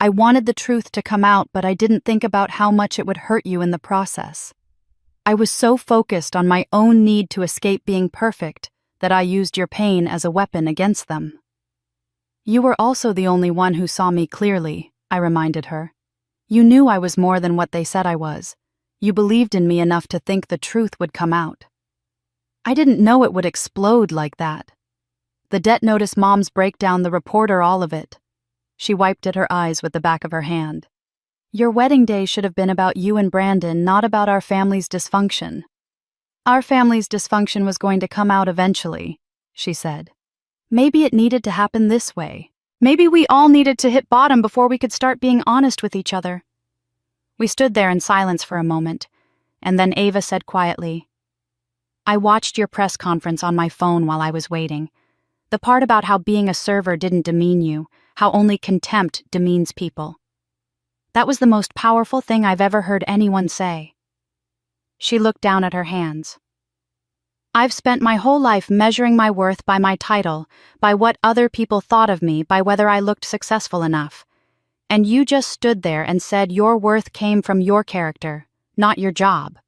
I wanted the truth to come out, but I didn't think about how much it would hurt you in the process. I was so focused on my own need to escape being perfect that I used your pain as a weapon against them. You were also the only one who saw me clearly, I reminded her. You knew I was more than what they said I was. You believed in me enough to think the truth would come out. I didn't know it would explode like that. The debt notice Mom's breakdown, the reporter, all of it. She wiped at her eyes with the back of her hand. Your wedding day should have been about you and Brandon, not about our family's dysfunction. Our family's dysfunction was going to come out eventually, she said. Maybe it needed to happen this way. Maybe we all needed to hit bottom before we could start being honest with each other. We stood there in silence for a moment, and then Ava said quietly, I watched your press conference on my phone while I was waiting. The part about how being a server didn't demean you, how only contempt demeans people. That was the most powerful thing I've ever heard anyone say. She looked down at her hands. I've spent my whole life measuring my worth by my title, by what other people thought of me, by whether I looked successful enough. And you just stood there and said your worth came from your character, not your job.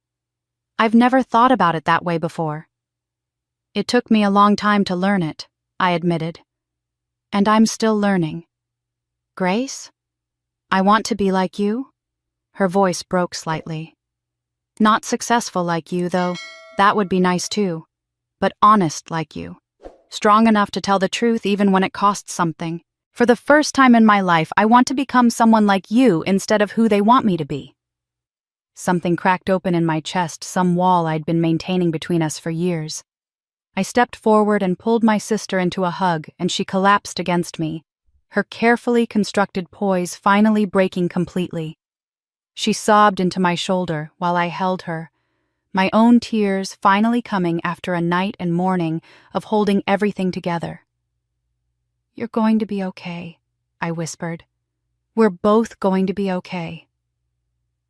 I've never thought about it that way before. It took me a long time to learn it, I admitted. And I'm still learning. Grace? I want to be like you? Her voice broke slightly. Not successful like you, though. That would be nice too. But honest like you. Strong enough to tell the truth even when it costs something. For the first time in my life, I want to become someone like you instead of who they want me to be. Something cracked open in my chest, some wall I'd been maintaining between us for years. I stepped forward and pulled my sister into a hug, and she collapsed against me, her carefully constructed poise finally breaking completely. She sobbed into my shoulder while I held her, my own tears finally coming after a night and morning of holding everything together. You're going to be okay, I whispered. We're both going to be okay.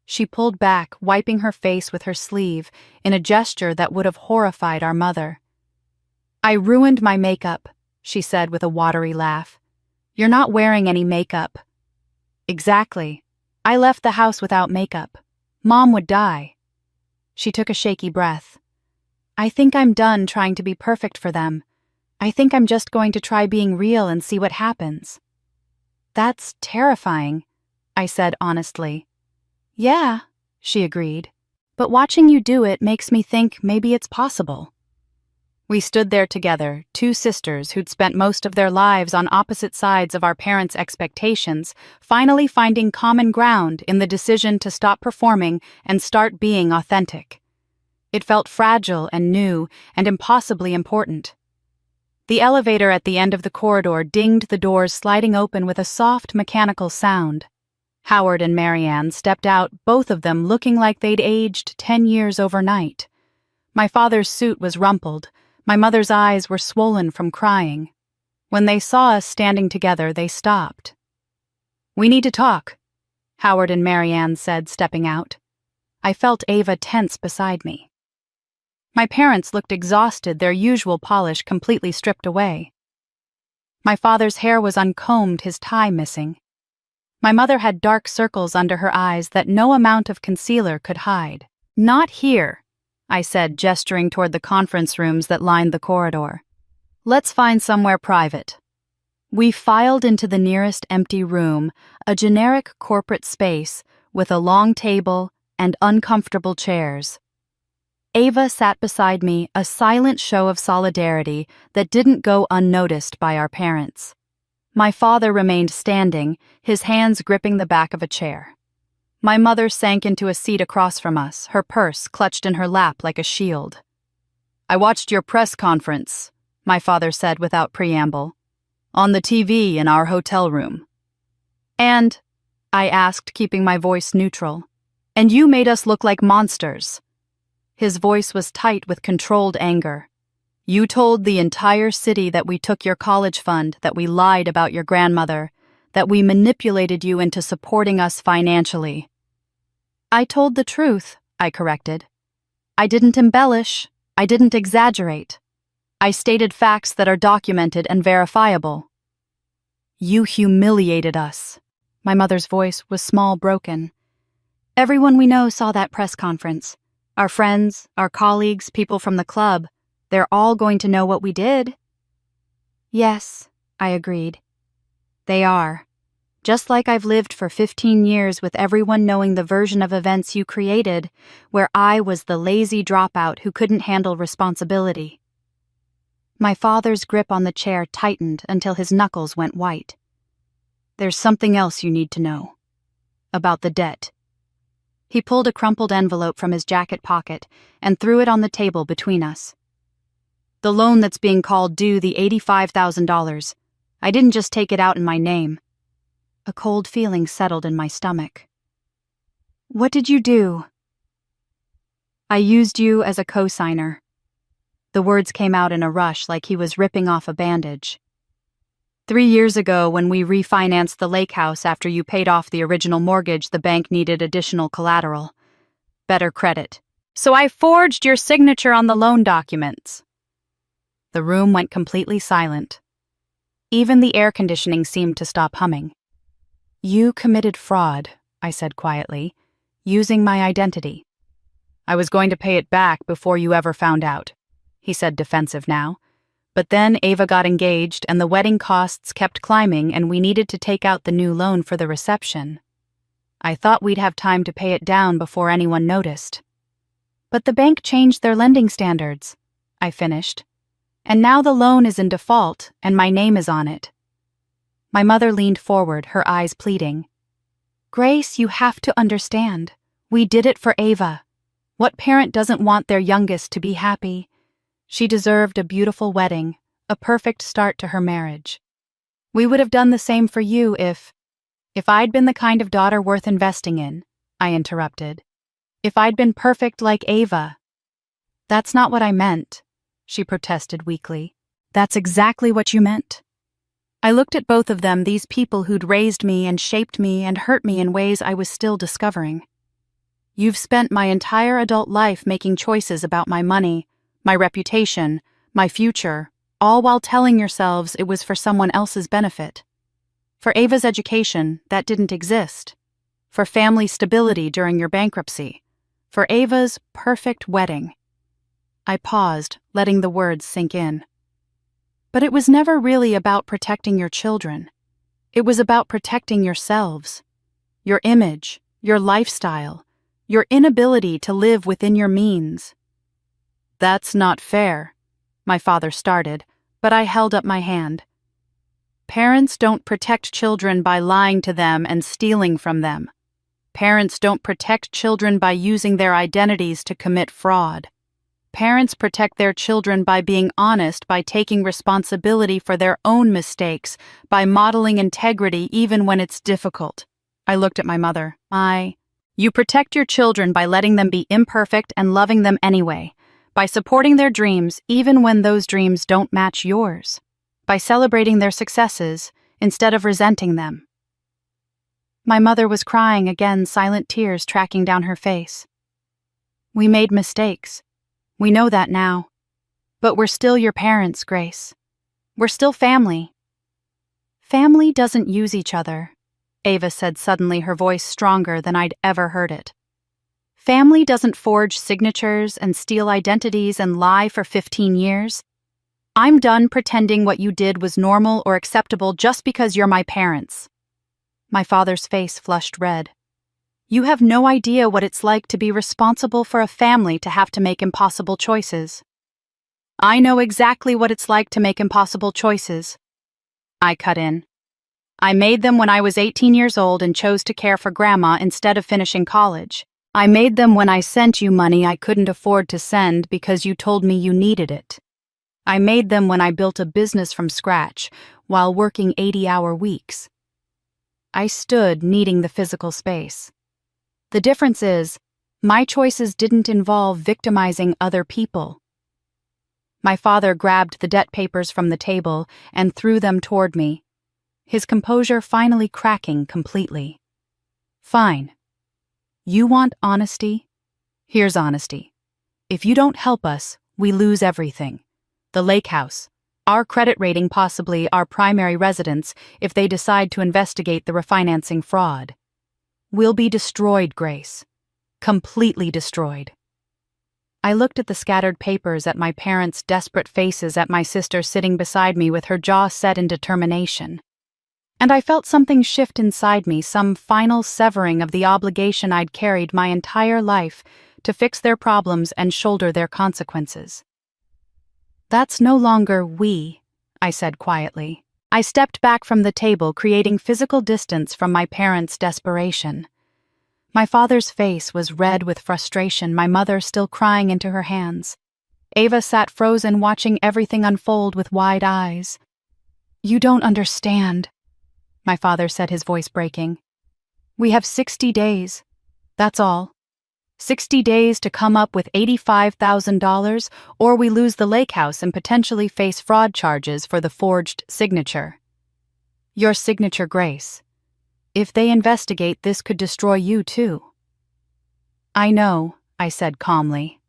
She pulled back, wiping her face with her sleeve in a gesture that would have horrified our mother. I ruined my makeup, she said with a watery laugh. You're not wearing any makeup. Exactly. I left the house without makeup. Mom would die. She took a shaky breath. I think I'm done trying to be perfect for them. I think I'm just going to try being real and see what happens. That's terrifying, I said honestly. Yeah, she agreed. But watching you do it makes me think maybe it's possible. We stood there together, two sisters who'd spent most of their lives on opposite sides of our parents' expectations, finally finding common ground in the decision to stop performing and start being authentic. It felt fragile and new and impossibly important. The elevator at the end of the corridor dinged, the doors sliding open with a soft mechanical sound. Howard and Marianne stepped out, both of them looking like they'd aged 10 years overnight. My father's suit was rumpled. My mother's eyes were swollen from crying. When they saw us standing together, they stopped. We need to talk, Howard and Marianne said, stepping out. I felt Ava tense beside me. My parents looked exhausted, their usual polish completely stripped away. My father's hair was uncombed, his tie missing. My mother had dark circles under her eyes that no amount of concealer could hide. Not here, I said, gesturing toward the conference rooms that lined the corridor. Let's find somewhere private. We filed into the nearest empty room, a generic corporate space with a long table and uncomfortable chairs. Ava sat beside me, a silent show of solidarity that didn't go unnoticed by our parents. My father remained standing, his hands gripping the back of a chair. My mother sank into a seat across from us, her purse clutched in her lap like a shield. I watched your press conference, my father said without preamble, on the TV in our hotel room. And, I asked, keeping my voice neutral, and you made us look like monsters. His voice was tight with controlled anger. You told the entire city that we took your college fund, that we lied about your grandmother, that we manipulated you into supporting us financially. I told the truth, I corrected. I didn't embellish. I didn't exaggerate. I stated facts that are documented and verifiable. You humiliated us. My mother's voice was small, broken. Everyone we know saw that press conference. Our friends, our colleagues, people from the club. They're all going to know what we did. Yes, I agreed. They are. Just like I've lived for 15 years with everyone knowing the version of events you created, where I was the lazy dropout who couldn't handle responsibility. My father's grip on the chair tightened until his knuckles went white. There's something else you need to know. About the debt. He pulled a crumpled envelope from his jacket pocket and threw it on the table between us. The loan that's being called due, the $85,000. I didn't just take it out in my name. A cold feeling settled in my stomach. What did you do? I used you as a co-signer. The words came out in a rush like he was ripping off a bandage. 3 years ago, when we refinanced the lake house after you paid off the original mortgage, the bank needed additional collateral. Better credit. So I forged your signature on the loan documents. The room went completely silent. Even the air conditioning seemed to stop humming. You committed fraud, I said quietly, using my identity. I was going to pay it back before you ever found out, he said, defensive now. But then Ava got engaged and the wedding costs kept climbing and we needed to take out the new loan for the reception. I thought we'd have time to pay it down before anyone noticed. But the bank changed their lending standards, I finished. And now the loan is in default, and my name is on it. My mother leaned forward, her eyes pleading. Grace, you have to understand. We did it for Ava. What parent doesn't want their youngest to be happy? She deserved a beautiful wedding, a perfect start to her marriage. We would have done the same for you if I'd been the kind of daughter worth investing in, I interrupted. If I'd been perfect like Ava. That's not what I meant, she protested weakly. That's exactly what you meant. I looked at both of them, these people who'd raised me and shaped me and hurt me in ways I was still discovering. You've spent my entire adult life making choices about my money, my reputation, my future, all while telling yourselves it was for someone else's benefit. For Ava's education, that didn't exist. For family stability during your bankruptcy. For Ava's perfect wedding. I paused, letting the words sink in. But it was never really about protecting your children. It was about protecting yourselves. Your image, your lifestyle, your inability to live within your means. That's not fair, my father started, but I held up my hand. Parents don't protect children by lying to them and stealing from them. Parents don't protect children by using their identities to commit fraud. Parents protect their children by being honest, by taking responsibility for their own mistakes, by modeling integrity even when it's difficult. I looked at my mother. You protect your children by letting them be imperfect and loving them anyway, by supporting their dreams even when those dreams don't match yours, by celebrating their successes instead of resenting them. My mother was crying again, silent tears tracking down her face. We made mistakes. We know that now. But we're still your parents, Grace. We're still family. Family doesn't use each other, Ava said suddenly, her voice stronger than I'd ever heard it. Family doesn't forge signatures and steal identities and lie for 15 years. I'm done pretending what you did was normal or acceptable just because you're my parents. My father's face flushed red. You have no idea what it's like to be responsible for a family, to have to make impossible choices. I know exactly what it's like to make impossible choices. I cut in. I made them when I was 18 years old and chose to care for Grandma instead of finishing college. I made them when I sent you money I couldn't afford to send because you told me you needed it. I made them when I built a business from scratch while working 80-hour weeks. I stood, needing the physical space. The difference is, my choices didn't involve victimizing other people. My father grabbed the debt papers from the table and threw them toward me, his composure finally cracking completely. Fine. You want honesty? Here's honesty. If you don't help us, we lose everything. The lake house, our credit rating, possibly our primary residence if they decide to investigate the refinancing fraud. We'll be destroyed, Grace. Completely destroyed. I looked at the scattered papers, at my parents' desperate faces, at my sister sitting beside me with her jaw set in determination. And I felt something shift inside me, some final severing of the obligation I'd carried my entire life to fix their problems and shoulder their consequences. That's no longer we, I said quietly. I stepped back from the table, creating physical distance from my parents' desperation. My father's face was red with frustration, my mother still crying into her hands. Ava sat frozen, watching everything unfold with wide eyes. You don't understand, my father said, his voice breaking. We have 60 days. That's all. 60 days to come up with $85,000, or we lose the lake house and potentially face fraud charges for the forged signature. Your signature, Grace. If they investigate, this could destroy you too. I know, I said calmly.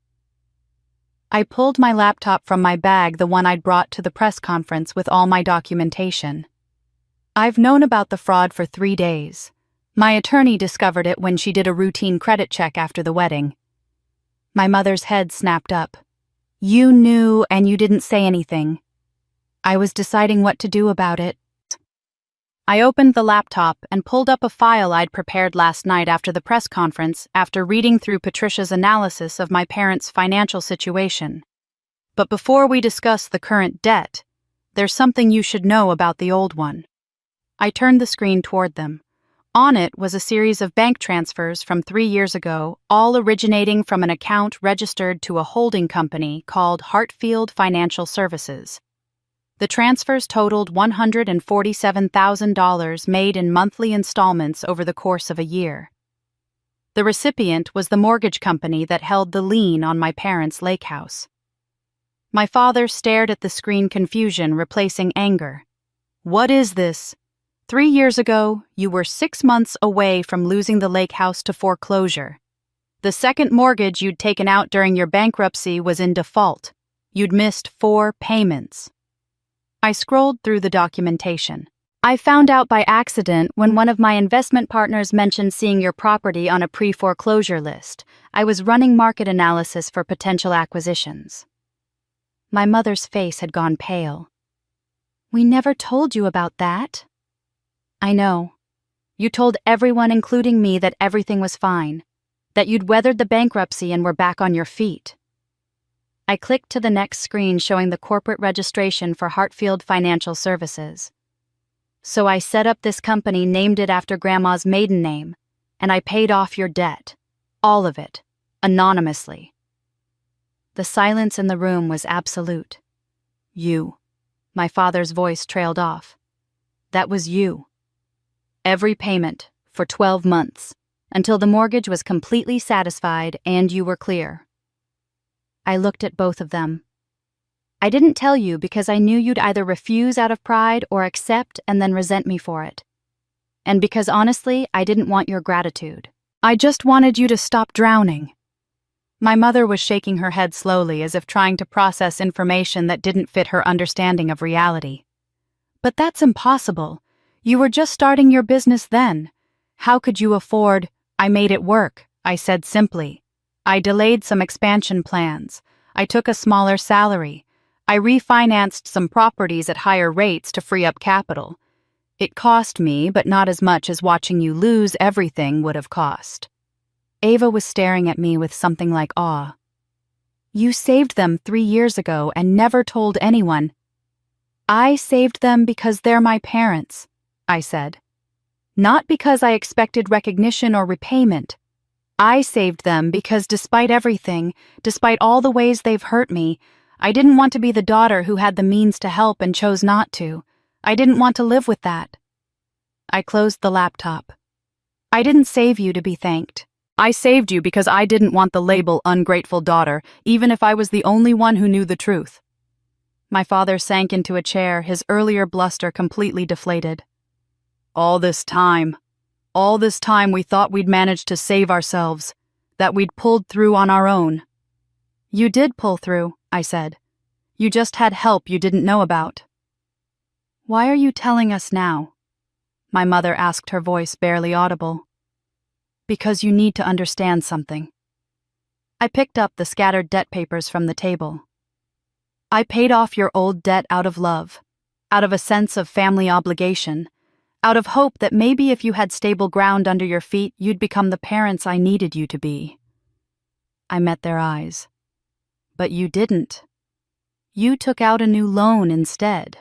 I pulled my laptop from my bag, the one I'd brought to the press conference with all my documentation. I've known about the fraud for 3 days. My attorney discovered it when she did a routine credit check after the wedding. My mother's head snapped up. You knew and you didn't say anything. I was deciding what to do about it. I opened the laptop and pulled up a file I'd prepared last night after the press conference, after reading through Patricia's analysis of my parents' financial situation. But before we discuss the current debt, there's something you should know about the old one. I turned the screen toward them. On it was a series of bank transfers from 3 years ago, all originating from an account registered to a holding company called Hartfield Financial Services. The transfers totaled $147,000, made in monthly installments over the course of a year. The recipient was the mortgage company that held the lien on my parents' lake house. My father stared at the screen, confusion replacing anger. What is this? 3 years ago, you were 6 months away from losing the lake house to foreclosure. The second mortgage you'd taken out during your bankruptcy was in default. You'd missed 4 payments. I scrolled through the documentation. I found out by accident when one of my investment partners mentioned seeing your property on a pre-foreclosure list. I was running market analysis for potential acquisitions. My mother's face had gone pale. We never told you about that. I know. You told everyone, including me, that everything was fine, that you'd weathered the bankruptcy and were back on your feet. I clicked to the next screen showing the corporate registration for Hartfield Financial Services. So I set up this company, named it after Grandma's maiden name, and I paid off your debt. All of it. Anonymously. The silence in the room was absolute. You. My father's voice trailed off. That was you. Every payment, for 12 months, until the mortgage was completely satisfied and you were clear. I looked at both of them. I didn't tell you because I knew you'd either refuse out of pride or accept and then resent me for it. And because honestly, I didn't want your gratitude. I just wanted you to stop drowning. My mother was shaking her head slowly, as if trying to process information that didn't fit her understanding of reality. But that's impossible. You were just starting your business then. How could you afford? I made it work, I said simply. I delayed some expansion plans. I took a smaller salary. I refinanced some properties at higher rates to free up capital. It cost me, but not as much as watching you lose everything would have cost. Ava was staring at me with something like awe. You saved them 3 years ago and never told anyone. I saved them because they're my parents, I said. Not because I expected recognition or repayment. I saved them because despite everything, despite all the ways they've hurt me, I didn't want to be the daughter who had the means to help and chose not to. I didn't want to live with that. I closed the laptop. I didn't save you to be thanked. I saved you because I didn't want the label ungrateful daughter, even if I was the only one who knew the truth. My father sank into a chair, his earlier bluster completely deflated. All this time we thought we'd managed to save ourselves, that we'd pulled through on our own. You did pull through, I said. You just had help you didn't know about. Why are you telling us now? My mother asked, her voice barely audible. Because you need to understand something. I picked up the scattered debt papers from the table. I paid off your old debt out of love, out of a sense of family obligation, out of hope that maybe if you had stable ground under your feet, you'd become the parents I needed you to be. I met their eyes. But you didn't. You took out a new loan instead.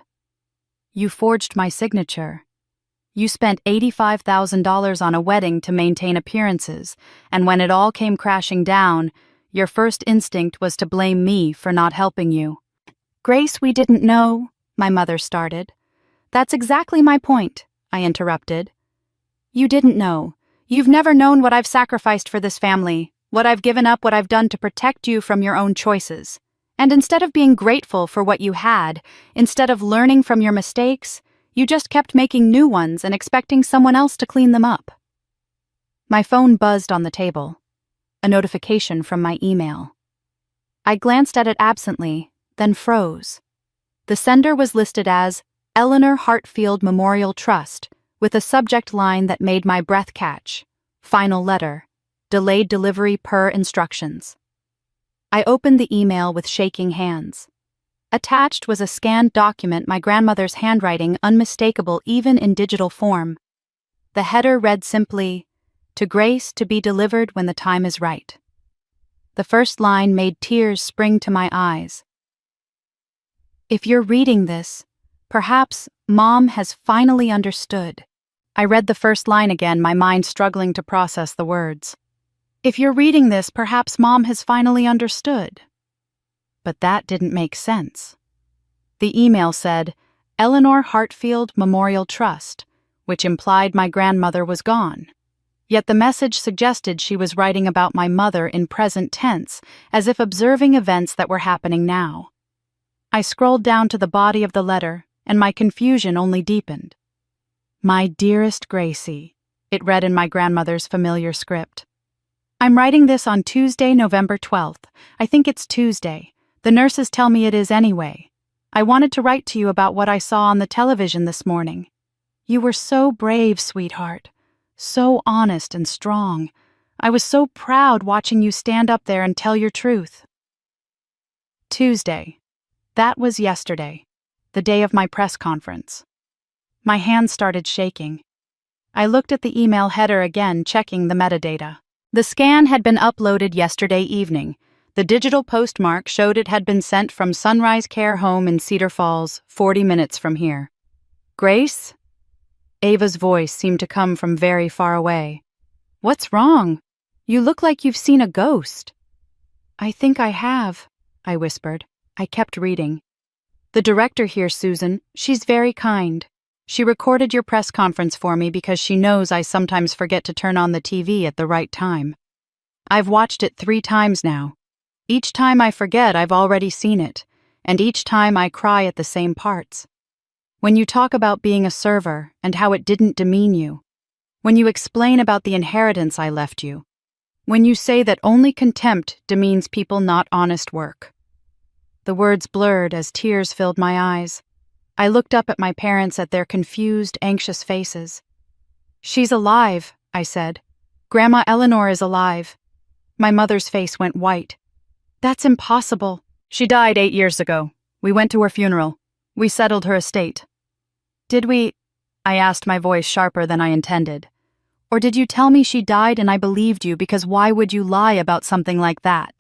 You forged my signature. You spent $85,000 on a wedding to maintain appearances, and when it all came crashing down, your first instinct was to blame me for not helping you. Grace, we didn't know, my mother started. That's exactly my point, I interrupted. You didn't know. You've never known what I've sacrificed for this family, what I've given up, what I've done to protect you from your own choices. And instead of being grateful for what you had, instead of learning from your mistakes, you just kept making new ones and expecting someone else to clean them up. My phone buzzed on the table. A notification from my email. I glanced at it absently, then froze. The sender was listed as Eleanor Hartfield Memorial Trust, with a subject line that made my breath catch. Final letter. Delayed delivery per instructions. I opened the email with shaking hands. Attached was a scanned document, my grandmother's handwriting unmistakable even in digital form. The header read simply, "To Grace, to be delivered when the time is right." The first line made tears spring to my eyes. If you're reading this, perhaps Mom has finally understood. I read the first line again, my mind struggling to process the words. If you're reading this, perhaps Mom has finally understood. But that didn't make sense. The email said, Eleanor Hartfield Memorial Trust, which implied my grandmother was gone. Yet the message suggested she was writing about my mother in present tense, as if observing events that were happening now. I scrolled down to the body of the letter, and my confusion only deepened. My dearest Gracie, it read in my grandmother's familiar script. I'm writing this on Tuesday, November 12th. I think it's Tuesday. The nurses tell me it is anyway. I wanted to write to you about what I saw on the television this morning. You were so brave, sweetheart. So honest and strong. I was so proud watching you stand up there and tell your truth. Tuesday. That was yesterday, the day of my press conference. My hands started shaking. I looked at the email header again, checking the metadata. The scan had been uploaded yesterday evening. The digital postmark showed it had been sent from Sunrise Care Home in Cedar Falls, 40 minutes from here. Grace? Ava's voice seemed to come from very far away. What's wrong? You look like you've seen a ghost. I think I have, I whispered. I kept reading. The director here, Susan, she's very kind. She recorded your press conference for me because she knows I sometimes forget to turn on the TV at the right time. I've watched it 3 times now. Each time I forget, I've already seen it, and each time I cry at the same parts. When you talk about being a server and how it didn't demean you, when you explain about the inheritance I left you, when you say that only contempt demeans people not honest work. The words blurred as tears filled my eyes. I looked up at my parents, at their confused, anxious faces. She's alive, I said. Grandma Eleanor is alive. My mother's face went white. That's impossible. She died 8 years ago. We went to her funeral. We settled her estate. Did we? I asked, my voice sharper than I intended. Or did you tell me she died and I believed you, because why would you lie about something like that?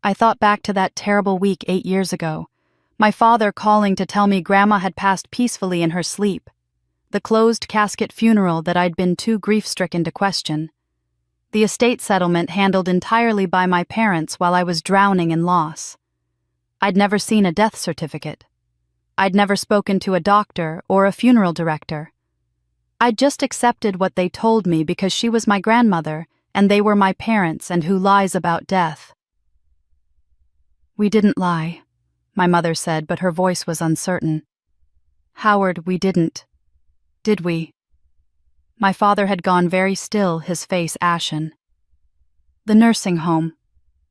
I thought back to that terrible week 8 years ago. My father calling to tell me Grandma had passed peacefully in her sleep. The closed casket funeral that I'd been too grief-stricken to question. The estate settlement handled entirely by my parents while I was drowning in loss. I'd never seen a death certificate. I'd never spoken to a doctor or a funeral director. I'd just accepted what they told me because she was my grandmother and they were my parents, and who lies about death? We didn't lie. my mother said, but her voice was uncertain. Howard, we didn't. Did we? My father had gone very still, his face ashen. The nursing home,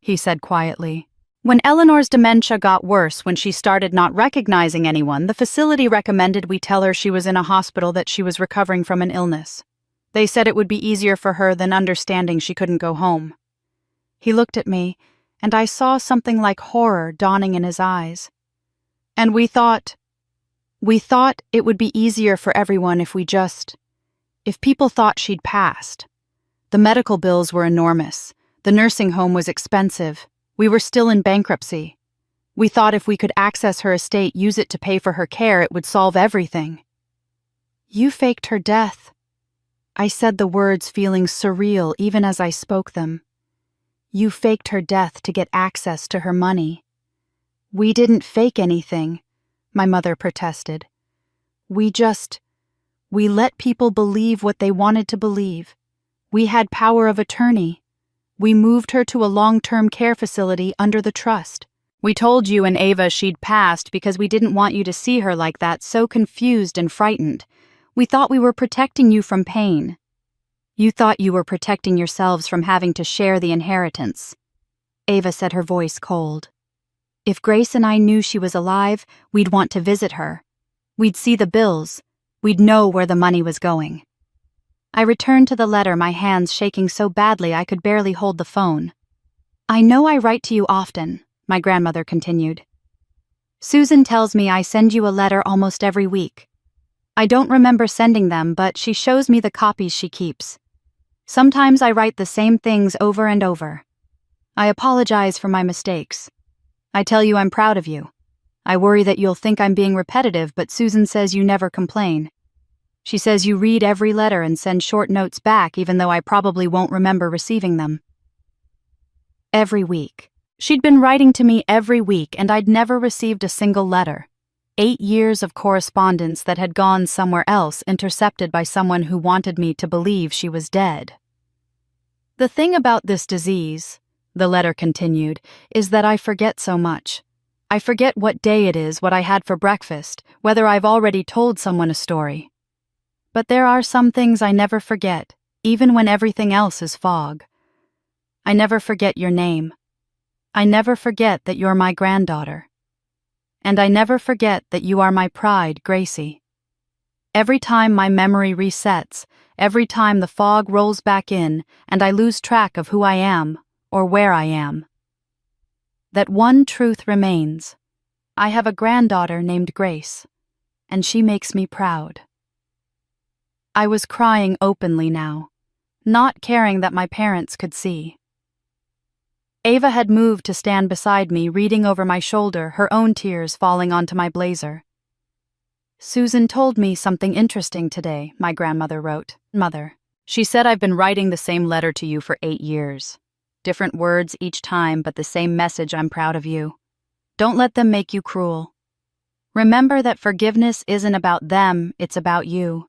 he said quietly. When Eleanor's dementia got worse, when she started not recognizing anyone, the facility recommended we tell her she was in a hospital, that she was recovering from an illness. They said it would be easier for her than understanding she couldn't go home. He looked at me, and I saw something like horror dawning in his eyes. And we thought it would be easier for everyone if people thought she'd passed. The medical bills were enormous. The nursing home was expensive. We were still in bankruptcy. We thought if we could access her estate, use it to pay for her care, it would solve everything. You faked her death. I said the words, feeling surreal even as I spoke them. You faked her death to get access to her money. We didn't fake anything, my mother protested. We let people believe what they wanted to believe. We had power of attorney. We moved her to a long-term care facility under the trust. We told you and Ava she'd passed because we didn't want you to see her like that, so confused and frightened. We thought we were protecting you from pain. You thought you were protecting yourselves from having to share the inheritance. Ava said, her voice cold. If Grace and I knew she was alive, we'd want to visit her. We'd see the bills. We'd know where the money was going. I returned to the letter, my hands shaking so badly I could barely hold the phone. I know I write to you often, my grandmother continued. Susan tells me I send you a letter almost every week. I don't remember sending them, but she shows me the copies she keeps. Sometimes I write the same things over and over. I apologize for my mistakes. I tell you I'm proud of you. I worry that you'll think I'm being repetitive, but Susan says you never complain. She says you read every letter and send short notes back, even though I probably won't remember receiving them. Every week. She'd been writing to me every week, and I'd never received a single letter. 8 years of correspondence that had gone somewhere else, intercepted by someone who wanted me to believe she was dead. The thing about this disease, the letter continued, is that I forget so much. I forget what day it is, what I had for breakfast, whether I've already told someone a story. But there are some things I never forget, even when everything else is fog. I never forget your name. I never forget that you're my granddaughter. And I never forget that you are my pride, Gracie. Every time my memory resets, every time the fog rolls back in and I lose track of who I am or where I am, that one truth remains. I have a granddaughter named Grace, and she makes me proud. I was crying openly now, not caring that my parents could see. Ava had moved to stand beside me, reading over my shoulder, her own tears falling onto my blazer. Susan told me something interesting today, my grandmother wrote. Mother, she said I've been writing the same letter to you for 8 years. Different words each time, but the same message, I'm proud of you. Don't let them make you cruel. Remember that forgiveness isn't about them, it's about you.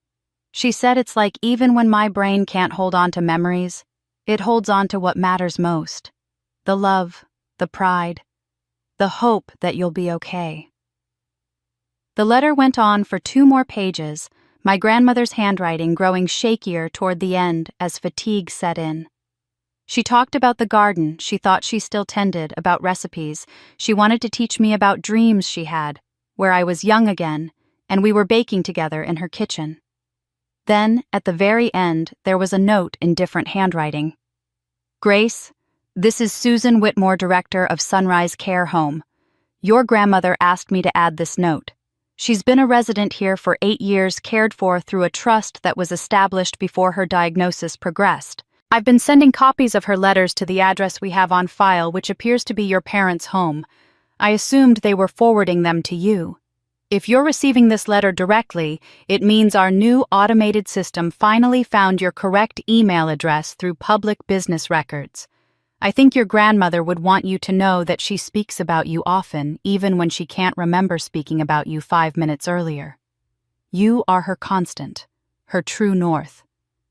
She said it's like even when my brain can't hold on to memories, it holds on to what matters most. The love, the pride, the hope that you'll be okay. The letter went on for 2 more pages, my grandmother's handwriting growing shakier toward the end as fatigue set in. She talked about the garden she thought she still tended, about recipes. She wanted to teach me about dreams she had, where I was young again, and we were baking together in her kitchen. Then, at the very end, there was a note in different handwriting. Grace, this is Susan Whitmore, director of Sunrise Care Home. Your grandmother asked me to add this note. She's been a resident here for 8 years, cared for through a trust that was established before her diagnosis progressed. I've been sending copies of her letters to the address we have on file, which appears to be your parents' home. I assumed they were forwarding them to you. If you're receiving this letter directly, it means our new automated system finally found your correct email address through public business records. I think your grandmother would want you to know that she speaks about you often, even when she can't remember speaking about you 5 minutes earlier. You are her constant, her true north,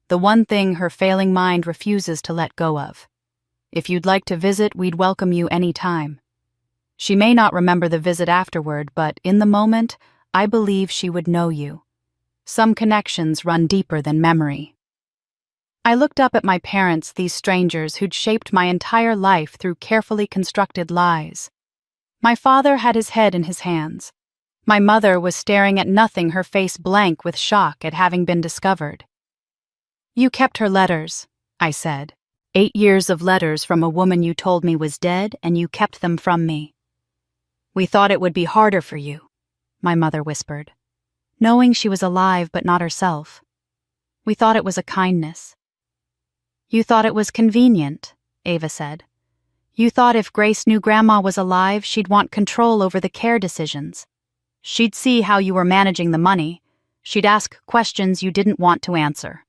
the one thing her failing mind refuses to let go of. If you'd like to visit, we'd welcome you any time. She may not remember the visit afterward, but in the moment, I believe she would know you. Some connections run deeper than memory. I looked up at my parents, these strangers who'd shaped my entire life through carefully constructed lies. My father had his head in his hands. My mother was staring at nothing, her face blank with shock at having been discovered. "You kept her letters," I said. 8 years of letters from a woman you told me was dead, and you kept them from me. "We thought it would be harder for you," my mother whispered, knowing she was alive but not herself. "We thought it was a kindness." "You thought it was convenient," Ava said. "You thought if Grace knew Grandma was alive, she'd want control over the care decisions. She'd see how you were managing the money. She'd ask questions you didn't want to answer."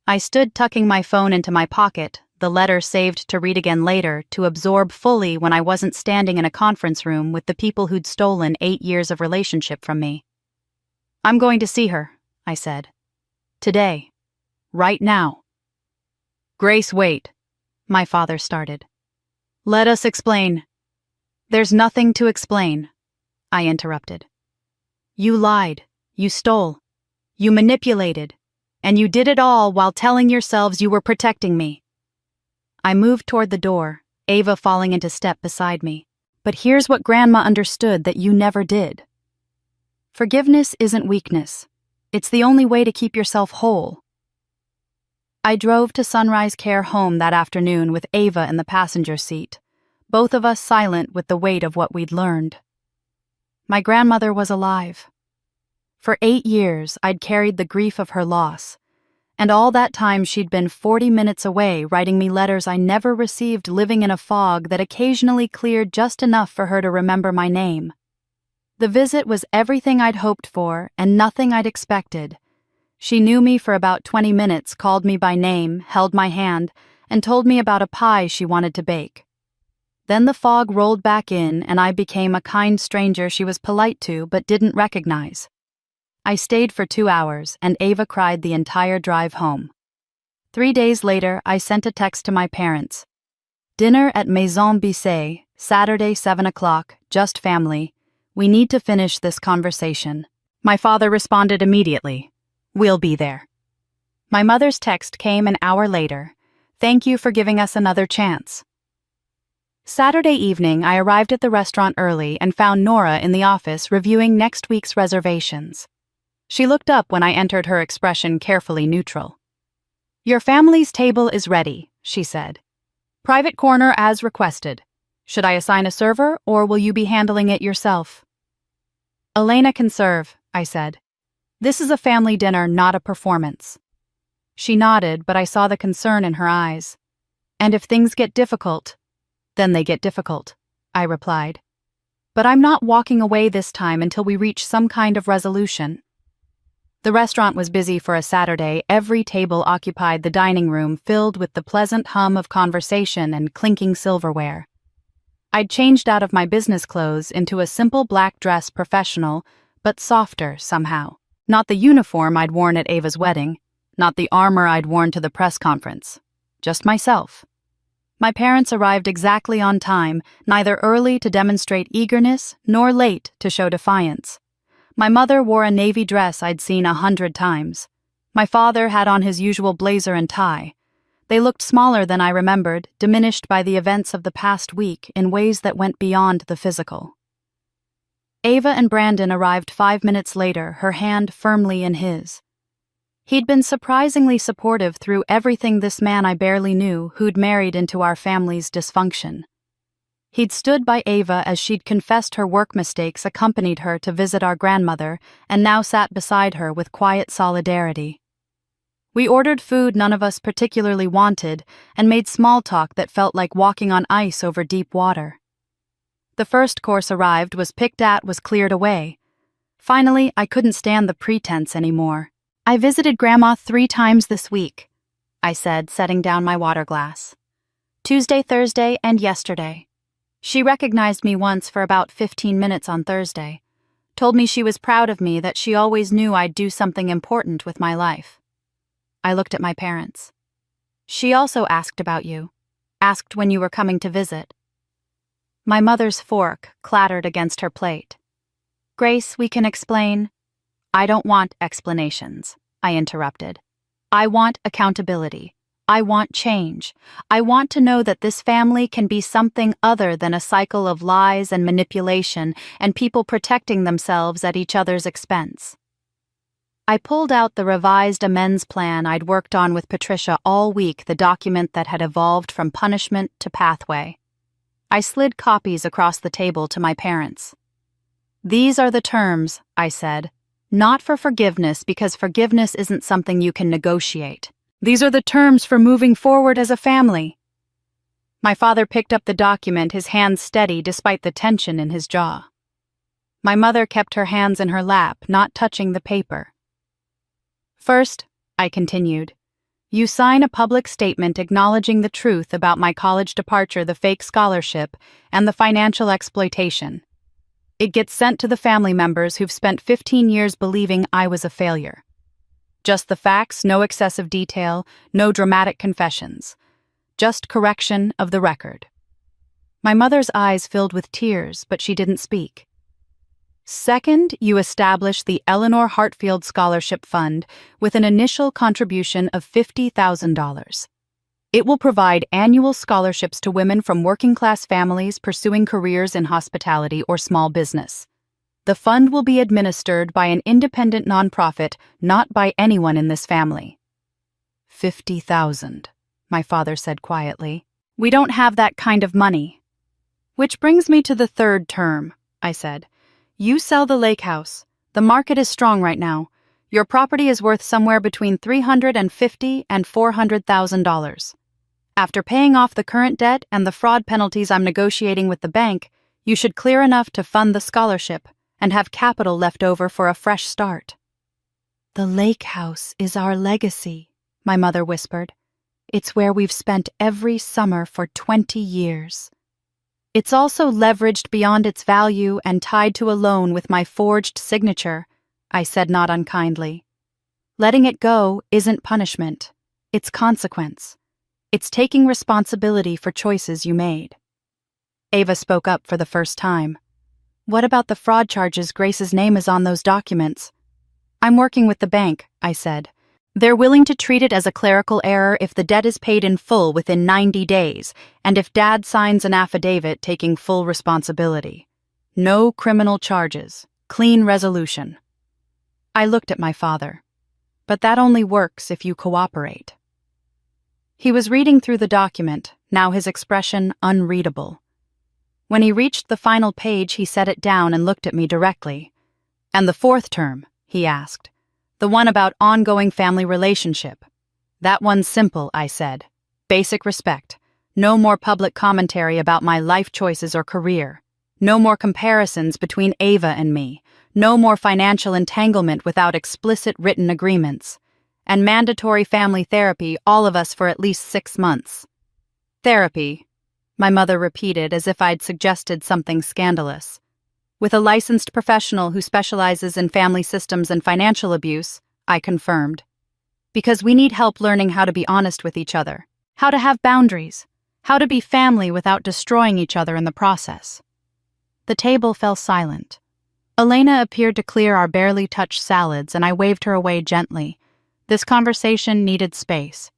I stood tucking my phone into my pocket, the letter saved to read again later, to absorb fully when I wasn't standing in a conference room with the people who'd stolen 8 years of relationship from me. "I'm going to see her," I said. "Today. Right now." "Grace, wait," my father started. "Let us explain." "There's nothing to explain," I interrupted. "You lied, you stole, you manipulated, and you did it all while telling yourselves you were protecting me." I moved toward the door, Ava falling into step beside me. "But here's what Grandma understood that you never did. Forgiveness isn't weakness. It's the only way to keep yourself whole." I drove to Sunrise Care home that afternoon with Ava in the passenger seat, both of us silent with the weight of what we'd learned. My grandmother was alive. For 8 years, I'd carried the grief of her loss, and all that time she'd been 40 minutes away writing me letters I never received, living in a fog that occasionally cleared just enough for her to remember my name. The visit was everything I'd hoped for and nothing I'd expected. She knew me for about 20 minutes, called me by name, held my hand, and told me about a pie she wanted to bake. Then the fog rolled back in, and I became a kind stranger she was polite to but didn't recognize. I stayed for 2 hours, and Ava cried the entire drive home. 3 days later, I sent a text to my parents. "Dinner at Maison Bissay, Saturday 7 o'clock, just family. We need to finish this conversation." My father responded immediately. "We'll be there." My mother's text came an hour later. "Thank you for giving us another chance." Saturday evening, I arrived at the restaurant early and found Nora in the office reviewing next week's reservations. She looked up when I entered, her expression carefully neutral. "Your family's table is ready," she said. "Private corner as requested. Should I assign a server, or will you be handling it yourself?" "Elena can serve," I said. "This is a family dinner, not a performance." She nodded, but I saw the concern in her eyes. "And if things get difficult, then they get difficult," I replied. "But I'm not walking away this time until we reach some kind of resolution." The restaurant was busy for a Saturday. Every table occupied the dining room, filled with the pleasant hum of conversation and clinking silverware. I'd changed out of my business clothes into a simple black dress, professional, but softer somehow. Not the uniform I'd worn at Ava's wedding, not the armor I'd worn to the press conference. Just myself. My parents arrived exactly on time, neither early to demonstrate eagerness nor late to show defiance. My mother wore a navy dress I'd seen 100 times. My father had on his usual blazer and tie. They looked smaller than I remembered, diminished by the events of the past week in ways that went beyond the physical. Ava and Brandon arrived 5 minutes later, her hand firmly in his. He'd been surprisingly supportive through everything, this man I barely knew, who'd married into our family's dysfunction. He'd stood by Ava as she'd confessed her work mistakes, accompanied her to visit our grandmother, and now sat beside her with quiet solidarity. We ordered food none of us particularly wanted and made small talk that felt like walking on ice over deep water. The first course arrived, was picked at, was cleared away. Finally, I couldn't stand the pretense anymore. "I visited Grandma 3 times this week," I said, setting down my water glass. "Tuesday, Thursday, and yesterday. She recognized me once for about 15 minutes on Thursday. Told me she was proud of me, that she always knew I'd do something important with my life." I looked at my parents. "She also asked about you. Asked when you were coming to visit." My mother's fork clattered against her plate. "Grace, we can explain." "I don't want explanations," I interrupted. "I want accountability. I want change. I want to know that this family can be something other than a cycle of lies and manipulation and people protecting themselves at each other's expense." I pulled out the revised amends plan I'd worked on with Patricia all week, the document that had evolved from punishment to pathway. I slid copies across the table to my parents. "These are the terms," I said. "Not for forgiveness, because forgiveness isn't something you can negotiate. These are the terms for moving forward as a family." My father picked up the document, his hands steady despite the tension in his jaw. My mother kept her hands in her lap, not touching the paper. "First," I continued, "you sign a public statement acknowledging the truth about my college departure, the fake scholarship, and the financial exploitation. It gets sent to the family members who've spent 15 years believing I was a failure. Just the facts, no excessive detail, no dramatic confessions. Just correction of the record." My mother's eyes filled with tears, but she didn't speak. "Second, you establish the Eleanor Hartfield Scholarship Fund with an initial contribution of $50,000. It will provide annual scholarships to women from working-class families pursuing careers in hospitality or small business. The fund will be administered by an independent nonprofit, not by anyone in this family." "50,000, my father said quietly. "We don't have that kind of money." "Which brings me to the third term," I said. "You sell the lake house. The market is strong right now. Your property is worth somewhere between $350,000 and $400,000. After paying off the current debt and the fraud penalties I'm negotiating with the bank, you should clear enough to fund the scholarship and have capital left over for a fresh start." "The lake house is our legacy," my mother whispered. "It's where we've spent every summer for 20 years. It's also leveraged beyond its value and tied to a loan with my forged signature," I said not unkindly. "Letting it go isn't punishment. It's consequence. It's taking responsibility for choices you made." Ava spoke up for the first time. "What about the fraud charges Grace's name is on those documents?" "I'm working with the bank," I said. "They're willing to treat it as a clerical error if the debt is paid in full within 90 days, and if Dad signs an affidavit taking full responsibility. No criminal charges. Clean resolution." I looked at my father. "But that only works if you cooperate." He was reading through the document, now his expression unreadable. When he reached the final page, he set it down and looked at me directly. "And the fourth term?" he asked. "The one about ongoing family relationship." "That one's simple," I said. "Basic respect. No more public commentary about my life choices or career. No more comparisons between Ava and me. No more financial entanglement without explicit written agreements. And mandatory family therapy, all of us for at least 6 months." "Therapy," my mother repeated as if I'd suggested something scandalous. "With a licensed professional who specializes in family systems and financial abuse," I confirmed. "Because we need help learning how to be honest with each other, how to have boundaries, how to be family without destroying each other in the process." The table fell silent. Elena appeared to clear our barely touched salads, and I waved her away gently. This conversation needed space.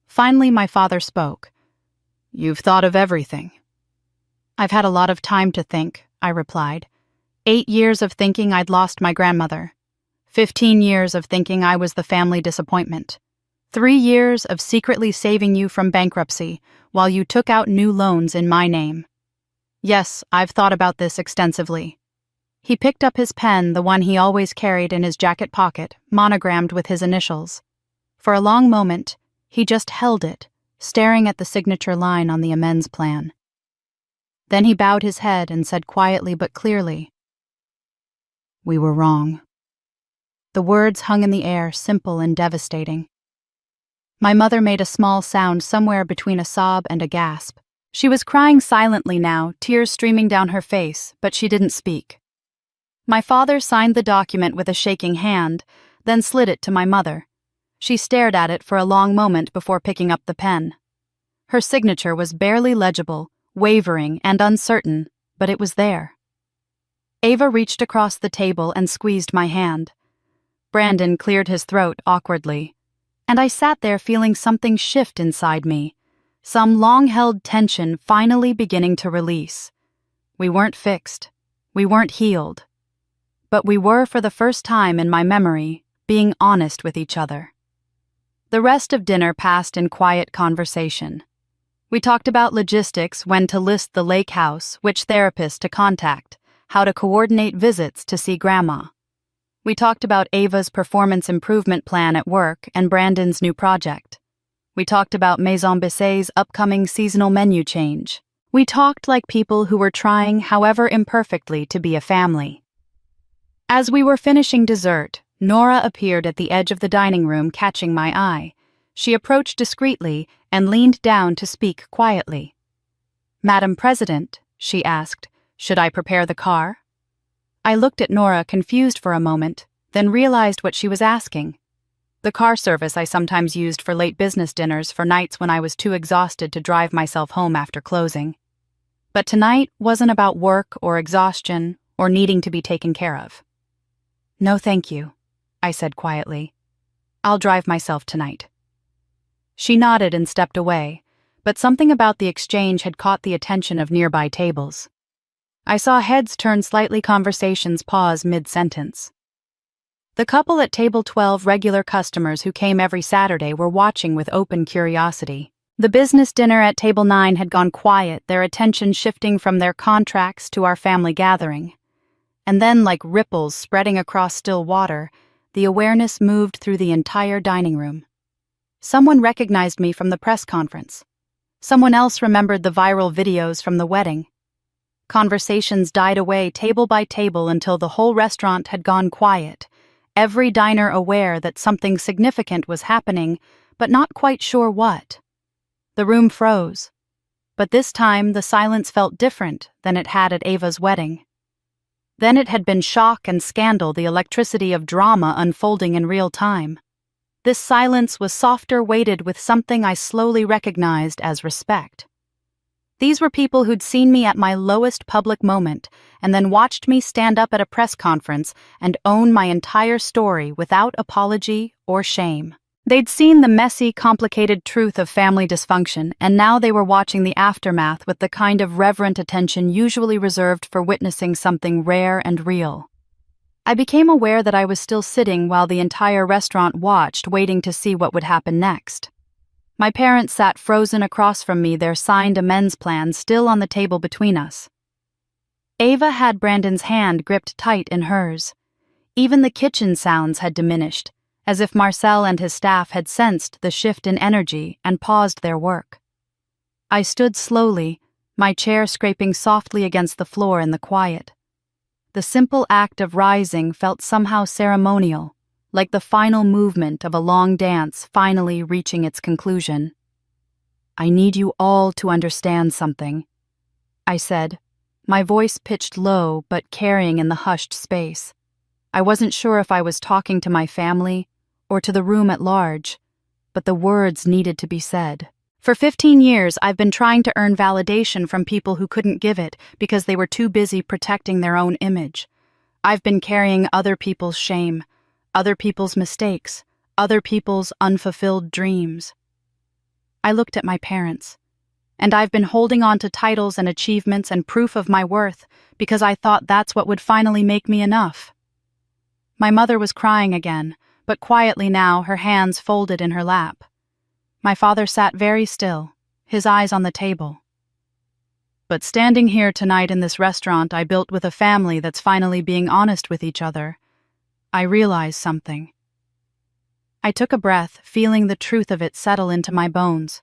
Finally, my father spoke. "You've thought of everything." "I've had a lot of time to think," I replied. 8 years of thinking I'd lost my grandmother. 15 years of thinking I was the family disappointment. 3 years of secretly saving you from bankruptcy while you took out new loans in my name. Yes, I've thought about this extensively." He picked up his pen, the one he always carried in his jacket pocket, monogrammed with his initials. For a long moment, he just held it, staring at the signature line on the amends plan. Then he bowed his head and said quietly but clearly, "We were wrong." The words hung in the air, simple and devastating. My mother made a small sound somewhere between a sob and a gasp. She was crying silently now, tears streaming down her face, but she didn't speak. My father signed the document with a shaking hand, then slid it to my mother. She stared at it for a long moment before picking up the pen. Her signature was barely legible, wavering and uncertain, but it was there. Ava reached across the table and squeezed my hand. Brandon cleared his throat awkwardly, and I sat there feeling something shift inside me, some long-held tension finally beginning to release. We weren't fixed. We weren't healed. But we were, for the first time in my memory, being honest with each other. The rest of dinner passed in quiet conversation. We talked about logistics, when to list the lake house, which therapist to contact, how to coordinate visits to see Grandma. We talked about Ava's performance improvement plan at work and Brandon's new project. We talked about Maison Bisset's upcoming seasonal menu change. We talked like people who were trying, however imperfectly, to be a family. As we were finishing dessert, Nora appeared at the edge of the dining room, catching my eye. She approached discreetly and leaned down to speak quietly. "Madam President," she asked, "should I prepare the car?" I looked at Nora, confused for a moment, then realized what she was asking. The car service I sometimes used for late business dinners for nights when I was too exhausted to drive myself home after closing. But tonight wasn't about work or exhaustion or needing to be taken care of. "No, thank you," I said quietly. "I'll drive myself tonight." She nodded and stepped away, but something about the exchange had caught the attention of nearby tables. I saw heads turn slightly, conversations pause mid-sentence. The couple at table 12, regular customers who came every Saturday, were watching with open curiosity. The business dinner at table 9 had gone quiet, their attention shifting from their contracts to our family gathering. And then, like ripples spreading across still water, the awareness moved through the entire dining room. Someone recognized me from the press conference. Someone else remembered the viral videos from the wedding. Conversations died away table by table until the whole restaurant had gone quiet, every diner aware that something significant was happening, but not quite sure what. The room froze. But this time the silence felt different than it had at Ava's wedding. Then it had been shock and scandal, the electricity of drama unfolding in real time. This silence was softer, weighted with something I slowly recognized as respect. These were people who'd seen me at my lowest public moment and then watched me stand up at a press conference and own my entire story without apology or shame. They'd seen the messy, complicated truth of family dysfunction, and now they were watching the aftermath with the kind of reverent attention usually reserved for witnessing something rare and real. I became aware that I was still sitting while the entire restaurant watched, waiting to see what would happen next. My parents sat frozen across from me, their signed amends plan still on the table between us. Ava had Brandon's hand gripped tight in hers. Even the kitchen sounds had diminished, as if Marcel and his staff had sensed the shift in energy and paused their work. I stood slowly, my chair scraping softly against the floor in the quiet. The simple act of rising felt somehow ceremonial, like the final movement of a long dance finally reaching its conclusion. "I need you all to understand something," I said, my voice pitched low but carrying in the hushed space. I wasn't sure if I was talking to my family or to the room at large, but the words needed to be said. For 15 years, I've been trying to earn validation from people who couldn't give it because they were too busy protecting their own image. I've been carrying other people's shame, other people's mistakes, other people's unfulfilled dreams. I looked at my parents, and I've been holding on to titles and achievements and proof of my worth because I thought that's what would finally make me enough. My mother was crying again, but quietly now, her hands folded in her lap. My father sat very still, his eyes on the table. But standing here tonight in this restaurant I built with a family that's finally being honest with each other, I realized something. I took a breath, feeling the truth of it settle into my bones.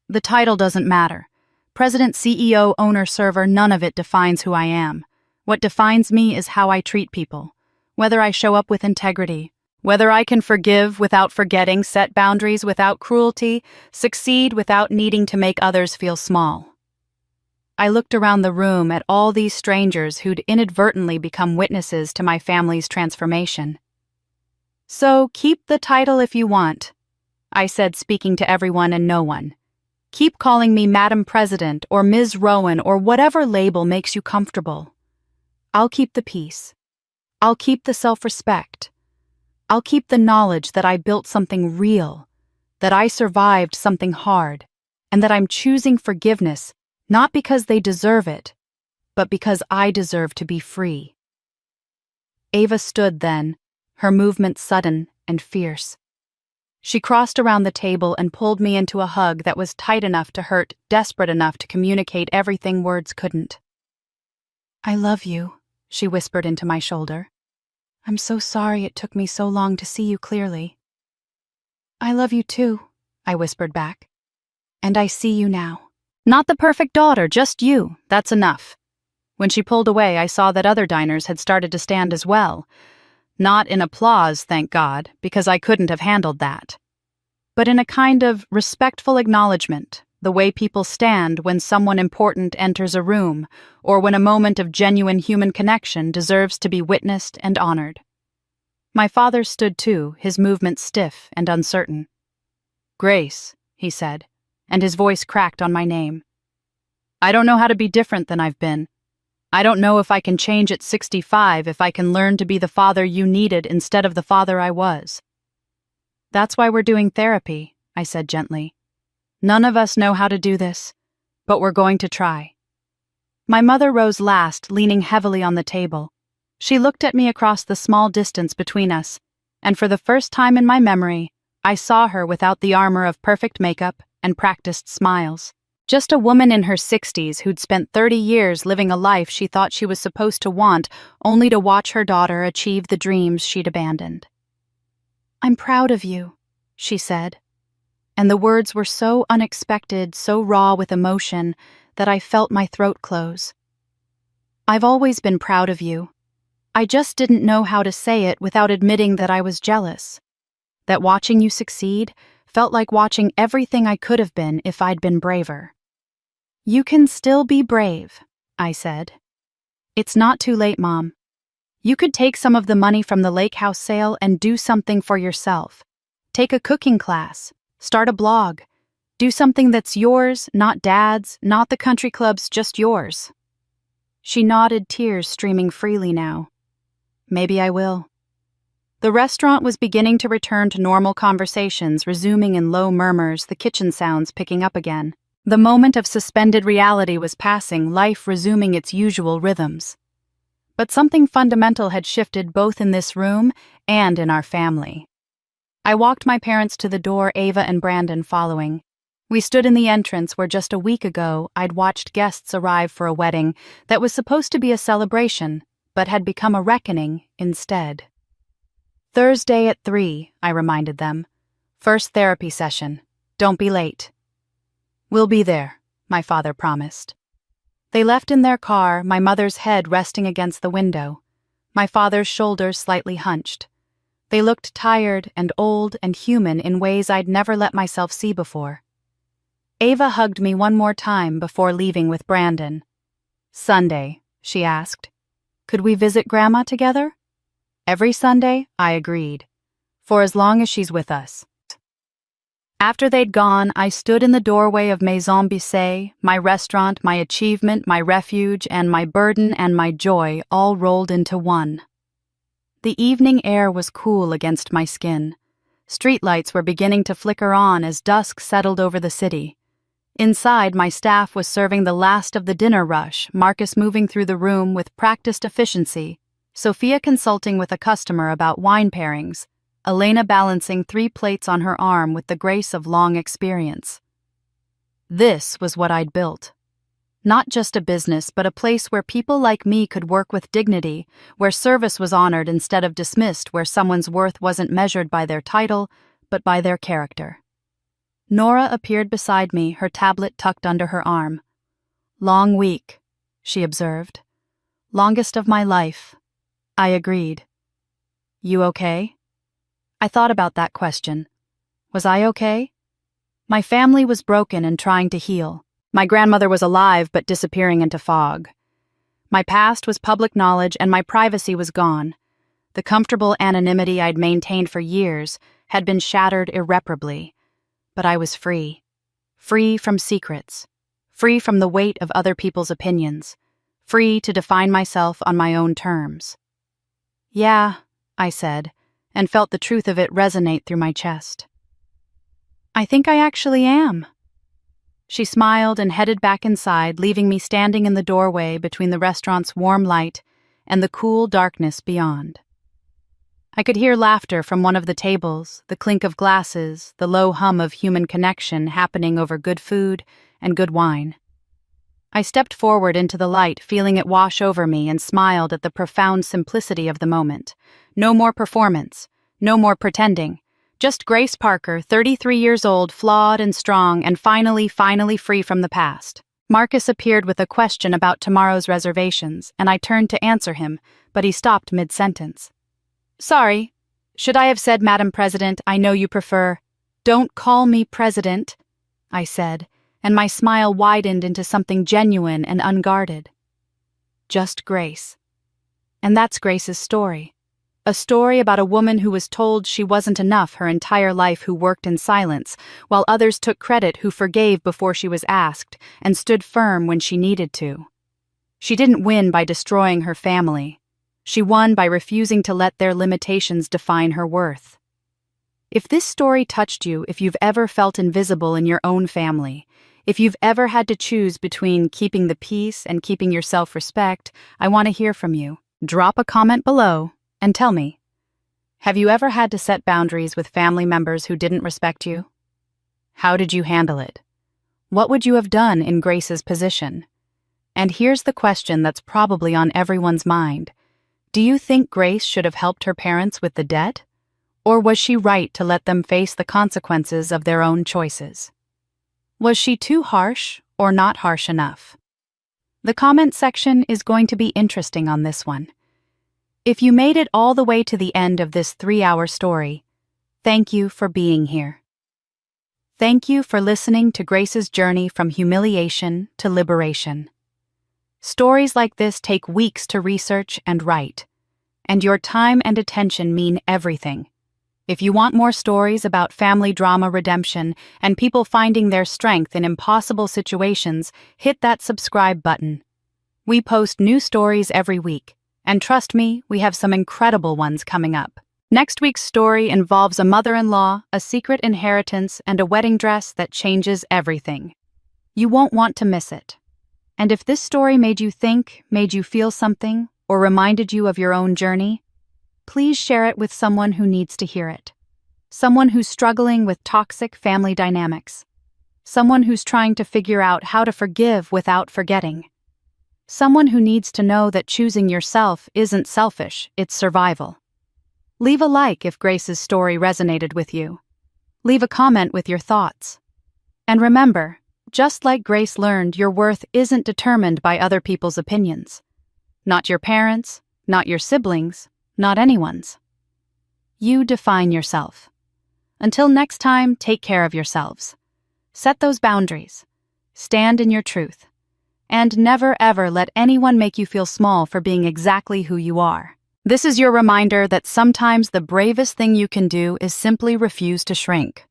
The title doesn't matter. President, CEO, owner, server, none of it defines who I am. What defines me is how I treat people. Whether I show up with integrity, whether I can forgive without forgetting, set boundaries without cruelty, succeed without needing to make others feel small. I looked around the room at all these strangers who'd inadvertently become witnesses to my family's transformation. "So keep the title if you want," I said, speaking to everyone and no one. Keep calling me Madam President or Ms. Rowan or whatever label makes you comfortable. I'll keep the peace. I'll keep the self-respect. I'll keep the knowledge that I built something real, that I survived something hard, and that I'm choosing forgiveness not because they deserve it, but because I deserve to be free. Ava stood then, her movements sudden and fierce. She crossed around the table and pulled me into a hug that was tight enough to hurt, desperate enough to communicate everything words couldn't. "I love you," she whispered into my shoulder. "I'm so sorry it took me so long to see you clearly." "I love you too," I whispered back. "And I see you now. Not the perfect daughter, just you. That's enough." When she pulled away, I saw that other diners had started to stand as well. Not in applause, thank God, because I couldn't have handled that. But in a kind of respectful acknowledgement, the way people stand when someone important enters a room, or when a moment of genuine human connection deserves to be witnessed and honored. My father stood too, his movements stiff and uncertain. "Grace," he said, and his voice cracked on my name. "I don't know how to be different than I've been. I don't know if I can change at 65 if I can learn to be the father you needed instead of the father I was." "That's why we're doing therapy," I said gently. "None of us know how to do this, but we're going to try." My mother rose last, leaning heavily on the table. She looked at me across the small distance between us, and for the first time in my memory, I saw her without the armor of perfect makeup and practiced smiles. Just a woman in her 60s who'd spent 30 years living a life she thought she was supposed to want, only to watch her daughter achieve the dreams she'd abandoned. "I'm proud of you," she said, and the words were so unexpected, so raw with emotion, that I felt my throat close. "I've always been proud of you. I just didn't know how to say it without admitting that I was jealous. That watching you succeed felt like watching everything I could have been if I'd been braver." "You can still be brave," I said. "It's not too late, Mom. You could take some of the money from the lake house sale and do something for yourself. Take a cooking class, start a blog, do something that's yours, not Dad's, not the country club's, just yours." She nodded, tears streaming freely now. "Maybe I will." The restaurant was beginning to return to normal conversations, resuming in low murmurs, the kitchen sounds picking up again. The moment of suspended reality was passing, life resuming its usual rhythms. But something fundamental had shifted both in this room and in our family. I walked my parents to the door, Ava and Brandon following. We stood in the entrance where just a week ago I'd watched guests arrive for a wedding that was supposed to be a celebration, but had become a reckoning instead. "Thursday at 3, I reminded them. "First therapy session. Don't be late." "We'll be there," my father promised. They left in their car, my mother's head resting against the window, my father's shoulders slightly hunched. They looked tired and old and human in ways I'd never let myself see before. Ava hugged me one more time before leaving with Brandon. "Sunday," she asked. "Could we visit Grandma together?" "Every Sunday," I agreed. "For as long as she's with us." After they'd gone, I stood in the doorway of Maison Bissay, my restaurant, my achievement, my refuge, and my burden and my joy all rolled into one. The evening air was cool against my skin. Streetlights were beginning to flicker on as dusk settled over the city. Inside, my staff was serving the last of the dinner rush, Marcus moving through the room with practiced efficiency, Sophia consulting with a customer about wine pairings, Elena balancing 3 plates on her arm with the grace of long experience. This was what I'd built. Not just a business, but a place where people like me could work with dignity, where service was honored instead of dismissed, where someone's worth wasn't measured by their title, but by their character. Nora appeared beside me, her tablet tucked under her arm. "Long week," she observed. "Longest of my life." I agreed. "You okay?" I thought about that question. Was I okay? My family was broken and trying to heal. My grandmother was alive but disappearing into fog. My past was public knowledge and my privacy was gone. The comfortable anonymity I'd maintained for years had been shattered irreparably. But I was free. free from secrets, free from the weight of other people's opinions, free to define myself on my own terms. "Yeah," I said, and felt the truth of it resonate through my chest. "I think I actually am." She smiled and headed back inside, leaving me standing in the doorway between the restaurant's warm light and the cool darkness beyond. I could hear laughter from one of the tables, the clink of glasses, the low hum of human connection happening over good food and good wine. I stepped forward into the light, feeling it wash over me, and smiled at the profound simplicity of the moment. No more performance, no more pretending. Just Grace Parker, 33 years old, flawed and strong, and finally free from the past. Marcus appeared with a question about tomorrow's reservations, and I turned to answer him, but he stopped mid-sentence. "Sorry, should I have said, Madam President, I know you prefer—" "Don't call me President," I said, and my smile widened into something genuine and unguarded. Just Grace. And that's Grace's story. A story about a woman who was told she wasn't enough her entire life, who worked in silence, while others took credit, who forgave before she was asked, and stood firm when she needed to. She didn't win by destroying her family. She won by refusing to let their limitations define her worth. If this story touched you, if you've ever felt invisible in your own family, if you've ever had to choose between keeping the peace and keeping your self-respect, I want to hear from you. Drop a comment below and tell me, have you ever had to set boundaries with family members who didn't respect you? How did you handle it? What would you have done in Grace's position? And here's the question that's probably on everyone's mind. Do you think Grace should have helped her parents with the debt? Or was she right to let them face the consequences of their own choices? Was she too harsh or not harsh enough? The comment section is going to be interesting on this one. If you made it all the way to the end of this 3-hour story, thank you for being here. Thank you for listening to Grace's journey from humiliation to liberation. Stories like this take weeks to research and write, and your time and attention mean everything. If you want more stories about family drama redemption and people finding their strength in impossible situations, hit that subscribe button. We post new stories every week, and trust me, we have some incredible ones coming up. Next week's story involves a mother-in-law, a secret inheritance, and a wedding dress that changes everything. You won't want to miss it. And if this story made you think, made you feel something, or reminded you of your own journey, please share it with someone who needs to hear it. Someone who's struggling with toxic family dynamics. Someone who's trying to figure out how to forgive without forgetting. Someone who needs to know that choosing yourself isn't selfish, it's survival. Leave a like if Grace's story resonated with you. Leave a comment with your thoughts. And remember, just like Grace learned, your worth isn't determined by other people's opinions. Not your parents, not your siblings, not anyone's. You define yourself. Until next time, take care of yourselves. Set those boundaries. Stand in your truth. And never ever let anyone make you feel small for being exactly who you are. This is your reminder that sometimes the bravest thing you can do is simply refuse to shrink.